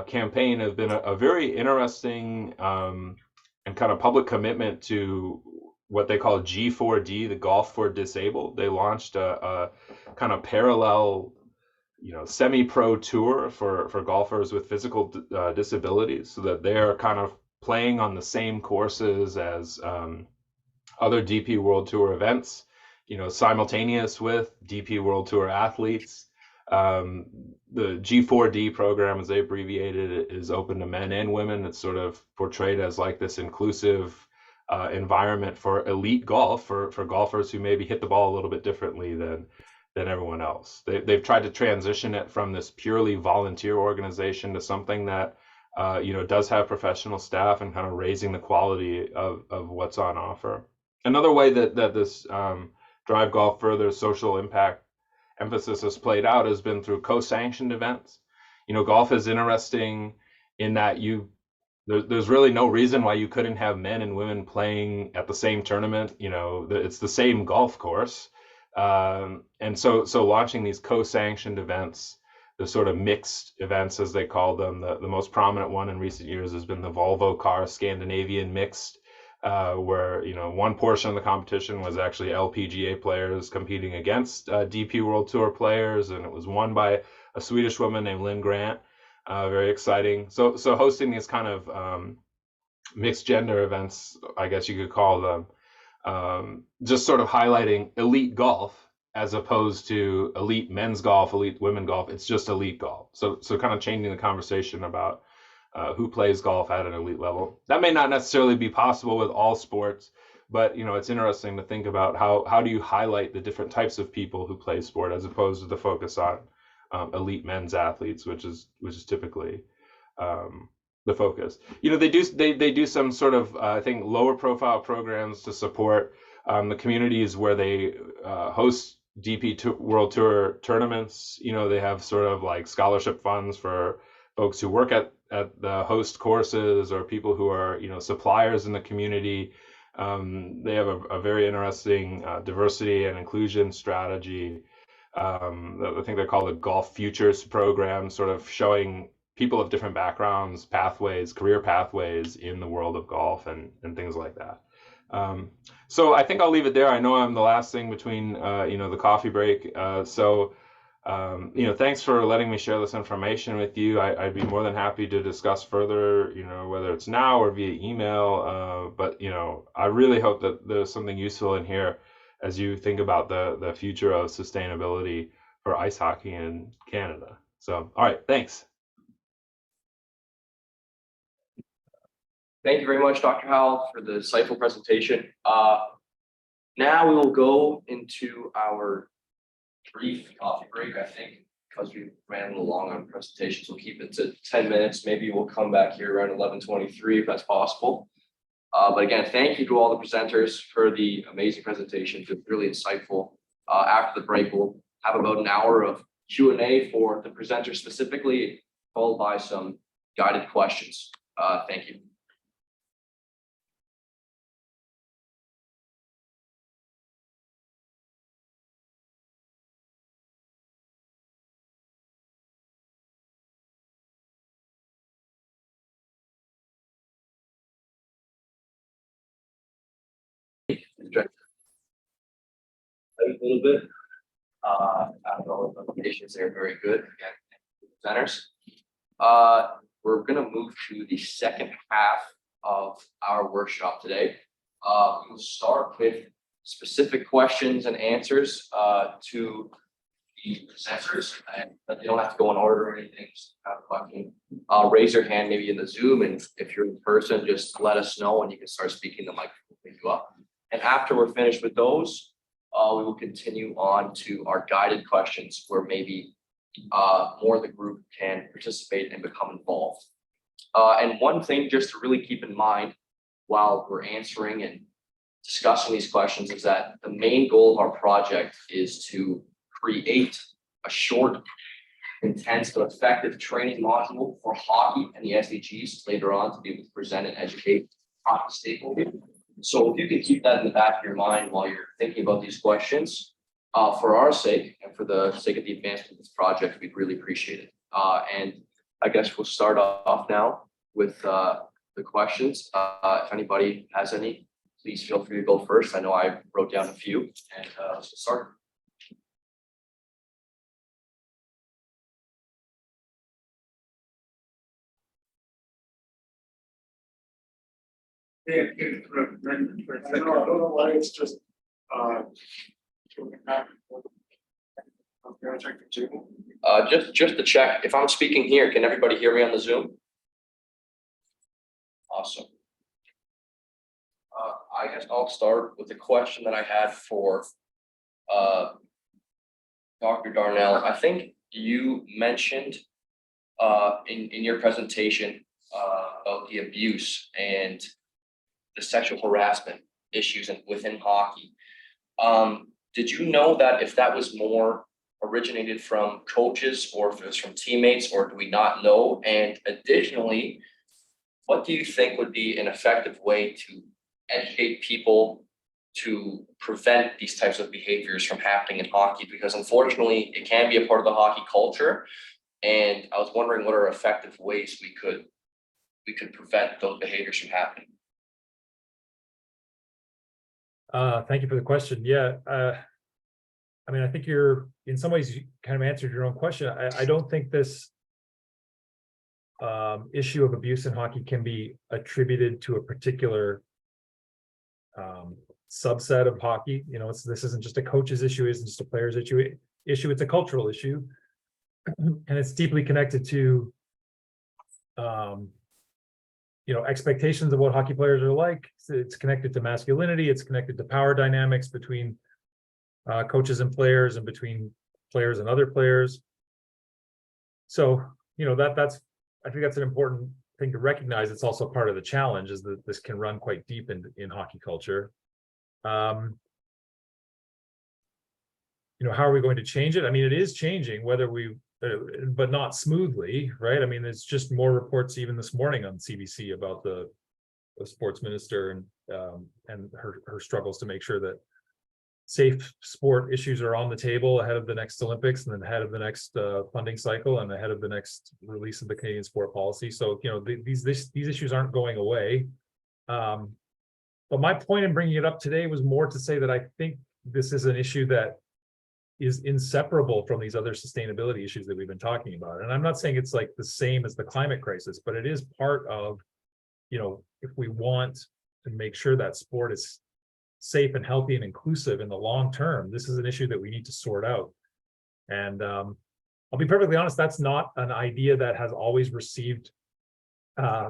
campaign have been a very interesting and kind of public commitment to what they call G4D, the Golf for Disabled. They launched a kind of parallel, you know, semi-pro tour for golfers with physical disabilities, so that they're kind of playing on the same courses as other DP World Tour events, you know, simultaneous with DP World Tour athletes. The G4D program, as they abbreviated it, is open to men and women. It's sort of portrayed as like this inclusive environment for elite golf, for golfers who maybe hit the ball a little bit differently than everyone else. They've tried to transition it from this purely volunteer organization to something that you know, does have professional staff and kind of raising the quality of what's on offer. Another way that this Drive Golf Further social impact emphasis has played out has been through co-sanctioned events. You know, golf is interesting in that there's really no reason why you couldn't have men and women playing at the same tournament. You know, it's the same golf course. And so launching these co-sanctioned events, the sort of mixed events as they call them, the most prominent one in recent years has been the Volvo car Scandinavian mixed, where, you know, one portion of the competition was actually LPGA players competing against DP World Tour players, and it was won by a Swedish woman named Lynn Grant. Very exciting. So hosting these kind of mixed gender events, I guess you could call them, just sort of highlighting elite golf as opposed to elite men's golf, elite women golf. It's just elite golf. So kind of changing the conversation about who plays golf at an elite level. That may not necessarily be possible with all sports, but you know, it's interesting to think about how do you highlight the different types of people who play sport as opposed to the focus on elite men's athletes, which is typically the focus. You know, they do some sort of I think lower profile programs to support the communities where they host DP World Tour tournaments. You know, they have sort of like scholarship funds for folks who work at the host courses or people who are, suppliers in the community. They have a very interesting diversity and inclusion strategy. I think they're called the Golf Futures program, sort of showing people of different backgrounds, pathways, career pathways in the world of golf and things like that. So I think I'll leave it there. I know I'm the last thing between, the coffee break. Thanks for letting me share this information with you. I'd be more than happy to discuss further, whether it's now or via email. But I really hope that there's something useful in here as you think about the future of sustainability for ice hockey in Canada. So, all right, thanks. Thank you very much, Dr. Howell, for the insightful presentation. Now we will go into our brief coffee break, I think, because we ran a little long on presentations. We'll keep it to 10 minutes. Maybe we'll come back here around 11:23 if that's possible. But again, thank you to all the presenters for the amazing presentations. It's really insightful. After the break, we'll have about an hour of Q&A for the presenters specifically, followed by some guided questions. Thank you. A little bit. I don't know if the presentations are very good. Again, presenters. We're going to move to the second half of our workshop today. We'll start with specific questions and answers to the presenters, and you don't have to go in order or anything. Just have a question. Raise your hand maybe in the Zoom, and if you're in person, just let us know and you can start speaking. The mic will pick you up. And after we're finished with those, we will continue on to our guided questions where maybe more of the group can participate and become involved. And one thing just to really keep in mind while we're answering and discussing these questions is that the main goal of our project is to create a short, intense, but effective training module for hockey and the SDGs later on to be able to present and educate hockey stakeholders. So if you can keep that in the back of your mind while you're thinking about these questions, for our sake and for the sake of the advancement of this project, we'd really appreciate it. And I guess we'll start off now with the questions. If anybody has any, please feel free to go first. I know I wrote down a few, and let's get started. I don't know why it's just Just to check, if I'm speaking here, can everybody hear me on the Zoom? Awesome. I guess I'll start with a question that I had for Dr. Darnell. I think you mentioned in your presentation about the abuse and the sexual harassment issues within hockey. Did you know that if that was more originated from coaches or if it was from teammates, or do we not know? And additionally, what do you think would be an effective way to educate people to prevent these types of behaviors from happening in hockey? Because unfortunately, it can be a part of the hockey culture. And I was wondering what are effective ways we could prevent those behaviors from happening. Thank you for the question. Yeah, I mean, I think you're in some ways you kind of answered your own question. I don't think this issue of abuse in hockey can be attributed to a particular subset of hockey. You know, this isn't just a coach's issue, isn't just a player's issue. It's a cultural issue, and it's deeply connected to expectations of what hockey players are like. It's connected to masculinity. It's connected to power dynamics between coaches and players, and between players and other players. So, I think that's an important thing to recognize. It's also part of the challenge, is that this can run quite deep in hockey culture. How are we going to change it? I mean, it is changing, whether we but not smoothly, right? I mean, there's just more reports even this morning on CBC about the sports minister and her struggles to make sure that safe sport issues are on the table ahead of the next Olympics and then ahead of the next funding cycle and ahead of the next release of the Canadian sport policy. So, you know, these issues aren't going away. But my point in bringing it up today was more to say that I think this is an issue that is inseparable from these other sustainability issues that we've been talking about. And I'm not saying it's like the same as the climate crisis, but it is part of, you know, if we want to make sure that sport is safe and healthy and inclusive in the long term, this is an issue that we need to sort out. And I'll be perfectly honest, that's not an idea that has always received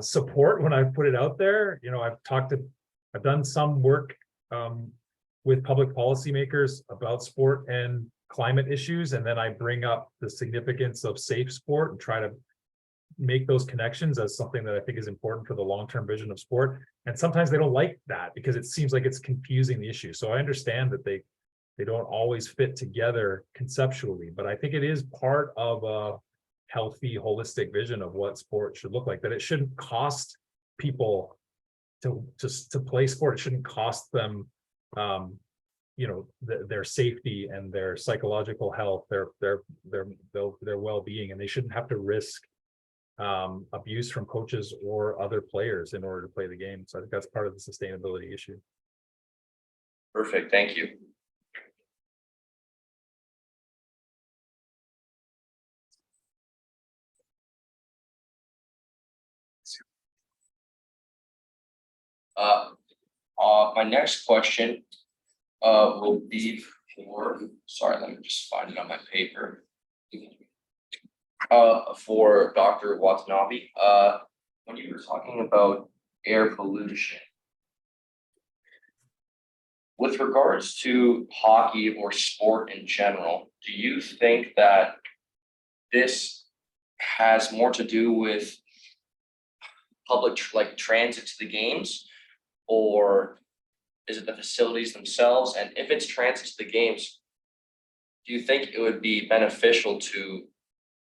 support when I've put it out there. You know, I've done some work with public policymakers about sport and climate issues, and then I bring up the significance of safe sport and try to make those connections as something that I think is important for the long-term vision of sport. And sometimes they don't like that because it seems like it's confusing the issue. So I understand that they don't always fit together conceptually, but I think it is part of a healthy, holistic vision of what sport should look like, that it shouldn't cost people to play sport. It shouldn't cost them you know, their safety and their psychological health, their well-being, and they shouldn't have to risk abuse from coaches or other players in order to play the game. So I think that's part of the sustainability issue. Perfect, thank you. My next question will be for, sorry, let me just find it on my paper. For Dr. Watanabe, when you were talking about air pollution, with regards to hockey or sport in general, do you think that this has more to do with public like transit to the games, or is it the facilities themselves? And if it's transit to the games, do you think it would be beneficial to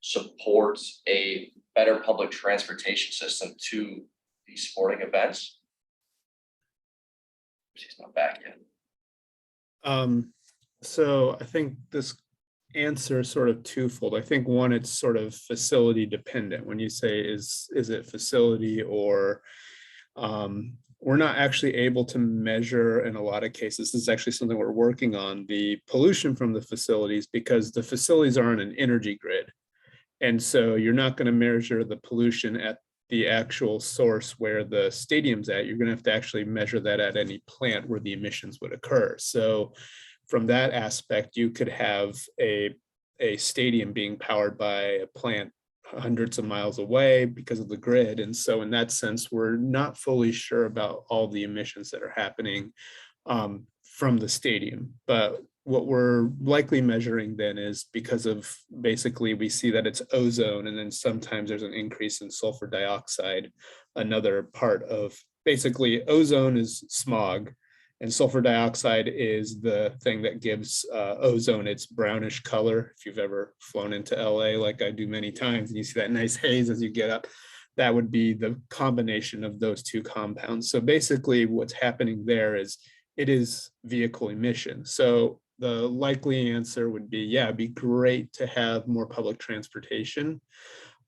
support a better public transportation system to these sporting events? She's not back yet. So I think this answer is sort of twofold. I think one, it's sort of facility dependent. When you say is it facility or we're not actually able to measure in a lot of cases. This is actually something we're working on, the pollution from the facilities, because the facilities are on an energy grid. And so you're not going to measure the pollution at the actual source where the stadium's at. You're going to have to actually measure that at any plant where the emissions would occur. So from that aspect, you could have a stadium being powered by a plant hundreds of miles away because of the grid. And so in that sense, we're not fully sure about all the emissions that are happening from the stadium. But what we're likely measuring then is because of basically we see that it's ozone, and then sometimes there's an increase in sulfur dioxide. Another part of basically ozone is smog, and sulfur dioxide is the thing that gives ozone its brownish color. If you've ever flown into LA, like I do many times, and you see that nice haze as you get up, that would be the combination of those two compounds. So basically what's happening there is it is vehicle emission. So the likely answer would be, yeah, it'd be great to have more public transportation.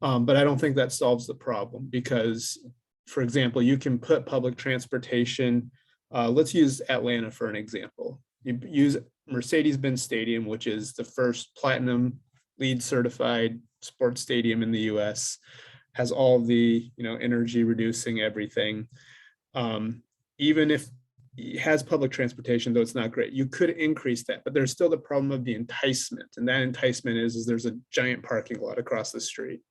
But I don't think that solves the problem because, for example, you can put public transportation, let's use Atlanta for an example. You use Mercedes-Benz Stadium, which is the first platinum LEED certified sports stadium in the US, has all the, energy reducing everything. Even if it has public transportation, though it's not great, you could increase that, but there's still the problem of the enticement. And that enticement is there's a giant parking lot across the street.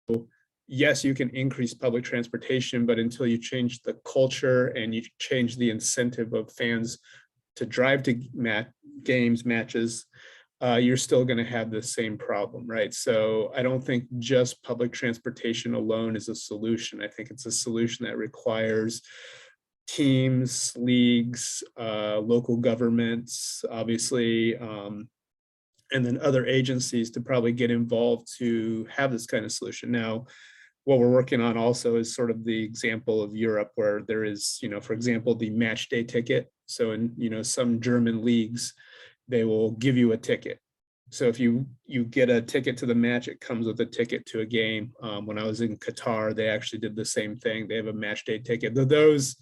So yes, you can increase public transportation, but until you change the culture and you change the incentive of fans to drive to games, matches, you're still going to have the same problem, right? So I don't think just public transportation alone is a solution. I think it's a solution that requires teams, leagues, local governments, obviously and then other agencies to probably get involved to have this kind of solution. Now, what we're working on also is sort of the example of Europe, where there is, for example, the match day ticket. So in, some German leagues, they will give you a ticket. So if you get a ticket to the match, it comes with a ticket to a game. When I was in Qatar, they actually did the same thing. They have a match day ticket. Those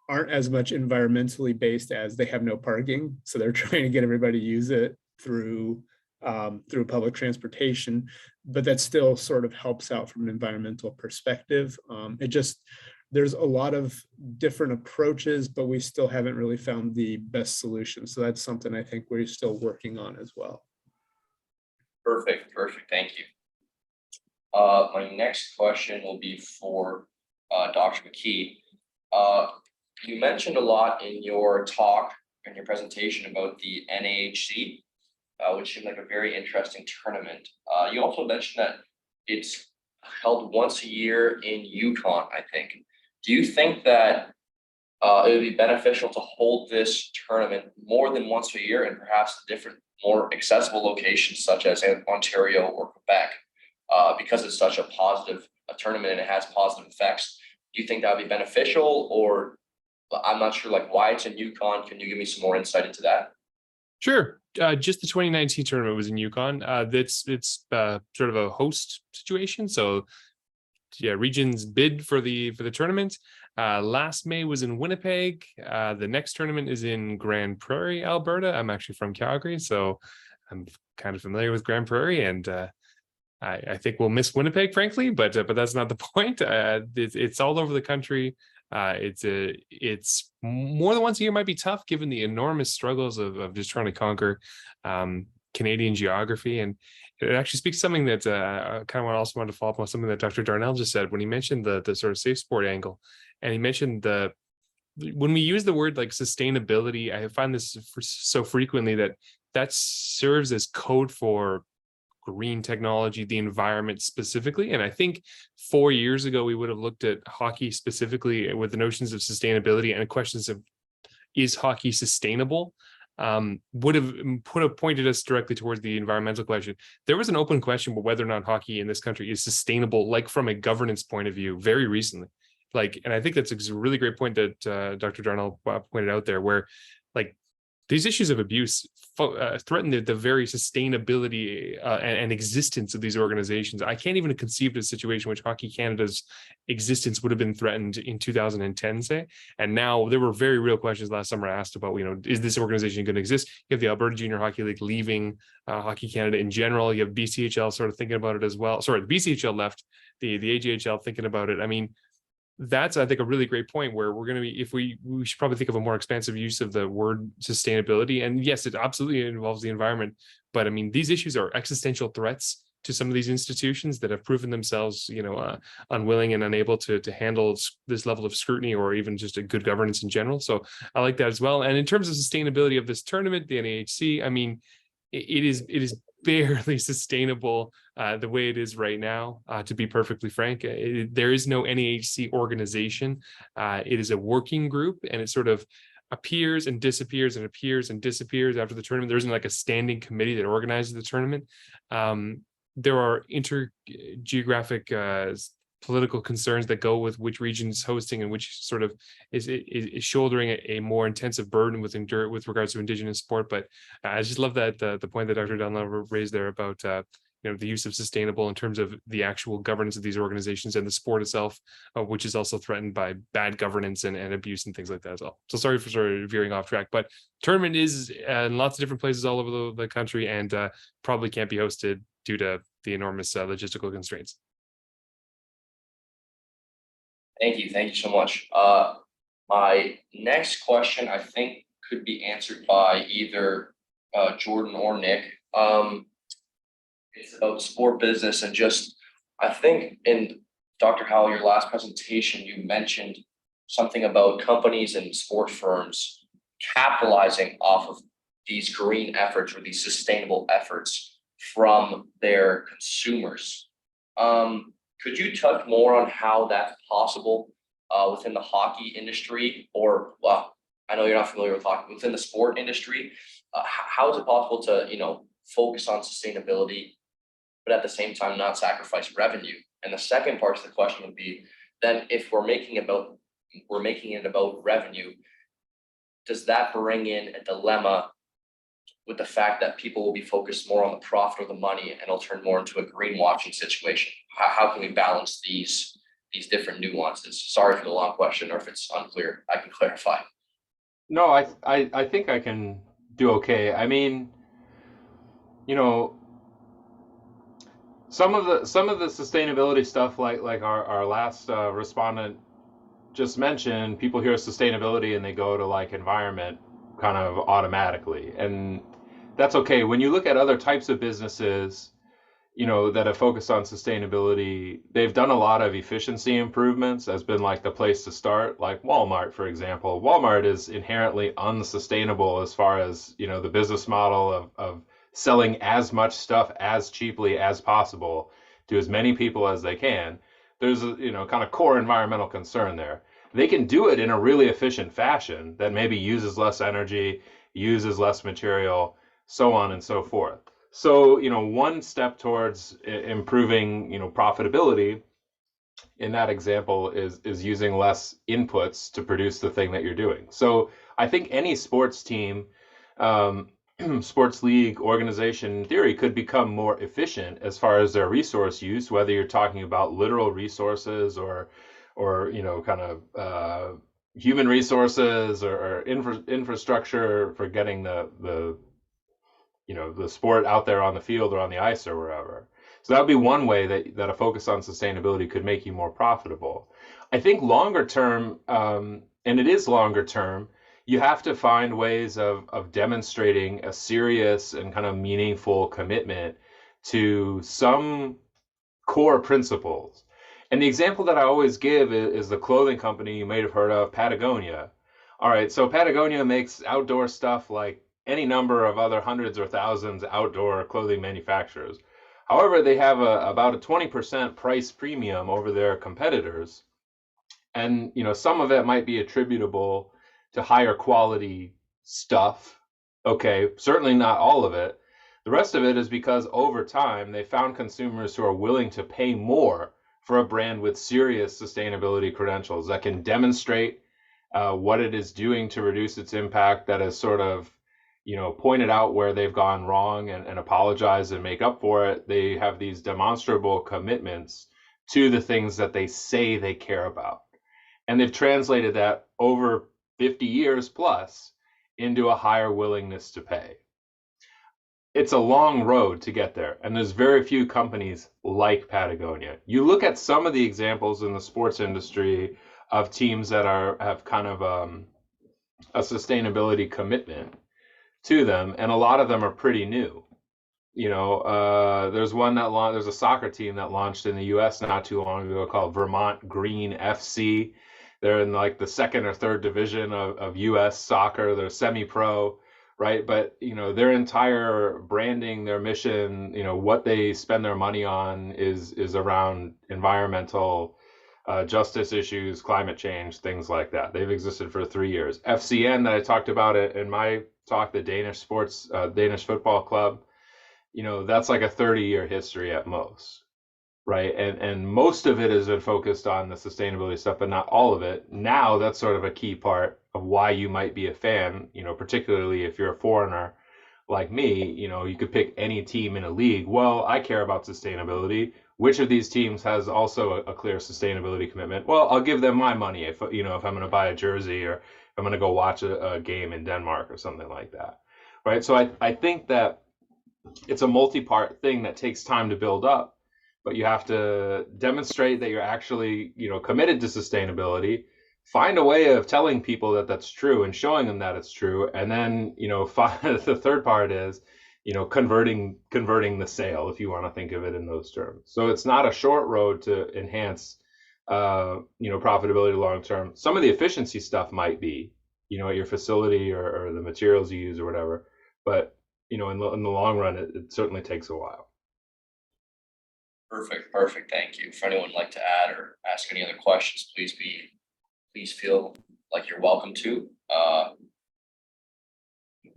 aren't as much environmentally based as they have no parking. So they're trying to get everybody to use it through public transportation, but that still sort of helps out from an environmental perspective. There's a lot of different approaches, but we still haven't really found the best solution. So that's something I think we're still working on as well. Perfect, thank you. My next question will be for Dr. McKee. You mentioned a lot in your talk and your presentation about the NAHC, which seemed like a very interesting tournament. You also mentioned that it's held once a year in Yukon, I think. Do you think that it would be beneficial to hold this tournament more than once a year and perhaps different, more accessible locations such as Ontario or Quebec, because it's such a positive tournament and it has positive effects? Do you think that would be beneficial, or I'm not sure like why it's in Yukon? Can you give me some more insight into that? Sure. Just the 2019 tournament was in Yukon. It's sort of a host situation. So yeah, regions bid for the tournament. Last May was in Winnipeg. The next tournament is in Grand Prairie, Alberta. I'm actually from Calgary, so I'm kind of familiar with Grand Prairie, and I think we'll miss Winnipeg, frankly, but that's not the point. It's all over the country. It's more than once a year might be tough given the enormous struggles of just trying to conquer Canadian geography. And it actually speaks to something that I kind of also wanted to follow up on something that Dr. Darnell just said when he mentioned the sort of safe sport angle. And he mentioned when we use the word like sustainability, I find this so frequently that serves as code for green technology, the environment specifically. And I think 4 years ago, we would have looked at hockey specifically with the notions of sustainability and questions of, is hockey sustainable? Would have pointed us directly towards the environmental question. There was an open question about whether or not hockey in this country is sustainable, like from a governance point of view, very recently. And I think that's a really great point that Dr. Darnell pointed out there, where like these issues of abuse threaten the very sustainability and existence of these organizations. I can't even conceive of a situation in which Hockey Canada's existence would have been threatened in 2010, say. And now there were very real questions last summer asked about, is this organization going to exist? You have the Alberta Junior Hockey League leaving Hockey Canada in general. You have BCHL sort of thinking about it as well. Sorry, the BCHL left, the AJHL thinking about it. I mean, that's, I think, a really great point where we're going to be, if we should probably think of a more expansive use of the word sustainability. And yes, it absolutely involves the environment, but I mean, these issues are existential threats to some of these institutions that have proven themselves, unwilling and unable to handle this level of scrutiny or even just a good governance in general. So I like that as well. And in terms of sustainability of this tournament, the NAHC, I mean, it is barely sustainable the way it is right now, to be perfectly frank. There is no NAHC organization. It is a working group, and it sort of appears and disappears and appears and disappears after the tournament. There isn't like a standing committee that organizes the tournament. There are intergeographic political concerns that go with which region is hosting and which sort of is shouldering a more intensive burden with regards to Indigenous sport. But I just love that the point that Dr. Dunlop raised there about the use of sustainable in terms of the actual governance of these organizations and the sport itself, which is also threatened by bad governance and abuse and things like that as well. So sorry for sort of veering off track, but tournament is in lots of different places all over the country and probably can't be hosted due to the enormous logistical constraints. Thank you so much. My next question, I think, could be answered by either Jordan or Nick. It's about sport business and just, I think in Dr. Howell, your last presentation, you mentioned something about companies and sport firms capitalizing off of these green efforts or these sustainable efforts from their consumers. Could you touch more on how that's possible within the hockey industry, or, well, I know you're not familiar with hockey, within the sport industry? How is it possible to, focus on sustainability, but at the same time not sacrifice revenue? And the second part of the question would be, then if we're making it about revenue, does that bring in a dilemma with the fact that people will be focused more on the profit or the money, and it'll turn more into a greenwashing situation? How can we balance these different nuances? Sorry for the long question, or if it's unclear, I can clarify. No, I think I can do okay. I mean, you know, some of the sustainability stuff, like our last respondent just mentioned, people hear sustainability and they go to like environment kind of automatically, and that's okay. When you look at other types of businesses, you know, that have focused on sustainability, they've done a lot of efficiency improvements, has been like the place to start. Like Walmart, for example. Walmart is inherently unsustainable as far as, you know, the business model of selling as much stuff as cheaply as possible to as many people as they can. There's a, you know, kind of core environmental concern there. They can do it in a really efficient fashion that maybe uses less energy, uses less material, so on and so forth. So, you know, one step towards improving, you know, profitability in that example is using less inputs to produce the thing that you're doing. So I think any sports team, sports league organization in theory could become more efficient as far as their resource use, whether you're talking about literal resources or you know, kind of human resources or infrastructure for getting the you know, the sport out there on the field or on the ice or wherever. So that would be one way that a focus on sustainability could make you more profitable. I think longer term, and it is longer term, you have to find ways of demonstrating a serious and kind of meaningful commitment to some core principles. And the example that I always give is the clothing company you may have heard of, Patagonia. All right, so Patagonia makes outdoor stuff like any number of other hundreds or thousands outdoor clothing manufacturers. However, they have about a 20% price premium over their competitors. And, you know, some of it might be attributable to higher quality stuff. Okay, certainly not all of it. The rest of it is because over time, they found consumers who are willing to pay more for a brand with serious sustainability credentials that can demonstrate what it is doing to reduce its impact, that is sort of, you know, pointed out where they've gone wrong and apologize and make up for it. They have these demonstrable commitments to the things that they say they care about. And they've translated that over 50 years plus into a higher willingness to pay. It's a long road to get there, and there's very few companies like Patagonia. You look at some of the examples in the sports industry of teams that have kind of a sustainability commitment to them, and a lot of them are pretty new. You know, there's a soccer team that launched in the US not too long ago called Vermont Green FC. They're in like the second or third division of US soccer. They're semi-pro, right? But, you know, their entire branding, their mission, you know, what they spend their money on is around environmental justice issues, climate change, things like that. They've existed for 3 years. FCN that I talked about it in my talk, the Danish football club, you know, that's like a 30-year history at most, right? And most of it has been focused on the sustainability stuff, but not all of it. Now that's sort of a key part of why you might be a fan, you know, particularly if you're a foreigner like me. You know, you could pick any team in a league. Well, I care about sustainability. Which of these teams has also a clear sustainability commitment? Well, I'll give them my money if, you know, if I'm going to buy a jersey or if I'm going to go watch a game in Denmark or something like that, right? So I think that it's a multi-part thing that takes time to build up, but you have to demonstrate that you're actually, you know, committed to sustainability, find a way of telling people that that's true and showing them that it's true. And then, you know, the third part is, you know, converting the sale, if you want to think of it in those terms. So it's not a short road to enhance, you know, profitability long term. Some of the efficiency stuff might be, you know, at your facility or the materials you use or whatever. But, you know, in the long run, it certainly takes a while. Perfect. Thank you. If anyone would like to add or ask any other questions, please feel like you're welcome to.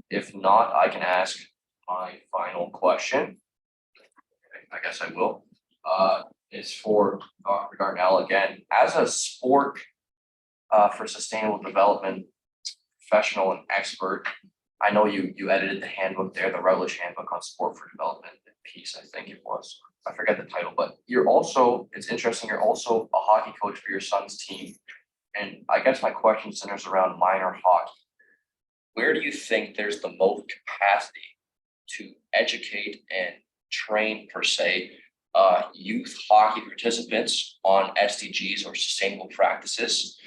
If not, I can ask my final question, I guess I will, is for Dr. Darnell again. As a sport for sustainable development professional and expert, I know you edited the handbook there, the Routledge Handbook on Sport for Development and Peace, I think it was. I forget the title, but you're also, it's interesting, you're also a hockey coach for your son's team. And I guess my question centers around minor hockey. Where do you think there's the most capacity to educate and train, per se, youth hockey participants on SDGs or sustainable practices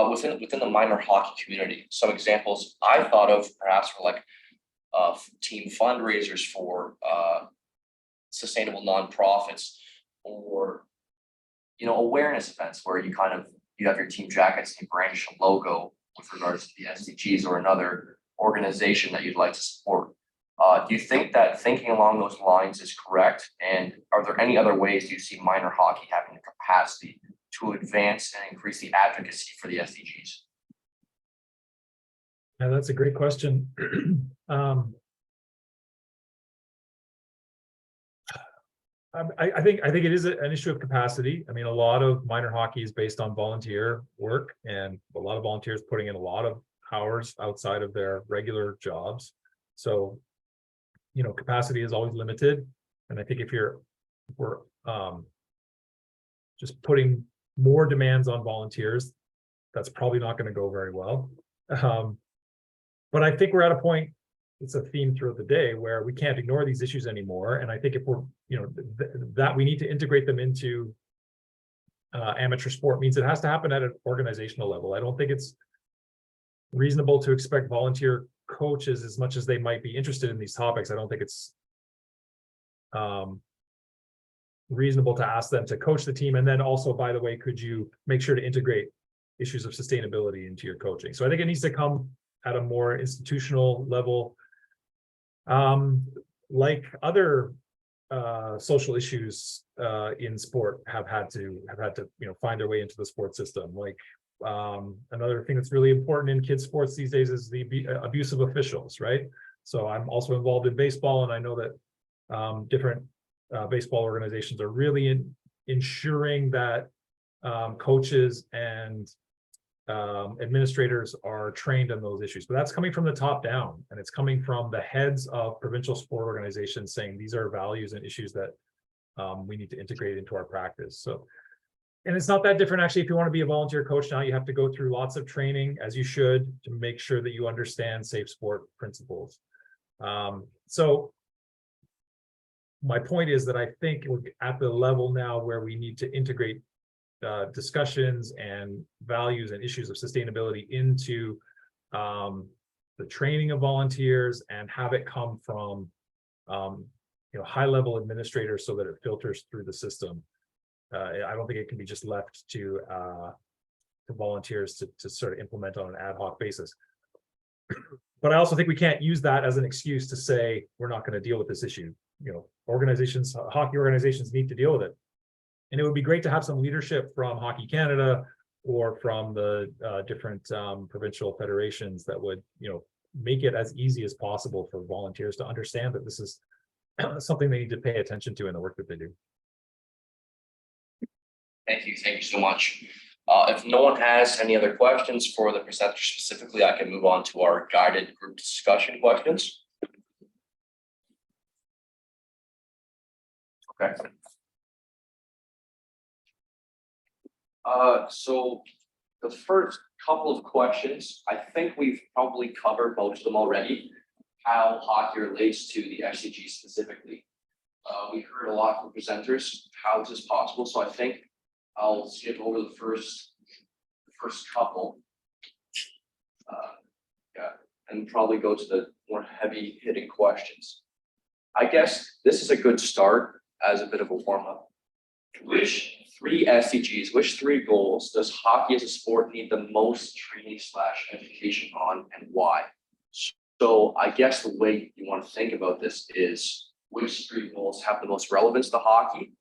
within the minor hockey community? Some examples I thought of perhaps were like team fundraisers for sustainable nonprofits, or awareness events where you have your team jackets and you brandish a logo with regards to the SDGs or another organization that you'd like to support. Do you think that thinking along those lines is correct? And are there any other ways you see minor hockey having the capacity to advance and increase the advocacy for the SDGs? Yeah, that's a great question. I think it is an issue of capacity. I mean, a lot of minor hockey is based on volunteer work, and a lot of volunteers putting in a lot of hours outside of their regular jobs. So, capacity is always limited. And I think if we're just putting more demands on volunteers, that's probably not going to go very well. But I think we're at a point, it's a theme throughout the day, where we can't ignore these issues anymore. And I think if we're, that we need to integrate them into amateur sport, means it has to happen at an organizational level. I don't think it's reasonable to expect volunteer coaches, as much as they might be interested in these topics, I don't think it's reasonable to ask them to coach the team. And then also, by the way, could you make sure to integrate issues of sustainability into your coaching? So I think it needs to come at a more institutional level. Like other social issues in sport have had to find their way into the sports system. Like another thing that's really important in kids sports these days is the abuse of officials, right? So I'm also involved in baseball, and I know that different baseball organizations are really ensuring that coaches and administrators are trained on those issues. But that's coming from the top down, and it's coming from the heads of provincial sport organizations saying these are values and issues that we need to integrate into our practice. So, and it's not that different actually. If you want to be a volunteer coach now, you have to go through lots of training, as you should, to make sure that you understand safe sport principles. So my point is that I think we're at the level now where we need to integrate discussions and values and issues of sustainability into the training of volunteers, and have it come from high-level administrators so that it filters through the system. I don't think it can be just left to volunteers to sort of implement on an ad hoc basis. But I also think we can't use that as an excuse to say we're not going to deal with this issue. Organizations, hockey organizations, need to deal with it. And it would be great to have some leadership from Hockey Canada or from the different provincial federations that would, make it as easy as possible for volunteers to understand that this is something they need to pay attention to in the work that they do. Thank you so much. If no one has any other questions for the presenter specifically, I can move on to our guided group discussion questions. Okay. So the first couple of questions, I think we've probably covered most of them already, how hockey relates to the SDG specifically. We heard a lot from presenters how this is possible, so I think I'll skip over the first couple. And probably go to the more heavy hitting questions. I guess this is a good start as a bit of a warm-up. Which three SDGs, which three goals does hockey as a sport need the most training / education on, and why? So I guess the way you want to think about this is which three goals have the most relevance to hockey,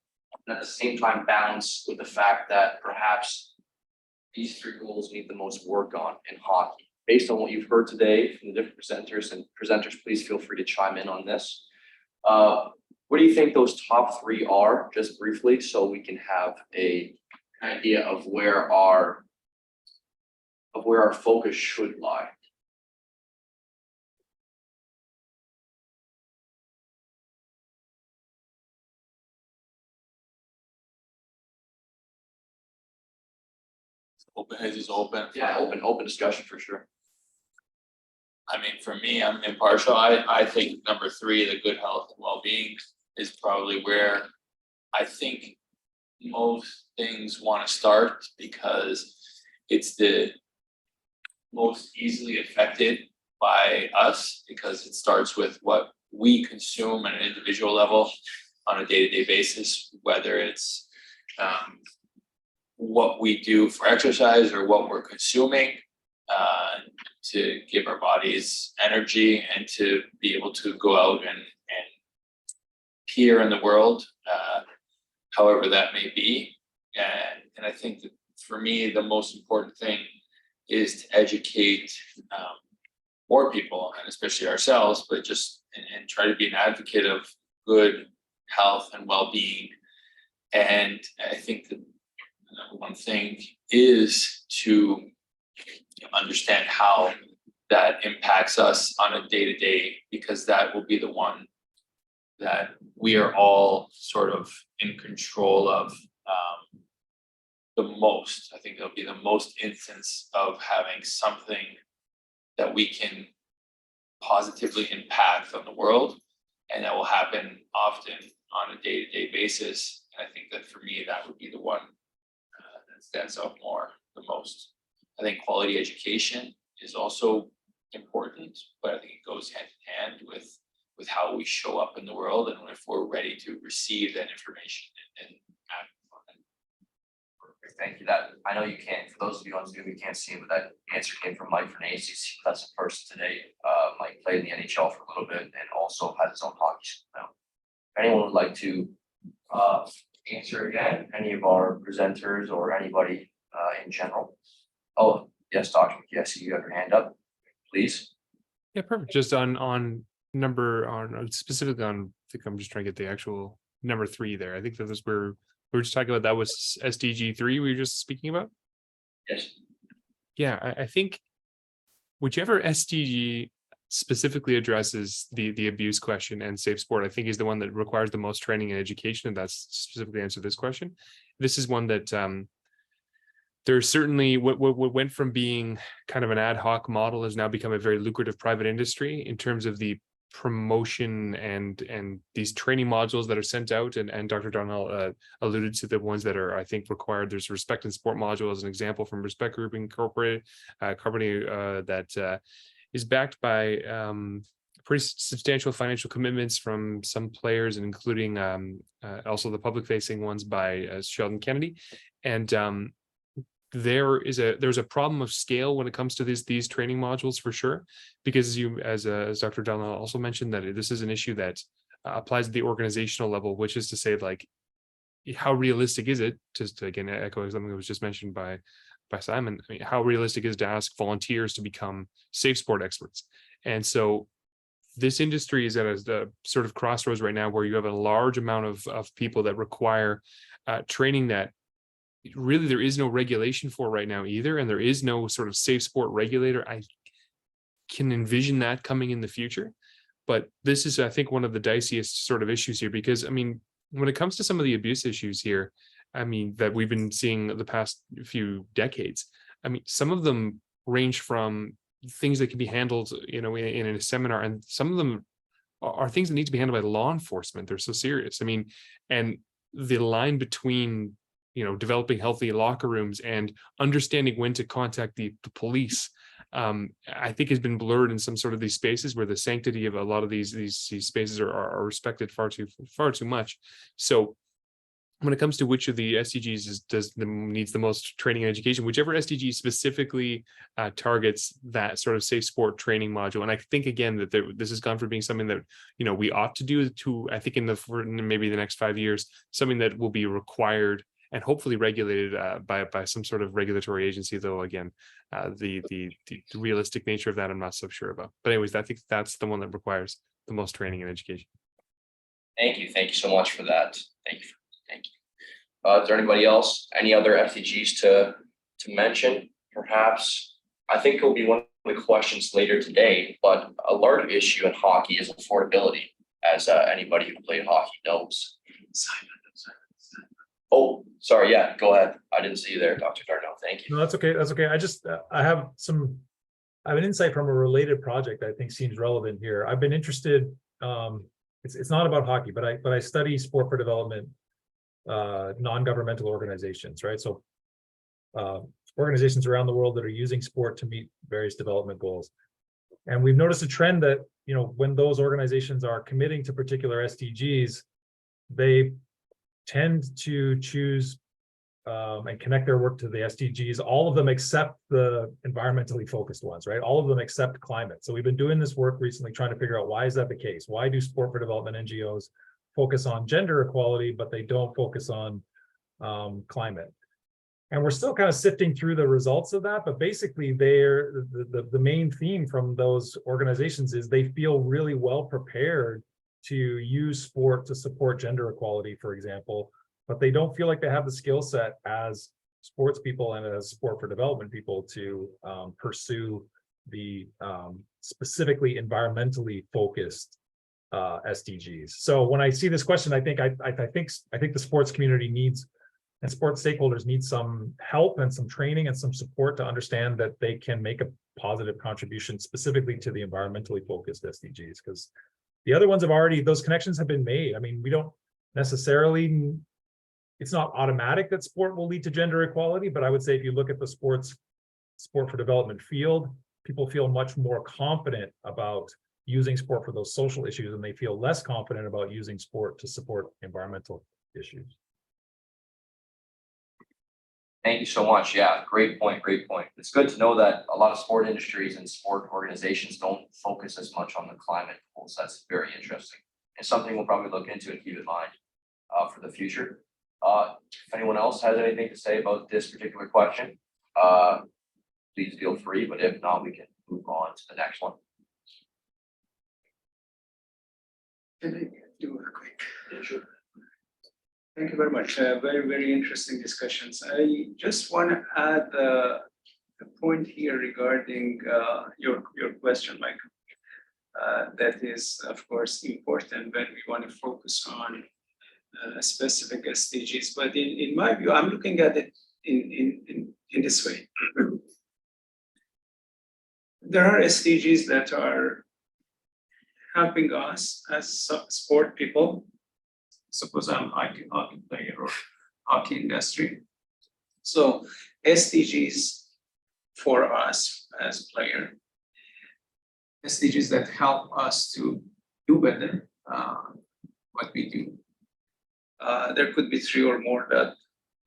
and at the same time balance with the fact that perhaps these three goals need the most work on in hockey. based on what you've heard today from the different presenters, and presenters, please feel free to chime in on this. What do you think those top three are, just briefly, so we can have an idea of where our focus should lie? Open, it is open. Yeah, open discussion for sure. I mean, for me, I'm impartial. I think number three, the good health and well-being, is probably where I think most things want to start, because it's the most easily affected by us, because it starts with what we consume at an individual level on a day-to-day basis, whether it's what we do for exercise or what we're consuming to give our bodies energy and to be able to go out and peer in the world, however that may be. And I think that for me, the most important thing is to educate more people, and especially ourselves, but just and try to be an advocate of good health and well-being. And I think that the number one thing is to understand how that impacts us on a day-to-day, because that will be the one that we are all sort of in control of the most. I think there'll be the most instance of having something that we can positively impact on the world, and that will happen often on a day-to-day basis. And I think that for me, that would be the one that stands out the most. I think quality education is also important, but I think it goes hand in hand with how we show up in the world, and if we're ready to receive that information and act on it. Perfect, thank you. That, I know you can't, for those of you on Zoom, you can't see him, but that answer came from Mike Fernandez. That's a person today. Mike played in the NHL for a little bit and also had his own hockey school now. If anyone would like to answer again, any of our presenters or anybody in general. Oh, yes, Dr. Yes, you have your hand up, please. Yeah, perfect. Just specifically on, I think I'm just trying to get the actual number 3 there. I think that was where we were just talking about, that was SDG 3 we were just speaking about. Yes. Yeah, I think whichever SDG specifically addresses the abuse question and safe sport, I think is the one that requires the most training and education, and that's specifically answer this question. This is one that there's certainly what went from being kind of an ad hoc model has now become a very lucrative private industry in terms of the promotion and these training modules that are sent out. And Dr. Donnell alluded to the ones that are, I think, required. There's respect and sport module as an example from Respect Group Incorporated, company that is backed by pretty substantial financial commitments from some players, and including also the public facing ones by Sheldon Kennedy. And there's a problem of scale when it comes to these training modules, for sure, because as Dr. Donnell also mentioned, that this is an issue that applies at the organizational level, which is to say, like, how realistic is it, just to again echo something that was just mentioned by Simon, I mean, how realistic is it to ask volunteers to become safe sport experts? And so this industry is at a sort of crossroads right now, where you have a large amount of people that require training that really there is no regulation for right now either, and there is no sort of safe sport regulator. I can envision that coming in the future, but this is, I think, one of the diciest sort of issues here, because I mean, when it comes to some of the abuse issues here, I mean, that we've been seeing the past few decades, I mean, some of them range from things that can be handled, in a seminar, and some of them are things that need to be handled by law enforcement. They're so serious. I mean, and the line between developing healthy locker rooms and understanding when to contact the police, I think has been blurred in some sort of these spaces where the sanctity of a lot of these spaces are respected far too much. So when it comes to which of the SDGs needs the most training and education, whichever SDG specifically targets that sort of safe sport training module. And I think, again, that this has gone from being something that we ought to do to, I think, for maybe the next 5 years, something that will be required and hopefully regulated by some sort of regulatory agency, though again, the realistic nature of that I'm not so sure about. But anyways, I think that's the one that requires the most training and education. Thank you so much for that. Thank you. Is there anybody else, any other SDGs to mention? Perhaps, I think it'll be one of the questions later today, but a large issue in hockey is affordability, as anybody who played hockey knows. Oh, sorry, yeah, go ahead. I didn't see you there, Dr. Darnell. Thank you. No, that's okay. That's okay. I have an insight from a related project that I think seems relevant here. I've been interested. It's not about hockey, but I study sport for development, non-governmental organizations, right? So organizations around the world that are using sport to meet various development goals. And we've noticed a trend that, when those organizations are committing to particular SDGs, they tend to choose and connect their work to the SDGs, all of them except the environmentally focused ones, right? All of them except climate. So we've been doing this work recently, trying to figure out why is that the case? Why do sport for development NGOs focus on gender equality, but they don't focus on climate? And we're still kind of sifting through the results of that, but basically the main theme from those organizations is they feel really well prepared to use sport to support gender equality, for example, but they don't feel like they have the skill set as sports people and as sport for development people to pursue the specifically environmentally focused SDGs. So when I see this question, I think the sports community needs, and sports stakeholders need, some help and some training and some support to understand that they can make a positive contribution specifically to the environmentally focused SDGs, because the other ones those connections have been made. I mean, we don't necessarily, it's not automatic that sport will lead to gender equality, but I would say if you look at the sport for development field, people feel much more confident about using sport for those social issues, and they feel less confident about using sport to support environmental issues. Thank you so much. Yeah, great point. It's good to know that a lot of sport industries and sport organizations don't focus as much on the climate goals. That's very interesting. It's something we'll probably look into and keep in mind for the future. If anyone else has anything to say about this particular question, please feel free, but if not, we can move on to the next one. Can I do a quick? Yeah, sure. Thank you very much. Very, very interesting discussions. I just want to add a point here regarding your question, Michael. That is, of course, important when we want to focus on specific SDGs. But in my view, I'm looking at it in this way. There are SDGs that are helping us as sport people. Suppose I'm hockey player or hockey industry. So SDGs for us as player, SDGs that help us to do better what we do. There could be 3 or more that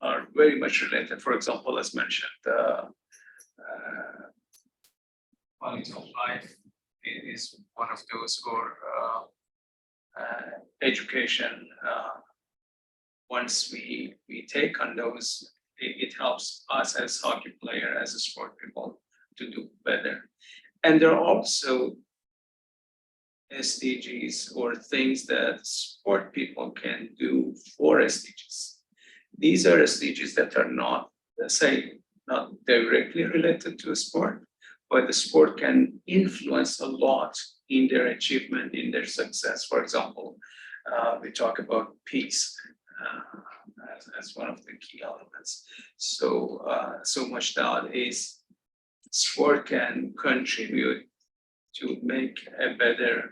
are very much related. For example, as mentioned, quality of life is one of those, or education. Once we take on those, it helps us as hockey player, as a sport people, to do better. And there are also SDGs or things that sport people can do for SDGs. These are SDGs that are not, let's say, not directly related to a sport, but the sport can influence a lot in their achievement, in their success. For example, we talk about peace as one of the key elements. So, so much that is sport can contribute to make a better,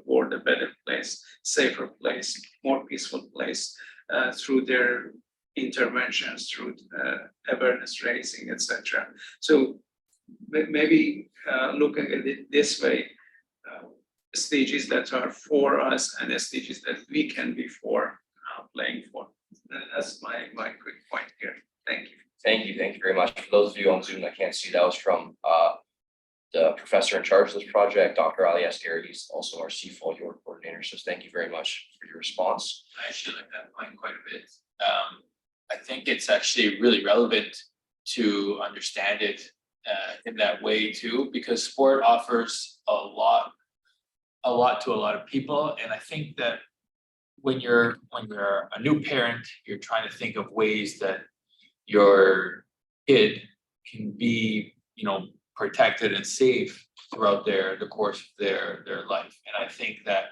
world a better place, safer place, more peaceful place through their interventions, through awareness raising, etc. So maybe looking at it this way, SDGs that are for us and SDGs that we can be for, playing for. That's my quick point here. Thank you. Thank you very much. For those of you on Zoom that can't see, that was from the professor in charge of this project, Dr. Ali Askari. He's also our CFOL, your coordinator. So thank you very much for your response. I actually like that point quite a bit. I think it's actually really relevant to understand it in that way too, because sport offers a lot to a lot of people. And I think that when you're a new parent, you're trying to think of ways that your kid can be, protected and safe throughout the course of their life. And I think that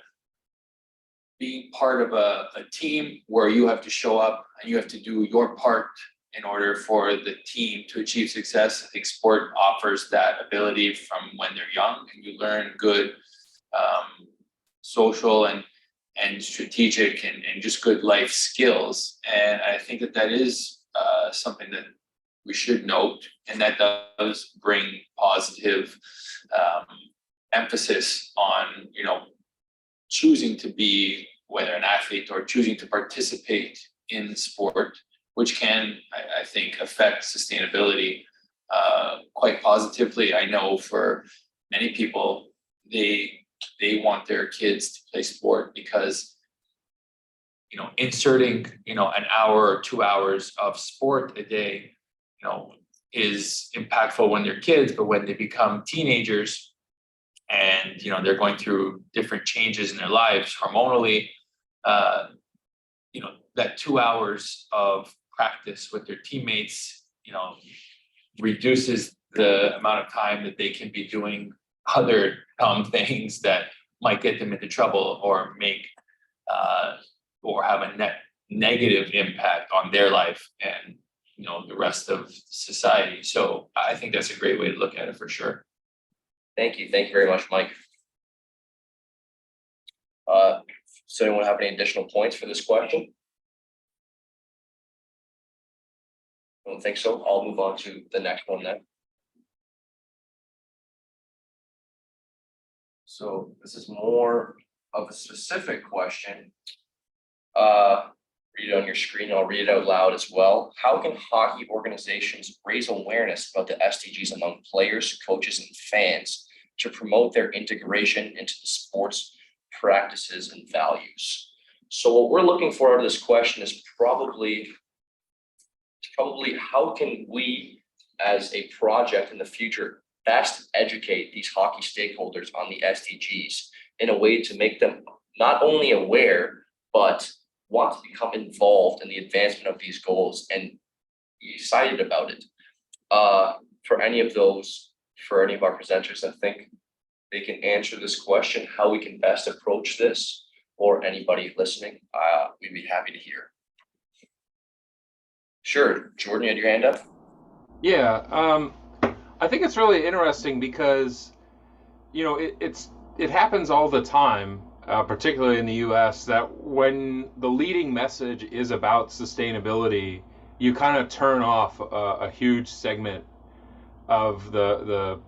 being part of a team where you have to show up and you have to do your part in order for the team to achieve success, I think sport offers that ability from when they're young, and you learn good social and strategic and just good life skills. And I think that is something that we should note, and that does bring positive emphasis on, choosing to be, whether an athlete or choosing to participate in sport, which can, I think, affect sustainability quite positively. I know for many people, they want their kids to play sport because, inserting, an hour or 2 hours of sport a day, is impactful when they're kids, but when they become teenagers and, they're going through different changes in their lives hormonally, that 2 hours of practice with their teammates, reduces the amount of time that they can be doing other dumb things that might get them into trouble or make or have a negative impact on their life and the rest of society. So I think that's a great way to look at it for sure. Thank you very much, Mike. Does anyone have any additional points for this question? I don't think so. I'll move on to the next one then. So this is more of a specific question. Read it on your screen. I'll read it out loud as well. How can hockey organizations raise awareness about the SDGs among players, coaches, and fans to promote their integration into the sports practices and values? So what we're looking for out of this question is probably how can we as a project in the future best educate these hockey stakeholders on the SDGs in a way to make them not only aware, but want to become involved in the advancement of these goals and be excited about it. For any of our presenters, I think they can answer this question, how we can best approach this, or anybody listening, we'd be happy to hear. Sure, Jordan, you had your hand up? Yeah, I think it's really interesting because, it happens all the time, particularly in the US, that when the leading message is about sustainability, you kind of turn off a huge segment of the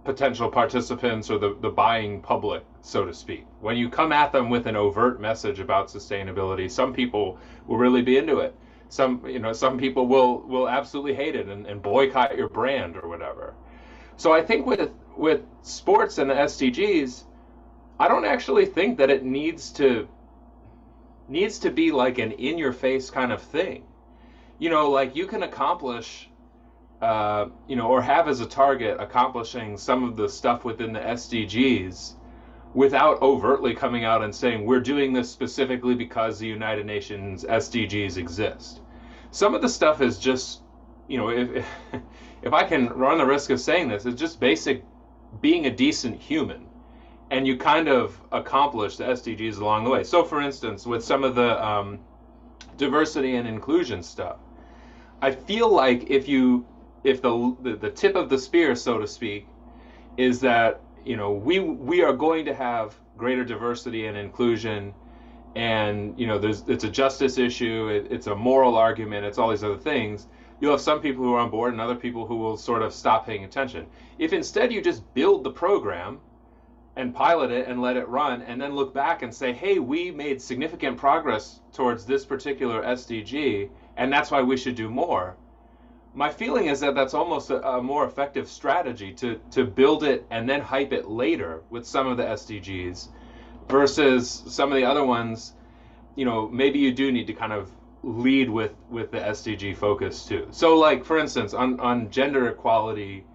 potential participants or the buying public, so to speak. When you come at them with an overt message about sustainability, some people will really be into it. Some people will absolutely hate it and boycott your brand or whatever. So I think with sports and the SDGs, I don't actually think that it needs to be like an in-your-face kind of thing. Like you can accomplish, or have as a target accomplishing some of the stuff within the SDGs without overtly coming out and saying, we're doing this specifically because the United Nations SDGs exist. Some of the stuff is just, if I can run the risk of saying this, it's just basic being a decent human. And you kind of accomplish the SDGs along the way. So for instance, with some of the diversity and inclusion stuff, I feel like if the tip of the spear, so to speak, is that, we are going to have greater diversity and inclusion, and, it's a justice issue, it's a moral argument, it's all these other things, you'll have some people who are on board and other people who will sort of stop paying attention. If instead you just build the program and pilot it and let it run and then look back and say, hey, we made significant progress towards this particular SDG, and that's why we should do more. My feeling is that that's almost a more effective strategy to build it and then hype it later with some of the SDGs versus some of the other ones. Maybe you do need to kind of lead with the SDG focus too. So like, for instance, on gender equality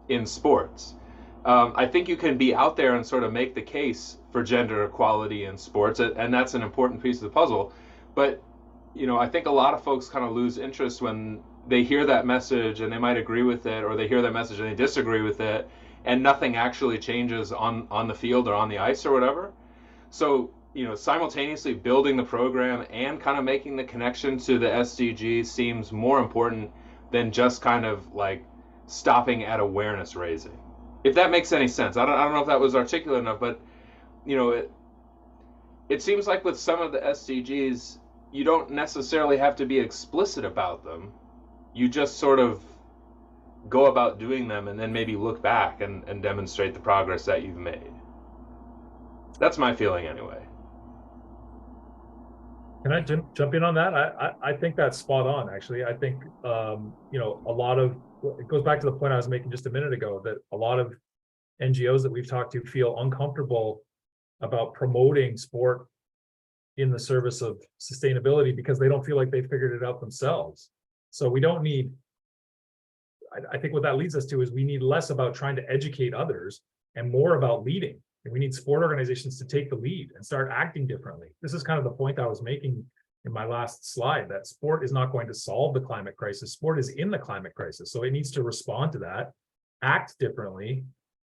in sports, I think you can be out there and sort of make the case for gender equality in sports, and that's an important piece of the puzzle. But, you know, I think a lot of folks kind of lose interest when they hear that message and they might agree with it, or they hear that message and they disagree with it, and nothing actually changes on the field or on the ice or whatever. So, you know, simultaneously building the program and kind of making the connection to the SDGs seems more important than just kind of like stopping at awareness raising. If that makes any sense. I don't know if that was articulate enough, but you know, it seems like with some of the SDGs, you don't necessarily have to be explicit about them. You just sort of go about doing them and then maybe look back and demonstrate the progress that you've made. That's my feeling anyway. Can I jump in on that? I think that's spot on, actually. I think, you know, a lot of, it goes back to the point I was making just a minute ago, that a lot of NGOs that we've talked to feel uncomfortable about promoting sport in the service of sustainability because they don't feel like they figured it out themselves. So we don't need, I think what that leads us to is we need less about trying to educate others and more about leading. And we need sport organizations to take the lead and start acting differently. This is kind of the point I was making in my last slide, that sport is not going to solve the climate crisis. Sport is in the climate crisis. So it needs to respond to that, act differently.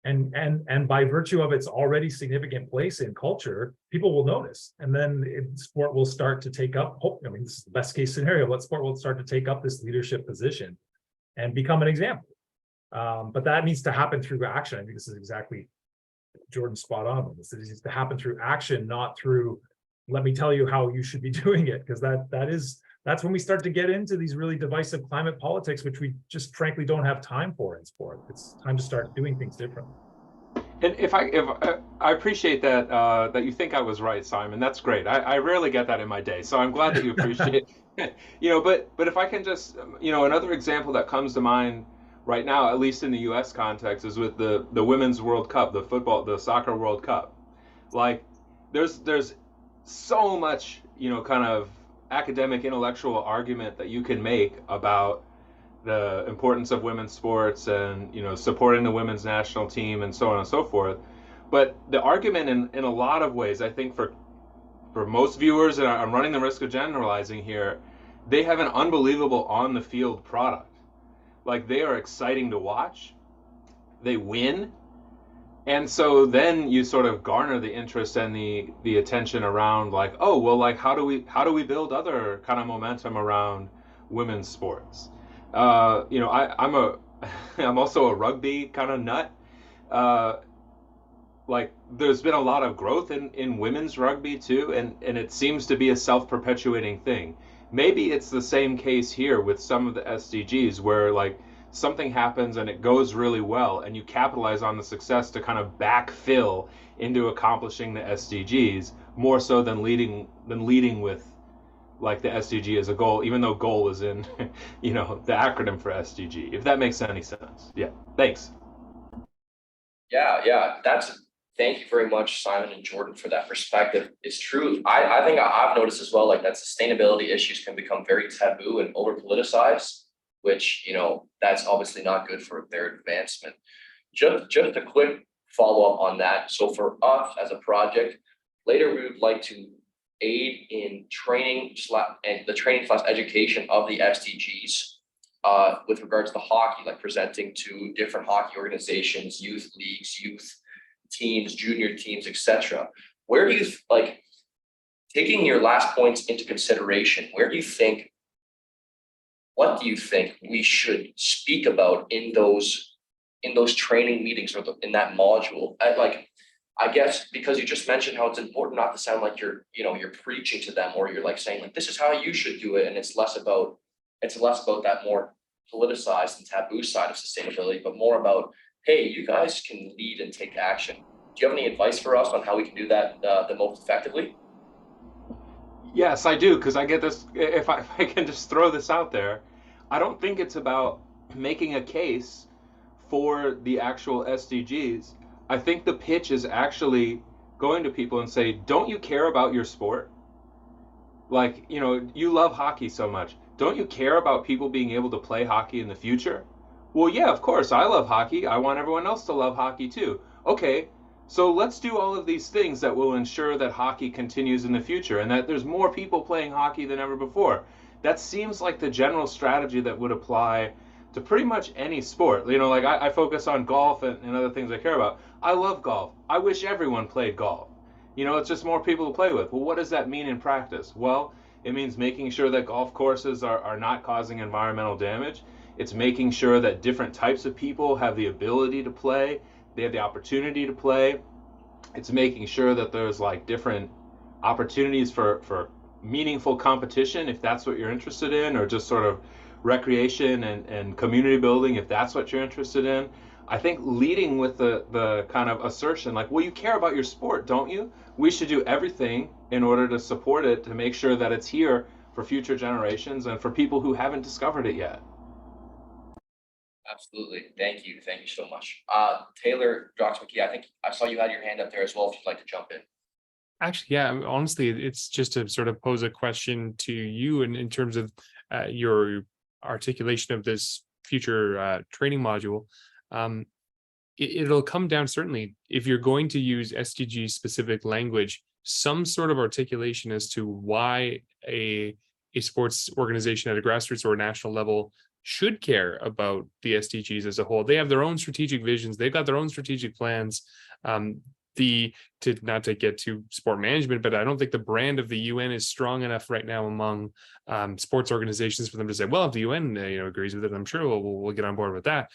And by virtue of its already significant place in culture, people will notice. And then sport will start to take up, I mean, this is the best case scenario, but sport will start to take up this leadership position and become an example. But that needs to happen through action. I think this is exactly Jordan's spot on. This needs to happen through action, not through, let me tell you how you should be doing it, because that's when we start to get into these really divisive climate politics, which we just frankly don't have time for in sport. It's time to start doing things differently. And if I appreciate that that you think I was right, Simon. That's great. I rarely get that in my day, so I'm glad that you appreciate it. You know, but if I can just, you know, another example that comes to mind right now, at least in the U.S. context, is with the Women's World Cup, the soccer World Cup. Like, there's so much, you know, kind of academic intellectual argument that you can make about the importance of women's sports and, you know, supporting the women's national team and so on and so forth. But the argument in a lot of ways, I think for most viewers, and I'm running the risk of generalizing here, they have an unbelievable on the field product. Like, they are exciting to watch, they win, and so then you sort of garner the interest and the attention around, like, oh well, like how do we build other kind of momentum around women's sports? You know, I'm also a rugby kind of nut. Like, there's been a lot of growth in women's rugby too, and it seems to be a self-perpetuating thing. Maybe it's the same case here with some of the SDGs, where like something happens and it goes really well and you capitalize on the success to kind of backfill into accomplishing the SDGs more so than leading with like the SDG as a goal, even though goal is in, you know, the acronym for SDG, if that makes any sense. Yeah, thanks. Yeah, thank you very much, Simon and Jordan, for that perspective. It's true. I think I've noticed as well, like, that sustainability issues can become very taboo and over politicized, which, you know, that's obviously not good for their advancement. Just a quick follow-up on that. So for us as a project, later we would like to aid in training and the training / education of the SDGs with regards to hockey, like presenting to different hockey organizations, youth leagues, youth teams, junior teams, etc. Where do you, like, taking your last points into consideration, what do you think we should speak about in those training meetings, or in that module? I guess because you just mentioned how it's important not to sound like you're preaching to them, or you're like saying like, this is how you should do it, and it's less about that more politicized and taboo side of sustainability, but more about, hey, you guys can lead and take action. Do you have any advice for us on how we can do that the most effectively? Yes, I do, because I get this. If I can just throw this out there, I don't think it's about making a case for the actual SDGs. I think the pitch is actually going to people and say, don't you care about your sport? Like, you know, you love hockey so much. Don't you care about people being able to play hockey in the future? Well, yeah, of course. I love hockey. I want everyone else to love hockey too. Okay, so let's do all of these things that will ensure that hockey continues in the future and that there's more people playing hockey than ever before. That seems like the general strategy that would apply to pretty much any sport. You know, like I focus on golf and other things I care about. I love golf. I wish everyone played golf. You know, it's just more people to play with. Well, what does that mean in practice? Well, it means making sure that golf courses are not causing environmental damage. It's making sure that different types of people have the ability to play, they have the opportunity to play. It's making sure that there's like different opportunities for meaningful competition if that's what you're interested in, or just sort of recreation and community building if that's what you're interested in. I think leading with the kind of assertion like, well, you care about your sport, don't you? We should do everything in order to support it, to make sure that it's here for future generations and for people who haven't discovered it yet. Absolutely. Thank you. Thank you so much. Taylor, Dr. McKee, I think I saw you had your hand up there as well, if you'd like to jump in. Actually, yeah, honestly, it's just to sort of pose a question to you in terms of your articulation of this future training module. It'll come down, certainly, if you're going to use SDG specific language, some sort of articulation as to why a sports organization at a grassroots or national level should care about the SDGs as a whole. They have their own strategic visions. They've got their own strategic plans. Not to get to sport management, but I don't think the brand of the UN is strong enough right now among sports organizations for them to say, well, if the UN agrees with it, I'm sure we'll get on board with that.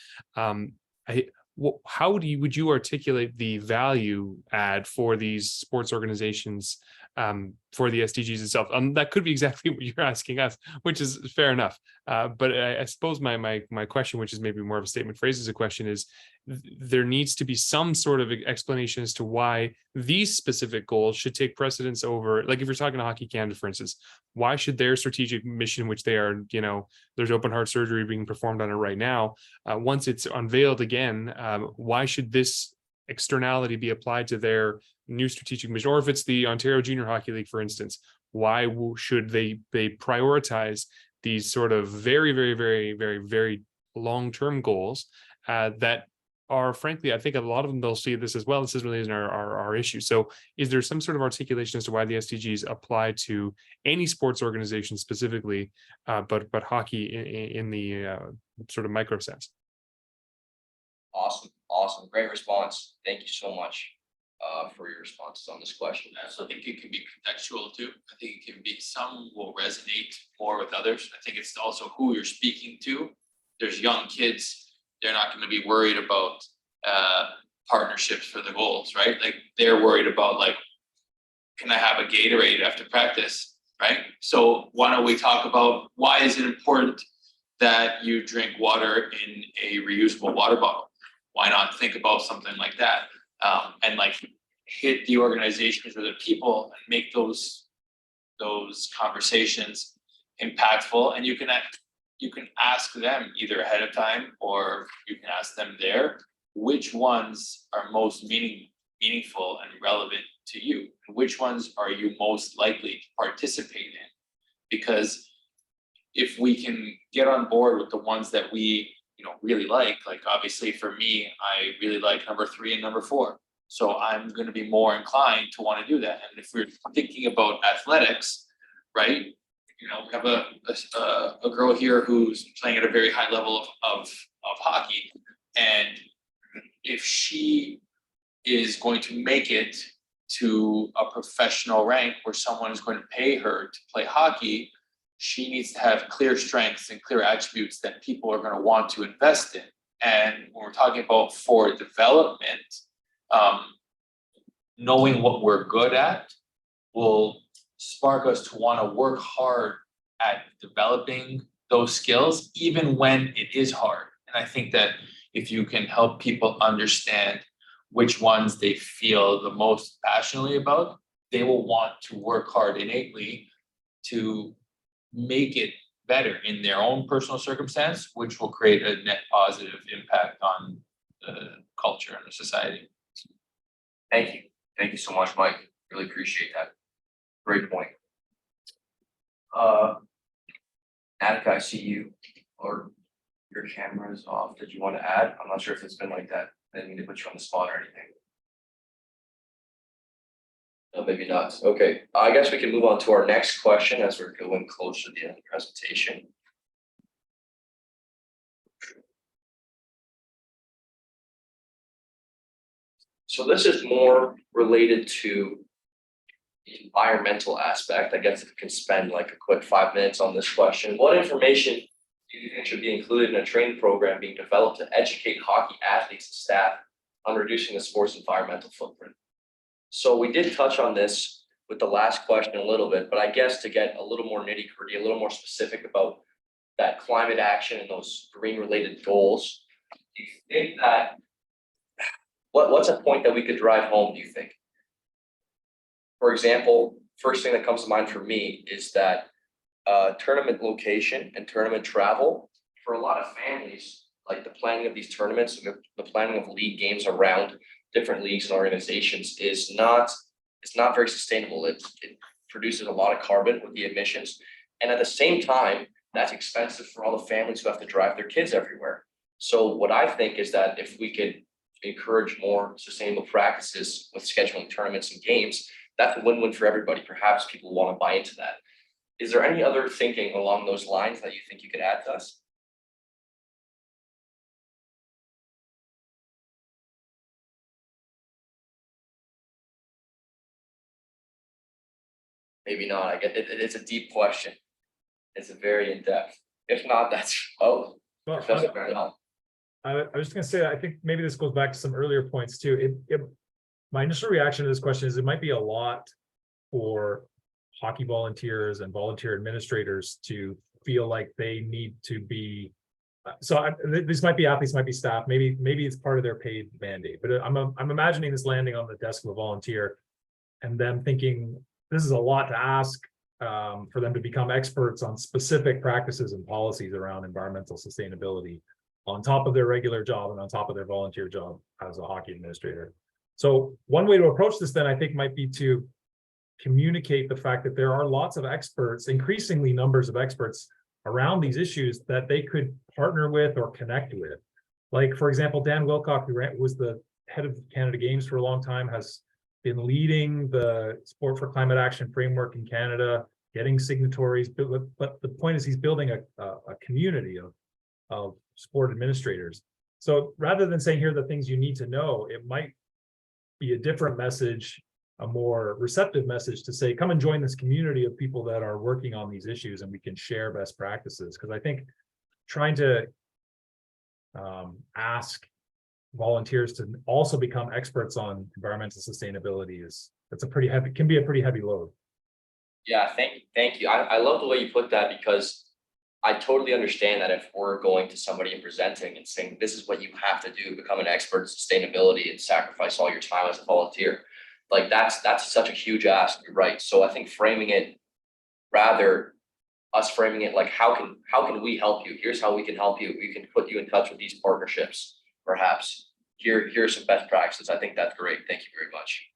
How would you articulate the value add for these sports organizations for the SDGs itself? That could be exactly what you're asking us, which is fair enough. But I suppose my question, which is maybe more of a statement phrased as a question, is there needs to be some sort of explanation as to why these specific goals should take precedence over, like if you're talking to Hockey Canada, for instance, why should their strategic mission, which they are, there's open heart surgery being performed on it right now, once it's unveiled again, why should this externality be applied to their new strategic mission? Or if it's the Ontario Junior Hockey League, for instance, why should they prioritize these sort of very, very, very, very, very long-term goals that are, frankly, I think a lot of them, they'll see this as well. This isn't really our issue. So is there some sort of articulation as to why the SDGs apply to any sports organization specifically, but hockey in the sort of micro sense? Awesome. Great response. Thank you so much for your responses on this question. I also think it can be contextual too. I think it can be, some will resonate more with others. I think it's also who you're speaking to. There's young kids, they're not going to be worried about partnerships for the goals, right? Like they're worried about like, can I have a Gatorade after practice, right? So why don't we talk about why is it important that you drink water in a reusable water bottle? Why not think about something like that? And like hit the organizations or the people and make those conversations impactful. And you can ask them either ahead of time or you can ask them there, which ones are most meaningful and relevant to you? And which ones are you most likely to participate in? Because if we can get on board with the ones that we really like obviously for me, I really like number 3 and number 4. So I'm going to be more inclined to want to do that. And if we're thinking about athletics, right? We have a girl here who's playing at a very high level of hockey. And if she is going to make it to a professional rank where someone is going to pay her to play hockey, she needs to have clear strengths and clear attributes that people are going to want to invest in. And when we're talking about for development, knowing what we're good at will spark us to want to work hard at developing those skills, even when it is hard. And I think that if you can help people understand which ones they feel the most passionately about, they will want to work hard innately to make it better in their own personal circumstance, which will create a net positive impact on the culture and the society. Thank you so much, Mike. Really appreciate that. Great point. Attica, I see you, or your camera is off. Did you want to add? I'm not sure if it's been like that. I didn't mean to put you on the spot or anything. No, maybe not. Okay, I guess we can move on to our next question as we're going close to the end of the presentation. So this is more related to the environmental aspect. I guess if we can spend like a quick 5 minutes on this question. What information do you think should be included in a training program being developed to educate hockey athletes and staff on reducing the sport's environmental footprint? So we did touch on this with the last question a little bit, but I guess to get a little more nitty-gritty, a little more specific about that climate action and those green related goals, do you think that what's a point that we could drive home, do you think? For example, first thing that comes to mind for me is that tournament location and tournament travel for a lot of families, like the planning of these tournaments, the planning of league games around different leagues and organizations is not very sustainable. It produces a lot of carbon with the emissions. And at the same time, that's expensive for all the families who have to drive their kids everywhere. So what I think is that if we could encourage more sustainable practices with scheduling tournaments and games, that's a win-win for everybody. Perhaps people want to buy into that. Is there any other thinking along those lines that you think you could add to us? Maybe not. I get it. It's a deep question. It's a very in-depth. If not, that's Professor Bernal. I was just going to say, I think maybe this goes back to some earlier points too. My initial reaction to this question is it might be a lot for hockey volunteers and volunteer administrators to feel like they need to be. These might be athletes, might be staff. Maybe it's part of their paid mandate. But I'm imagining this landing on the desk of a volunteer, and them thinking this is a lot to ask for them to become experts on specific practices and policies around environmental sustainability, on top of their regular job and on top of their volunteer job as a hockey administrator. So one way to approach this then I think might be to communicate the fact that there are lots of experts, increasingly numbers of experts around these issues that they could partner with or connect with. Like, for example, Dan Wilcock, who was the head of Canada Games for a long time, has been leading the Sport for Climate Action framework in Canada, getting signatories. But the point is he's building a community of sport administrators. So rather than saying here are the things you need to know, it might be a different message, a more receptive message to say, come and join this community of people that are working on these issues and we can share best practices. Because I think trying to ask volunteers to also become experts on environmental sustainability can be a pretty heavy load. Yeah, thank you. I love the way you put that, because I totally understand that if we're going to somebody and presenting and saying, this is what you have to do, become an expert in sustainability and sacrifice all your time as a volunteer, like that's such a huge ask, right? So I think framing it, rather us framing it like, how can we help you? Here's how we can help you. We can put you in touch with these partnerships, perhaps. Here's some best practices. I think that's great. Thank you very much.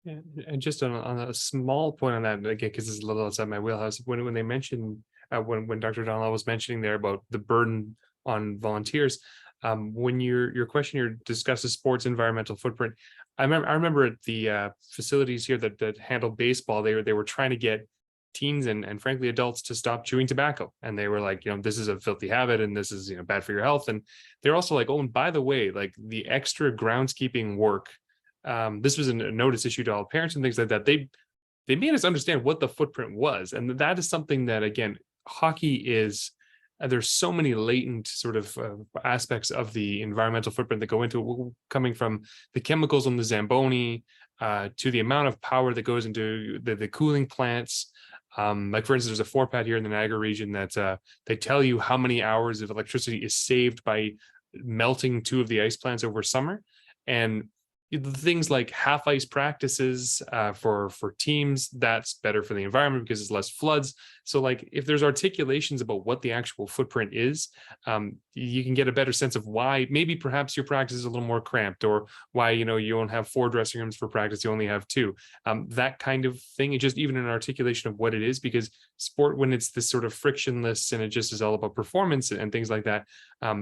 Yeah, and just on a small point on that, again, because it's a little outside my wheelhouse, when they mentioned when Dr. Donald was mentioning there about the burden on volunteers, when your question here discusses sports environmental footprint, I remember at the facilities here that handle baseball, they were trying to get teens and frankly adults to stop chewing tobacco, and they were like, this is a filthy habit and this is bad for your health. And they're also like, oh, and by the way, like the extra groundskeeping work, this was a notice issued to all parents and things like that. They made us understand what the footprint was, and that is something that, again, hockey is. There's so many latent sort of aspects of the environmental footprint that go into it, coming from the chemicals on the Zamboni to the amount of power that goes into the cooling plants. Like, for instance, there's a 4-pad here in the Niagara region that they tell you how many hours of electricity is saved by melting 2 of the ice plants over summer. And things like half ice practices for teams, that's better for the environment because it's less floods. So like if there's articulations about what the actual footprint is, you can get a better sense of why maybe perhaps your practice is a little more cramped, or why, you know, you don't have 4 dressing rooms for practice, you only have 2. That kind of thing. It just even an articulation of what it is, because sport, when it's this sort of frictionless and it just is all about performance and things like that,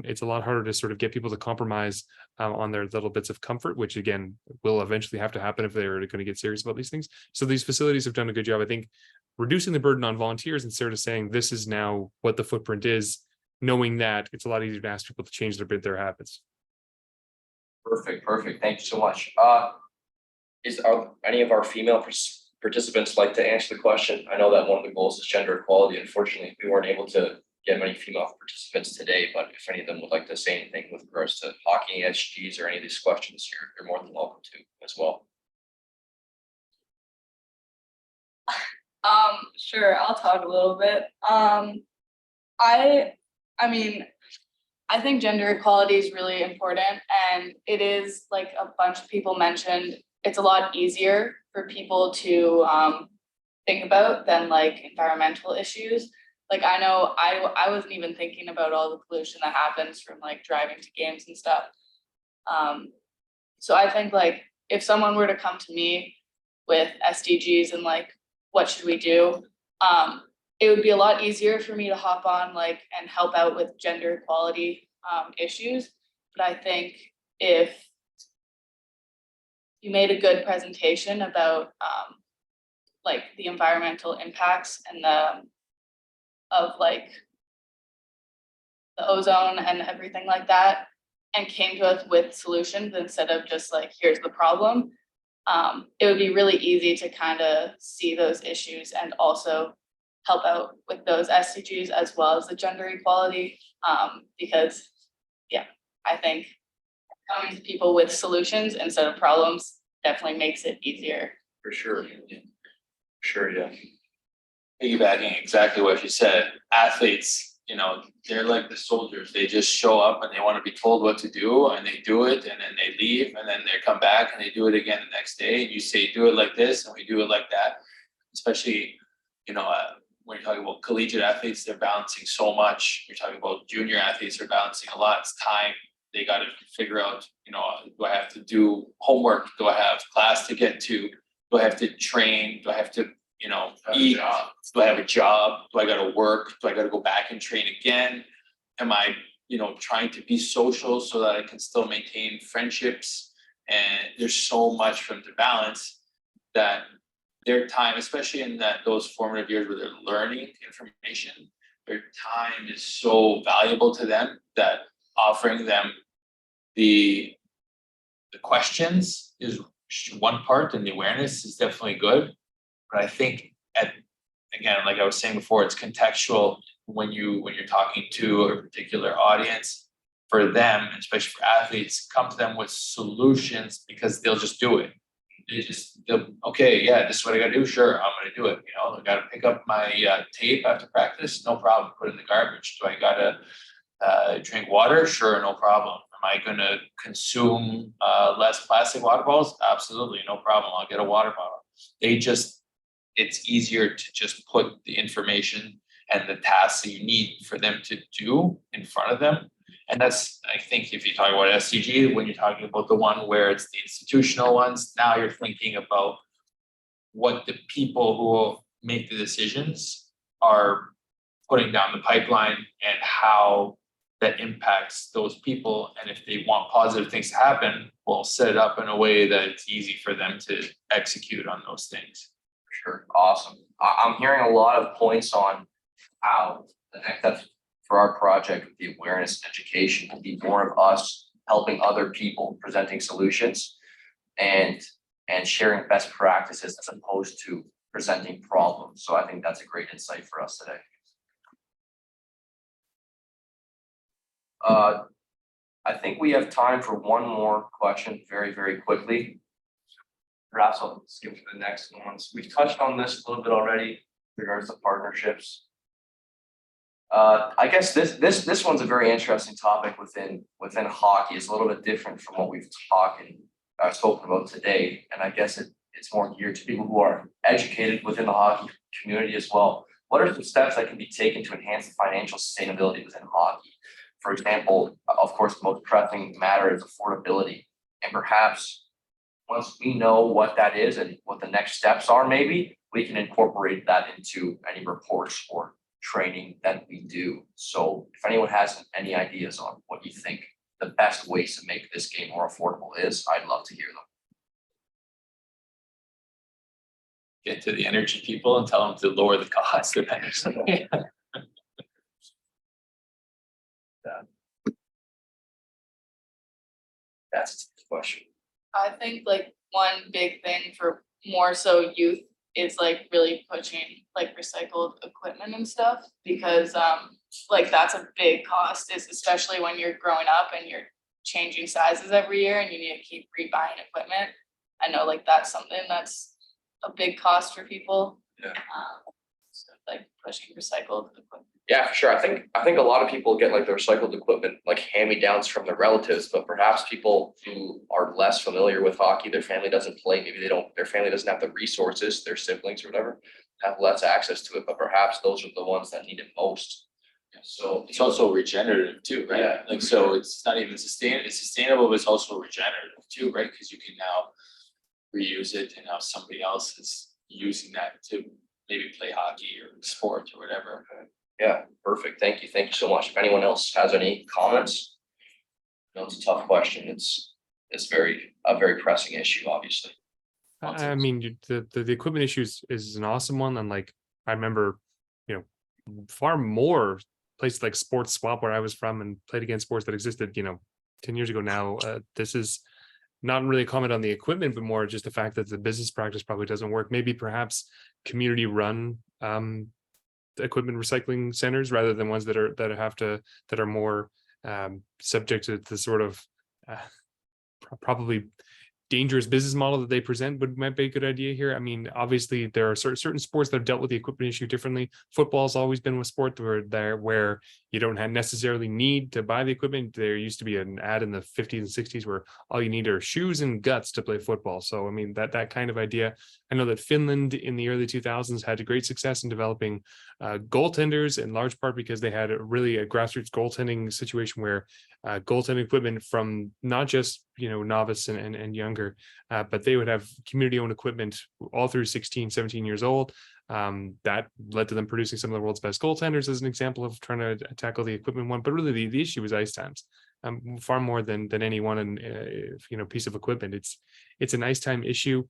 it's a lot harder to sort of get people to compromise on their little bits of comfort, which again will eventually have to happen if they're going to get serious about these things. So these facilities have done a good job, I think, reducing the burden on volunteers and sort of saying this is now what the footprint is. Knowing that, it's a lot easier to ask people to change their habits. Perfect. Thank you so much. Are any of our female participants like to answer the question? I know that one of the goals is gender equality. Unfortunately, we weren't able to get many female participants today, but if any of them would like to say anything with regards to hockey, SDGs, or any of these questions here, you're more than welcome to as well. Sure, I'll talk a little bit. I mean, I think gender equality is really important, and it is, like a bunch of people mentioned, it's a lot easier for people to think about than like environmental issues. Like I know I wasn't even thinking about all the pollution that happens from like driving to games and stuff. So I think like if someone were to come to me with SDGs and like what should we do, it would be a lot easier for me to hop on like and help out with gender equality issues. But I think if you made a good presentation about like the environmental impacts and of like the ozone and everything like that, and came to us with solutions instead of just like, here's the problem, it would be really easy to kind of see those issues and also help out with those SDGs as well as the gender equality. Because yeah, I think coming to people with solutions instead of problems definitely makes it easier. For sure. Yeah. Piggybacking exactly what you said, athletes, you know, they're like the soldiers. They just show up and they want to be told what to do, and they do it, and then they leave, and then they come back and they do it again the next day. And you say, do it like this, and we do it like that. Especially, you know, when you're talking about collegiate athletes, they're balancing so much. You're talking about junior athletes, they're balancing a lot. It's time. They got to figure out, you know, do I have to do homework? Do I have class to get to? Do I have to train? Do I have to, you know, eat? Do I have a job? Do I got to work? Do I got to go back and train again? Am I, you know, trying to be social so that I can still maintain friendships? And there's so much for them to balance that their time, especially in those formative years where they're learning information, their time is so valuable to them that offering them the questions is one part, and the awareness is definitely good. But I think again, like I was saying before, it's contextual when you're talking to a particular audience. For them, especially for athletes, come to them with solutions because they'll just do it. They'll okay, yeah, this is what I gotta do. Sure, I'm gonna do it. You know, I gotta pick up my tape after practice, no problem. Put it in the garbage. Do I gotta drink water? Sure, no problem. Am I gonna consume less plastic water bottles? Absolutely, no problem. I'll get a water bottle. It's easier to just put the information and the tasks that you need for them to do in front of them. And that's, I think, if you talk about SDG, when you're talking about the one where it's the institutional ones, now you're thinking about what the people who will make the decisions are putting down the pipeline and how that impacts those people. And if they want positive things to happen, we'll set it up in a way that it's easy for them to execute on those things. Sure. Awesome. I'm hearing a lot of points on how the next steps for our project with the awareness and education will be more of us helping other people, presenting solutions and sharing best practices as opposed to presenting problems. So I think that's a great insight for us today. I think we have time for one more question very, very quickly. Perhaps I'll skip to the next ones. We've touched on this a little bit already in regards to partnerships. I guess this one's a very interesting topic within hockey. It's a little bit different from what we've spoken about today, and I guess it's more geared to people who are educated within the hockey community as well. what are some steps that can be taken to enhance the financial sustainability within hockey? For example, of course, the most pressing matter is affordability. And perhaps once we know what that is and what the next steps are, maybe we can incorporate that into any reports or training that we do. So if anyone has any ideas on what you think the best ways to make this game more affordable is, I'd love to hear them. Get to the energy people and tell them to lower the cost of energy. That's a question. I think like one big thing for more so youth is like really pushing like recycled equipment and stuff, because like that's a big cost, is especially when you're growing up and you're changing sizes every year and you need to keep rebuying equipment. I know like that's something that's a big cost for people. Yeah. So like pushing recycled equipment. Yeah, for sure. I think a lot of people get like the recycled equipment like hand-me-downs from their relatives, but perhaps people who are less familiar with hockey, their family doesn't play, maybe their family doesn't have the resources, their siblings or whatever, have less access to it, but perhaps those are the ones that need it most. So It's also regenerative too, right? Yeah. Like, so it's not even it's sustainable, but it's also regenerative too, right? Because you can now reuse it and now somebody else is using that to maybe play hockey or sport or whatever. yeah, perfect. Thank you so much. If anyone else has any comments, no, it's a tough question. It's a very pressing issue, obviously. I mean, the equipment issue is an awesome one. And like, I remember, far more places like Sports Swap, where I was from and played against sports that existed, 10 years ago now. This is not really a comment on the equipment, but more just the fact that the business practice probably doesn't work. Maybe perhaps community run equipment recycling centers rather than ones that are more subject to the sort of probably dangerous business model that they present, but might be a good idea here. I mean, obviously there are certain sports that have dealt with the equipment issue differently. Football's always been a sport where you don't necessarily need to buy the equipment. There used to be an ad in the 50s and 60s where all you need are shoes and guts to play football. So I mean, that kind of idea. I know that Finland in the early 2000s had great success in developing goaltenders, in large part because they had a grassroots goaltending situation where goaltending equipment from not just novice and younger, but they would have community owned equipment all through 16, 17 years old. That led to them producing some of the world's best goaltenders, as an example of trying to tackle the equipment one. But really the issue is ice times, far more than any one piece of equipment. It's an ice time issue.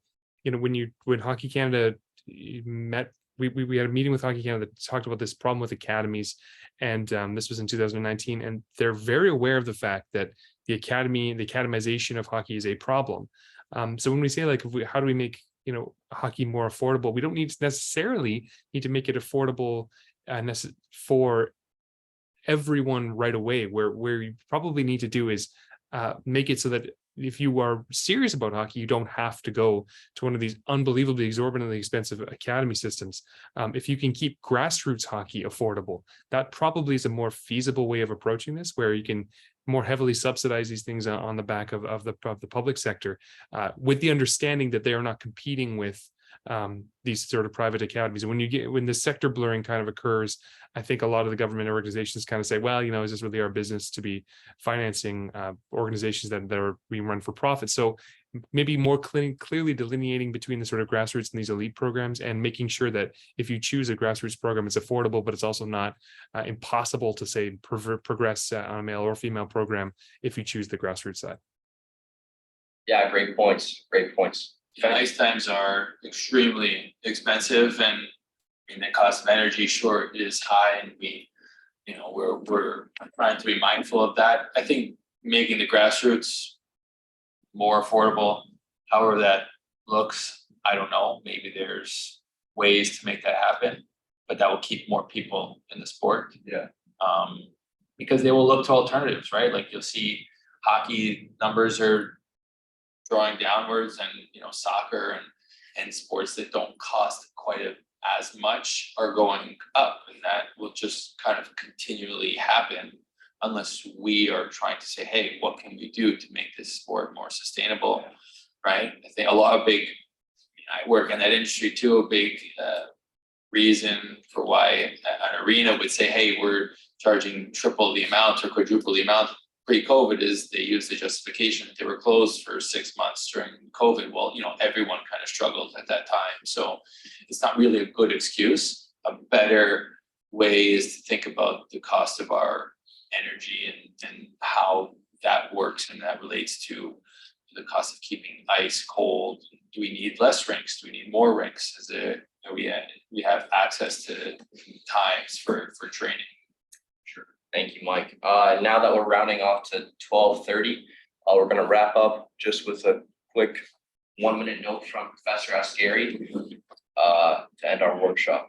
When Hockey Canada met, we had a meeting with Hockey Canada that talked about this problem with academies, and this was in 2019, and they're very aware of the fact that the academization of hockey is a problem. So when we say like, how do we make hockey more affordable, we don't necessarily need to make it affordable for everyone right away. Where you probably need to do is make it so that if you are serious about hockey, you don't have to go to one of these unbelievably exorbitantly expensive academy systems. If you can keep grassroots hockey affordable, that probably is a more feasible way of approaching this, where you can more heavily subsidize these things on the back of the public sector, with the understanding that they are not competing with these sort of private academies. And when the sector blurring kind of occurs, I think a lot of the government organizations kind of say, well, is this really our business to be financing organizations that are being run for profit? So maybe more clearly delineating between the sort of grassroots and these elite programs, and making sure that if you choose a grassroots program, it's affordable, but it's also not impossible to say progress on a male or female program if you choose the grassroots side. Yeah, great points. Ice times are extremely expensive, and the cost of energy is high, and we're trying to be mindful of that. I think making the grassroots more affordable, however that looks, I don't know, maybe there's ways to make that happen, but that will keep more people in the sport. Yeah. Because they will look to alternatives, right? Like you'll see hockey numbers are drawing downwards, and soccer and sports that don't cost quite as much are going up, and that will just kind of continually happen unless we are trying to say, hey, what can we do to make this sport more sustainable, right? I think I work in that industry too. A big reason for why an arena would say, hey, we're charging triple the amount or quadruple the amount pre-COVID is they used the justification that they were closed for 6 months during COVID. Well, everyone kind of struggled at that time. So it's not really a good excuse. A better way is to think about the cost of our energy and how that works and that relates to the cost of keeping ice cold. Do we need less rinks? Do we need more rinks? We have access to times for training. Sure. Thank you, Mike. Now that we're rounding off to 12:30, we're going to wrap up just with a quick 1-minute note from Professor Ascari to end our workshop.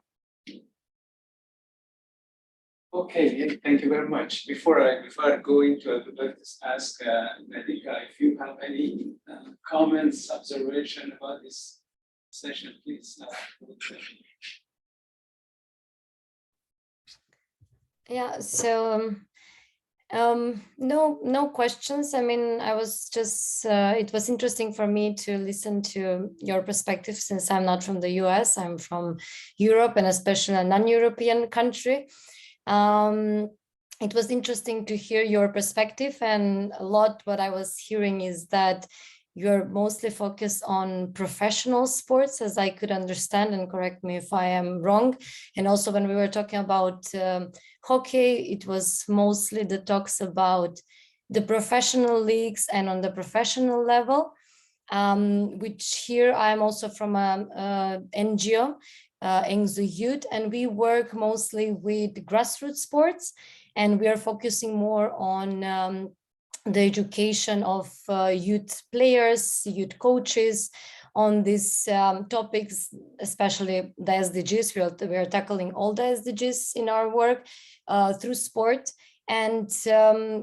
Okay, thank you very much. Before I go into it, I would like to ask Nadika if you have any comments, observation about this session, please. Yeah, so no questions. I mean, I was just it was interesting for me to listen to your perspective since I'm not from the US, I'm from Europe and especially a non-European country. It was interesting to hear your perspective, and a lot what I was hearing is that you're mostly focused on professional sports, as I could understand, and correct me if I am wrong. And also when we were talking about hockey, it was mostly the talks about the professional leagues and on the professional level, which here I'm also from a NGO, NGO Youth, and we work mostly with grassroots sports, and we are focusing more on the education of youth players, youth coaches on these topics, especially the SDGs. We are tackling all the SDGs in our work through sport. And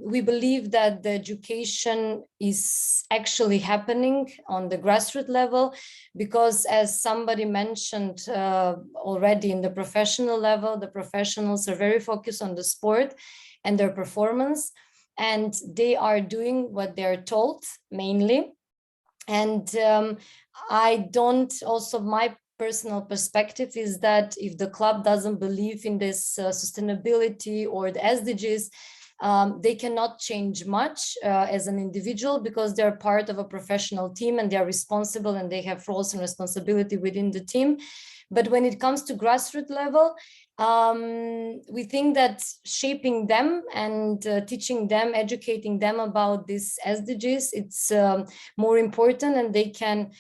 we believe that the education is actually happening on the grassroots level, because as somebody mentioned already, in the professional level, the professionals are very focused on the sport and their performance, and they are doing what they're told mainly. And I don't, also my personal perspective is that if the club doesn't believe in this sustainability or the SDGs, they cannot change much as an individual, because they're part of a professional team and they're responsible and they have roles and responsibility within the team. But when it comes to grassroots level, we think that shaping them and teaching them, educating them about these SDGs, it's more important, and they can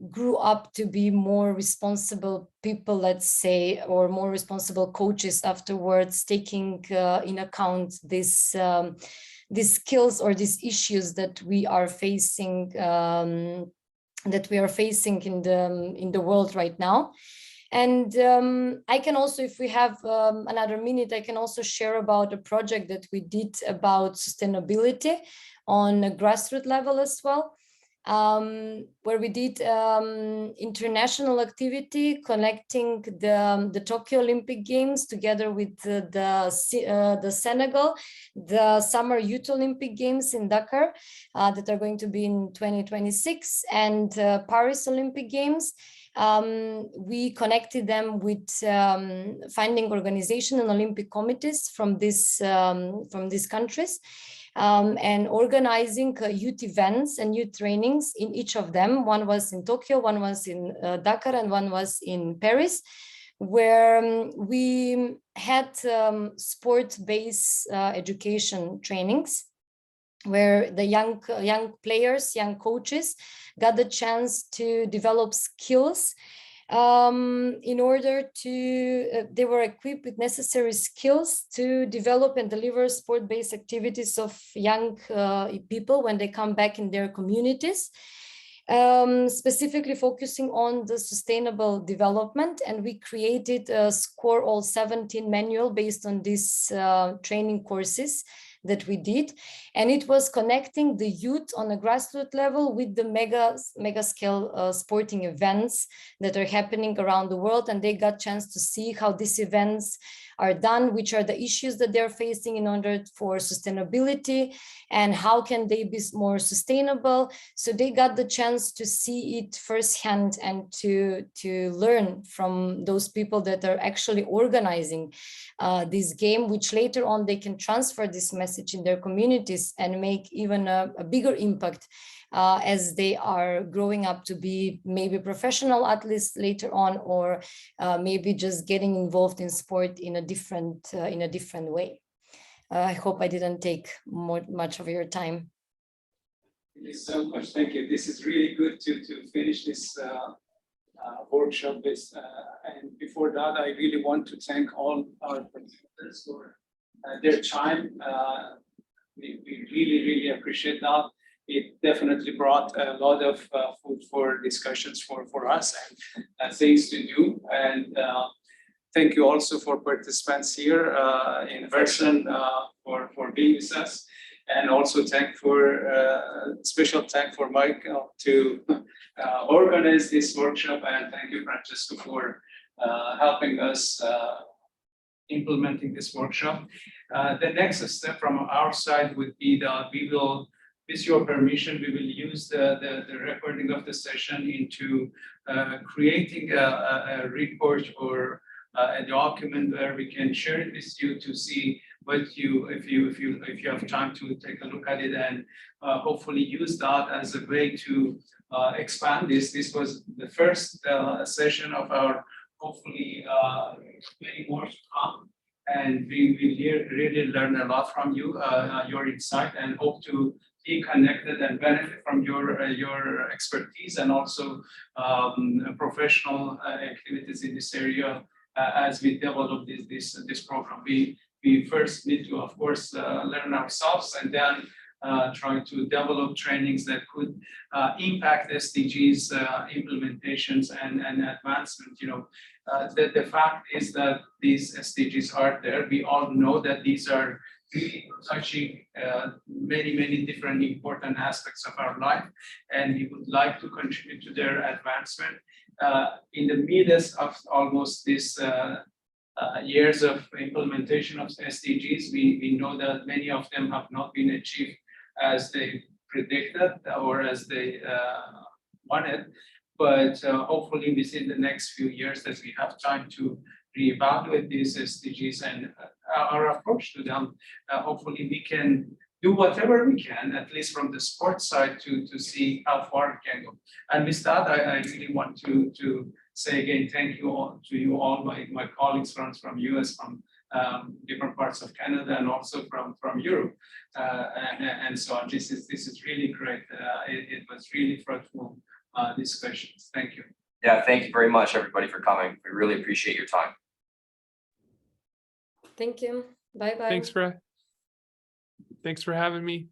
grow up to be more responsible people, let's say, or more responsible coaches afterwards, taking in account these skills or these issues that we are facing in the world right now. And I can also, if we have another minute, I can also share about a project that we did about sustainability on a grassroots level as well, where we did international activity connecting the Tokyo Olympic Games together with the Senegal, the Summer Youth Olympic Games in Dakar that are going to be in 2026, and Paris Olympic Games. We connected them with finding organization and Olympic committees from these countries, and organizing youth events and youth trainings in each of them. One was in Tokyo, one was in Dakar, and one was in Paris, where we had sport-based education trainings, where the young players, young coaches got the chance to develop skills in order to, they were equipped with necessary skills to develop and deliver sport-based activities of young people when they come back in their communities, specifically focusing on the sustainable development. And we created a Score All 17 manual based on these training courses that we did, and it was connecting the youth on a grassroots level with the mega scale sporting events that are happening around the world, and they got chance to see how these events are done, which are the issues that they're facing in order for sustainability, and how can they be more sustainable. So they got the chance to see it firsthand and to learn from those people that are actually organizing this game, which later on they can transfer this message in their communities and make even a bigger impact as they are growing up to be maybe professional athletes later on, or maybe just getting involved in sport in a different way. I hope I didn't take much of your time. Thank you so much. Thank you. This is really good to finish this workshop. And before that, I really want to thank all our participants for their time. We really appreciate that. It definitely brought a lot of food for discussions for us and things to do. And thank you also for participants here in person for being with us. And also special thank for Michael to organize this workshop, and thank you, Francesco, for helping us implementing this workshop. The next step from our side would be that we will, with your permission, we will use the recording of the session into creating a report or a document where we can share it with you to see what if you have time to take a look at it, and hopefully use that as a way to expand this. This was the first session of our hopefully many more to come, and we really learn a lot from you, your insight, and hope to be connected and benefit from your expertise and also professional activities in this area as we develop this program. We first need to, of course, learn ourselves, and then try to develop trainings that could impact SDGs implementations and advancement. You know, the fact is that these SDGs are there. We all know that these are really touching many different important aspects of our life, and we would like to contribute to their advancement. In the midst of almost this years of implementation of SDGs, we know that many of them have not been achieved as they predicted or as they wanted, but hopefully within the next few years, as we have time to reevaluate these SDGs and our approach to them, hopefully we can do whatever we can, at least from the sports side, to see how far we can go. And with that, I really want to say again, thank you all to you all, my colleagues from US, from different parts of Canada, and also from Europe, and so on. This is really great. It was really fruitful discussions. Thank you. Yeah, thank you very much, everybody, for coming. We really appreciate your time. Thank you. Bye-bye. Thanks for having me.